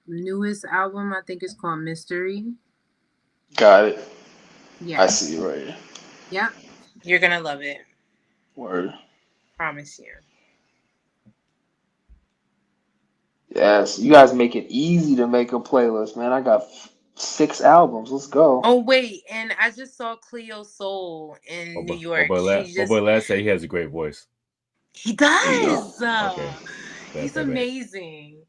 newest album, I think, is called Mystery. Got it. Yeah, I see you right here. Yeah, you're gonna love it. Word. Promise you. Yes, you guys make it easy to make a playlist, man. I got 6 albums. Let's go. Oh wait, and I just saw Cleo Soul in New York. My boy Lad said he has a great voice. He does. Okay. He's amazing.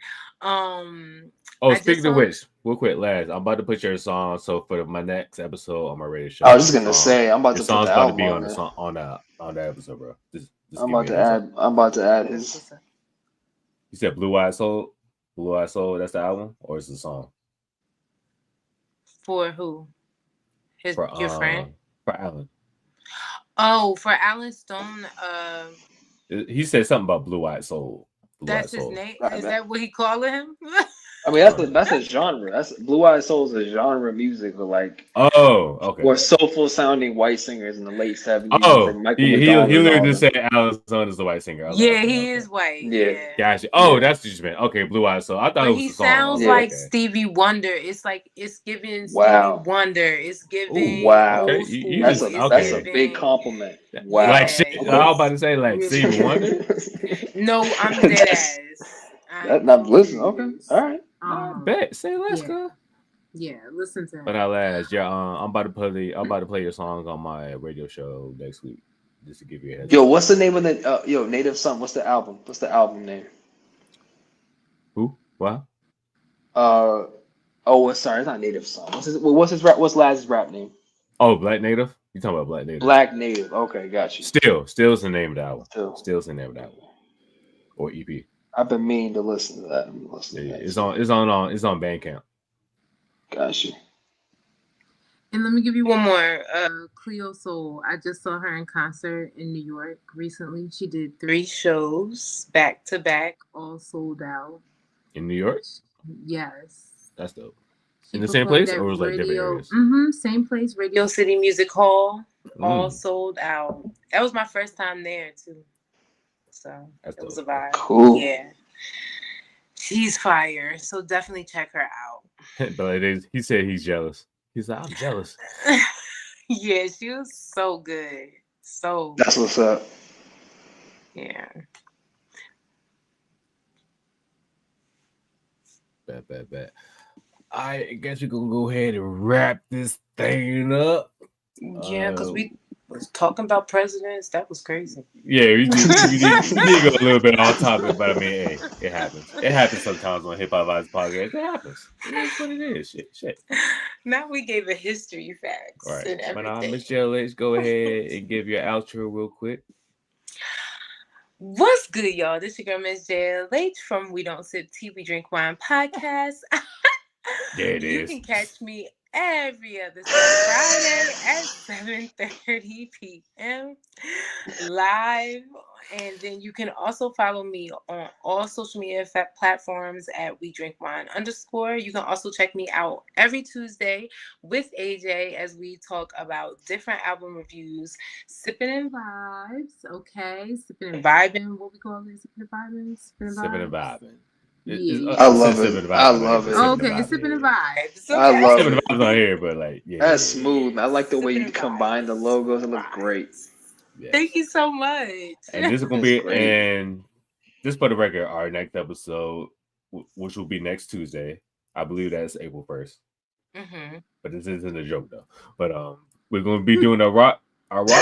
Speaking of which, real quick, Laz, I'm about to put your song. So for my next episode on my radio show, I was just gonna say I'm about to put song's the about to album be on there. the song on that episode, bro. I'm about to add his. You said Blue Eyed Soul. That's the album, or is the song? For who? Your friend? For Alan. Oh, for Alan Stone. He said something about Blue Eyed Soul. That's his name. Is that what he calling him? I mean, that's a genre. That's Blue Eyed Soul is a genre of music with like okay. Or soulful sounding white singers in the late 70s. Oh, like Michael he McDonald and literally all just them. said Alan Stone is the white singer. Yeah, he is white. Yeah. Gotcha. Oh, that's what you meant. Okay, Blue Eyed Soul. I thought But it was he the song. sounds Yeah. like Okay. Stevie Wonder. It's like it's giving Wow. Stevie Wonder. It's giving wow. old Okay, school. you That's just- a okay. that's a big compliment. Wow. Like shit. Yeah, I was about to say like Really? Stevie Wonder. No, I'm dead ass. Listen, okay. All right. I bet. Say let's yeah. go. Yeah, listen to him. But I'll ask, yeah, I'm about to play your songs on my radio show next week, just to give you a heads Yo, up. what's the name of the Native Son? What's the album? What's the album name? Who? What? Sorry, it's not Native Son. What's Laz's rap name? Oh, Black Native. You talking about Black Native? Black Native. Okay, got you. Still's the name of the album. Still. Still's the name of the album. Or EP. I've been meaning to listen to that. I'm listening Yeah, to it's that. on Bandcamp. Got you. And let me give you one more. Cleo Soul. I just saw her in concert in New York recently. She did 3 shows back to back, all sold out. In New York? Yes. That's dope. She In the same performed place at or was it like different areas? Same place. Radio City Music Hall, all Mm. sold out. That was my first time there too. So That's it was a dope. vibe. Cool. Yeah. She's fire. So definitely check her out. But he said he's jealous. He's like, I'm jealous. Yeah, she was so good. So That's what's up. yeah. Bet. I guess we're gonna go ahead and wrap this thing up. Yeah, because we was talking about presidents. That was crazy. Yeah, we did go a little bit off topic, but I mean, hey, it happens. It happens sometimes on Hip Hop Vibes podcast. It happens. It is what it is. Shit. Now we gave a history facts All right, and but everything. Miss JLH, go ahead and give your outro real quick. What's good, y'all? This your girl, Miss JLH from We Don't Sip Tea, We Drink Wine podcast. There it You is. can catch me every other Friday at 7:30 p.m. live. And then you can also follow me on all social media platforms at We Drink Wine _. You can also check me out every Tuesday with AJ as we talk about different album reviews, sipping and vibes. Okay, sipping and vibing. What we call it? Sipping and vibing. Sipping and vibing. Yeah. I love said it. sipping and I vibing, love but it. Oh, sipping okay, and sipping and vibing. vibes. I Okay. love Sipping it. and vibes on here, but like, yeah. That's smooth. I like the way you Sipping and combine the vibes. logos. It looks great. Yes. Thank you so much. And this is gonna That's be, great. and just for the record, our next episode, which will be next Tuesday, I believe that's April 1st. Mm-hmm. But this isn't a joke though. But we're gonna be doing a rock album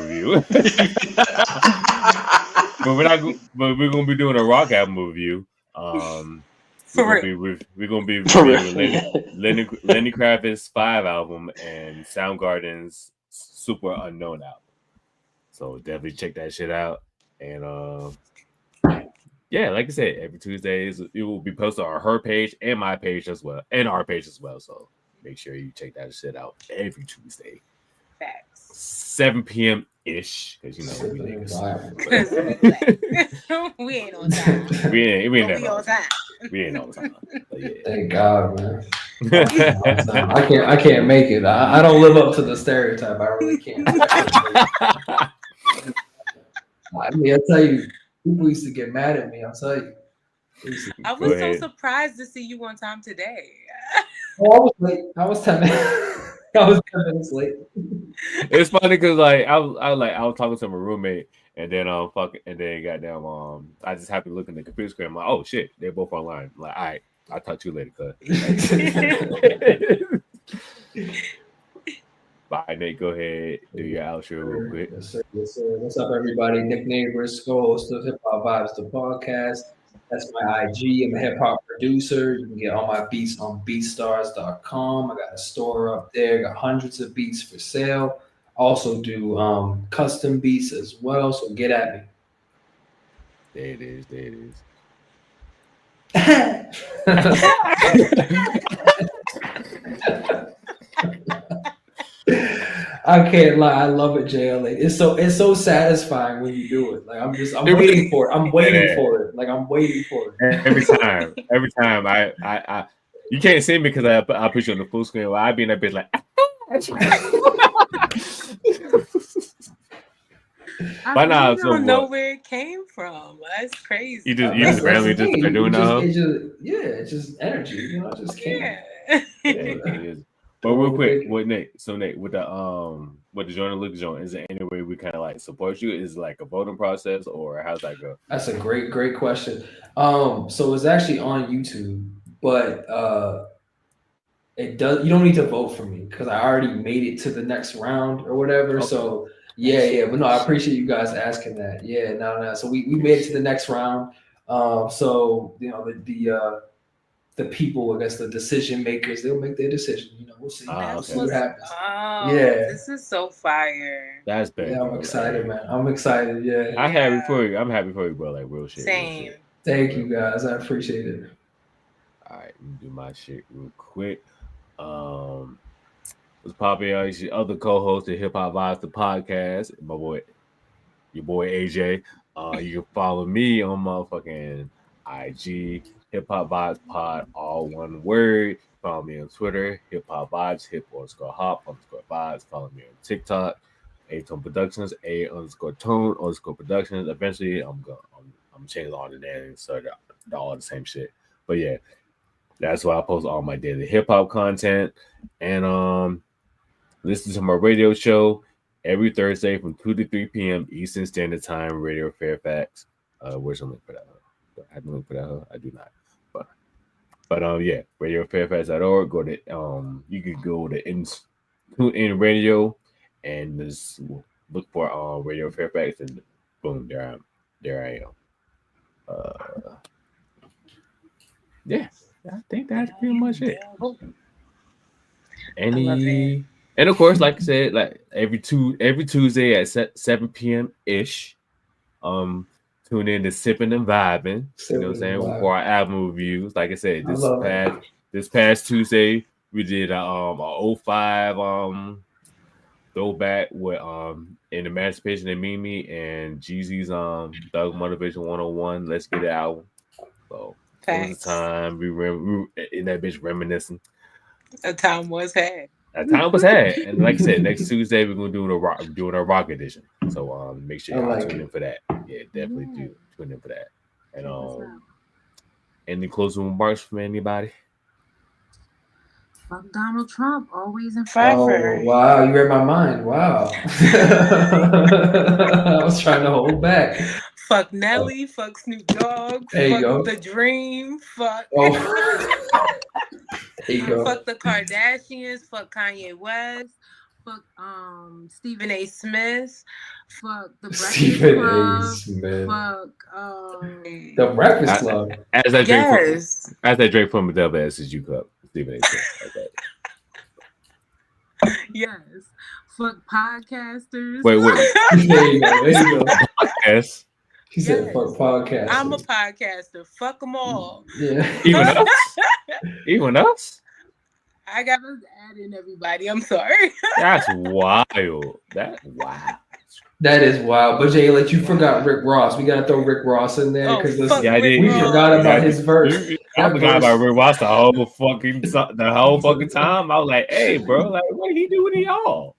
review. But we're gonna be doing a rock album review. We're gonna be For reviewing Lenny Kravitz's 5 album and Soundgarden's Super Unknown album. So definitely check that shit out. And yeah, like I said, every Tuesdays it will be posted on her page and my page as well, and our page as well. So make sure you check that shit out every Tuesday, Facts. 7 p.m. ish, because you know we niggas. We ain't on time. we ain't We never on time. We ain't on time. But yeah. Thank God, man. I can't make it. I don't live up to the stereotype. I really can't. I mean, I tell you, people used to get mad at me. I'll tell you. I Go was ahead. so surprised to see you on time today. Oh, I was late. I was 10 minutes. I was 10 minutes late. It's funny because like I was talking to my roommate and then and then goddamn I just happened to look in the computer screen. I'm like, oh shit, they're both online. I'm like, all right, I'll talk to you later, cuz. Bye, Nate. Go ahead, do your outro real quick. Yes, sir. Yes, sir. What's up, everybody? Nick Neighbors, co-host of Hip Hop Vibes, the podcast. That's my IG. I'm a hip hop producer. You can get all my beats on beatstars.com. I got a store up there. Got hundreds of beats for sale. Also do custom beats as well. So get at me. There it is. There it is. I can't lie. I love it, JLA. It's so satisfying when you do it. Like I'm waiting for it. I'm waiting for it. Like I'm waiting for it. Every time I you can't see me because I put you on the full screen. Well, I be in that bitch like. I really don't know where it came from. That's crazy. You just randomly just start doing that. It's just energy. You know, it just came. Yeah. It is. But real quick, Nate, with the Jordan Lucas joint, is there any way we kind of like support you? Is it like a voting process or how's that go? That's a great question. So it's actually on YouTube, but it does. You don't need to vote for me because I already made it to the next round or whatever. Okay. So yeah. But no, I appreciate you guys asking that. Yeah, no. So we made it to the next round. So you know the people, I guess the decision makers, they'll make their decision. You know, we'll see. Okay. See what happens. Oh, yeah, this is so fire. That's bad. Yeah, I'm excited, man. I'm excited. Yeah, I'm happy for you. I'm happy for you, bro. Like real shit. Same. Real shit. Thank you, guys. I appreciate it. All right, let me do my shit real quick. What's popping? Your other co-host of Hip Hop Vibes the podcast, your boy AJ. You can follow me on motherfucking IG. Hip Hop Vibes Pod, all one word. Follow me on Twitter, Hip Hop Vibes, hip_hop_vibes. Follow me on TikTok, A-Tone Productions, A_Tone_ Productions. Eventually, I'm changing all the names so they're all the same shit. But yeah, that's why I post all my daily hip hop content and listen to my radio show every Thursday from 2 to 3 p.m. Eastern Standard Time. Radio Fairfax. Where's the link for that? Do I have the link for that? I do not. But yeah, radiofairfax.org. Go to you can go to TuneIn Radio and just look for Radio Fairfax and boom, there I am. Yeah, I think that's pretty much it. And of course, like I said, like every Tuesday at 7 p.m. ish. Tune in to Sipping and Vibing. You know what I'm saying? For our album reviews. Like I said, this past Tuesday, we did a 05 throwback with in Emancipation and Mimi and Jeezy's Thug Motivation 101. Let's Get It album. So it was a time we were in that bitch reminiscing. A time was had. That time was had. And like I said, next Tuesday we're gonna do a rock edition. So make sure y'all tune in for that. Yeah, definitely do tune in for that. And any closing remarks from anybody? Fuck Donald Trump, always and forever. Oh wow, you read my mind. Wow. I was trying to hold back. Fuck Nelly, fuck Snoop Dogg, fuck The Dream, fuck there you go. Fuck the Kardashians, fuck Kanye West, fuck Stephen A. Smith, fuck the Breakfast Club, fuck the Breakfast Club. As that Drake from the Devil SSU Club, Stephen A. Smith. Okay. Yes. Fuck podcasters. Wait. There you go. Yes. She said, "Fuck podcasters." I'm a podcaster. Fuck them all. Yeah. Even us. I got to add in everybody. I'm sorry. That's wild. That is wild. But Jay, you forgot Rick Ross. We gotta throw Rick Ross in there because we forgot about his verse. I forgot about Rick Ross the whole fucking time. I was like, "Hey, bro, like, what did he do with y'all?"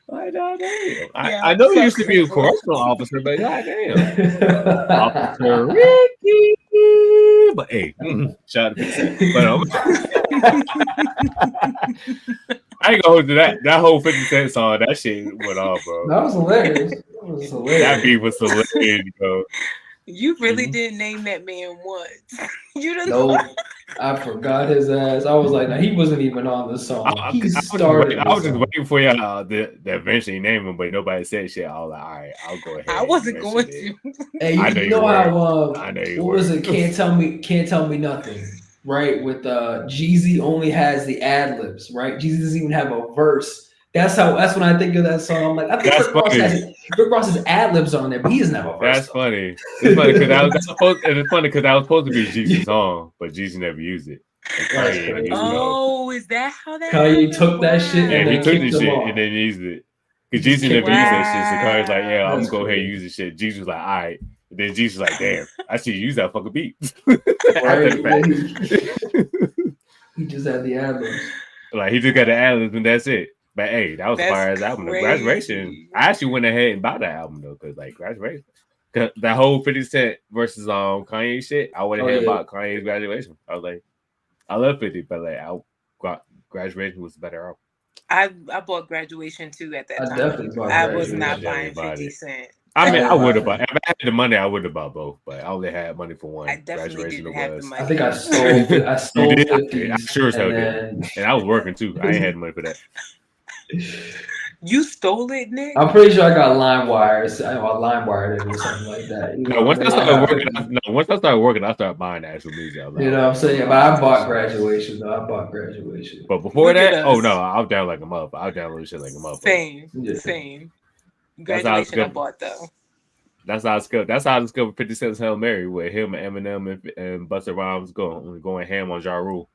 Like, damn. I know he used to be a correctional officer, but goddamn, Officer Ricky. But hey, shout out to Big But I ain't gonna hold you that whole 50 Cent song. That shit went off, bro. That was hilarious. That beat was hilarious, bro. You really didn't name that man once. You didn't. No, I forgot his ass. I was like, nah, he wasn't even on the song. I was just waiting for y'all to eventually name him, but nobody said shit. I was like, all right, I'll go ahead. I wasn't going to. Hey, you know how? I know you what was it? Can't tell me nothing. Right, with Jeezy only has the ad libs. Right, Jeezy doesn't even have a verse. That's when I think of that song. I'm like, I think Rick Ross's ad libs on there, but he doesn't have a verse. That's funny. It's funny because that was supposed to be Jeezy's song, but Jeezy never used it. Oh, is that how that? Kanye took that shit. Yeah, he took the shit and then used it. Because Jesus never used that shit. So Kari's like, yeah, I'm That's gonna go ahead and crazy. use this shit. Jesus was like, all right. And then Jesus was like, damn, I should use that fucking beat. Right? After the fact. He just had the ad-libs. Like he just got the ad-libs and that's it. But hey, that was a That's fire ass album. The Graduation. crazy. I actually went ahead and bought that album though, because like Graduation, cause that whole 50 Cent versus Kanye shit, I went ahead and bought Kanye's Graduation. I was like, I love 50, but like Graduation was the better album. I bought Graduation too at that I time. definitely bought I was Graduation. not Yeah, buying bought 50 it. Cent. I mean, Yeah, I would have but- bought. If I had the money, I would have bought both. But I only had money for one. I definitely Graduation didn't it have the was. money. I think I stole You did? 50s. I sure as hell and did. then And I was working too. I ain't had money for that. You stole it, Nick? I'm pretty sure I got LimeWire. I LimeWired it or something like that. You No, know, once I maybe started got working, 50s. once I started working, I started buying the actual music. I was like, You know what I'm saying? But I bought Graduation, though. I bought Graduation. But before Look at that, oh us. no, I was down like a motherfucker. I was downloading shit like a motherfucker. Same. Yeah. Same. That's how it's Graduation I good. bought though. That's how I discovered 50 Cent's Hail Mary with him and Eminem and Busta Rhymes going ham on Ja Rule.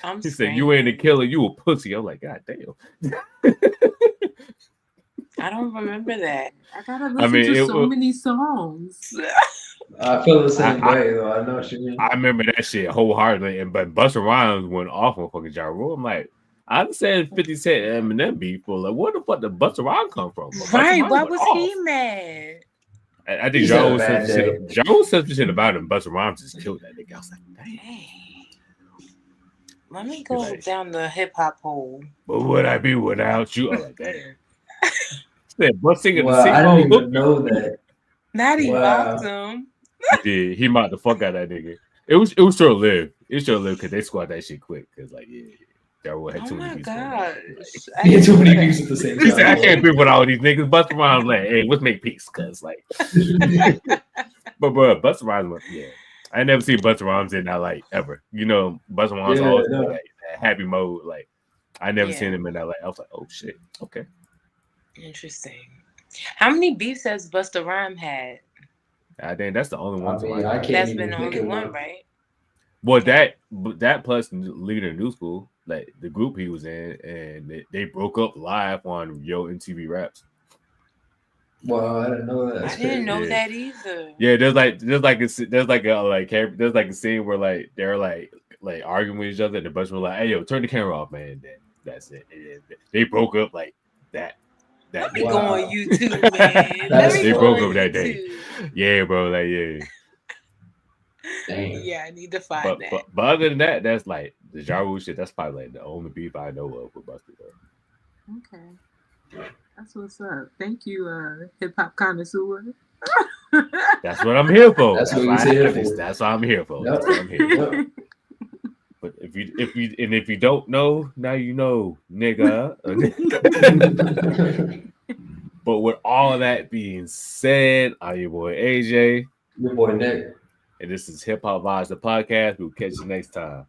I'm He said, "You ain't a killer, you a pussy." I'm like, God damn. I don't remember that. I gotta listen mean, to it so was- many songs. I feel the same I- way, though. I know what you mean. I remember that shit wholeheartedly, but Busta Rhymes went off on fucking Ja Rule. I'm like, I understand 50 Cent and Eminem beef, but like, where the fuck did Busta Rhymes come from? But Busta Right. Rhymes Why went was off. he mad? I think He's Ja had a Rule bad said day. Ja Rule said some shit about him. Busta Rhymes just killed that nigga. I was like, dang. Dang. Let me go Like- down the hip hop hole. But would I be without you? I was like, damn. Said, but singing Well, the I same didn't even know that. Not he Wow. mocked him. He mocked the fuck out of that nigga. It was short lived. It was short lived because they squad that shit quick. Because like, yeah, Ja Rule had Oh too many my beats. going on. gosh. He had too many beats at the same He said, I time. can't be with all these niggas. Busta Rhymes like, hey, let's make peace, cuz like. But bro, Busta Rhymes, yeah, I ain't never seen Busta Rhymes in that like ever. You know, Busta Rhymes Yeah, always no. like that happy mode. Like, I never Yeah. seen him in that. Like, I was like, oh shit, okay. Interesting. How many beefs has Busta Rhymes had? I think that's the only I one. to mean, like I that. can't That's even been the think only of one, one. right? Well, that plus Leader New School, like the group he was in, and they broke up live on Yo MTV Raps. Well, I didn't know that. I That's didn't know Yeah. that either. Yeah, there's like a scene where like they're like arguing with each other, and the bunch were like, "Hey, yo, turn the camera off, man." Then that's it. And they broke up like that. Let me day. go Wow. on YouTube, man. Let That's me They go broke on up that day. YouTube. Yeah, bro. Like, yeah. Damn. Yeah, I need to find But, that. but other than that, that's like the Ja Rule shit. That's probably like the only beef I know of with Busta. Though. Okay. That's what's up. Thank you, hip hop connoisseur. That's what I'm here for. That's what why he's I here have this. for. That's what I'm here for. Yep. That's what I'm here for. Yep. But if you don't know, now you know, nigga. But with all of that being said, I'm your boy AJ, Your boy Nick. and this is Hip Hop Vibes, the podcast. We'll catch you next time.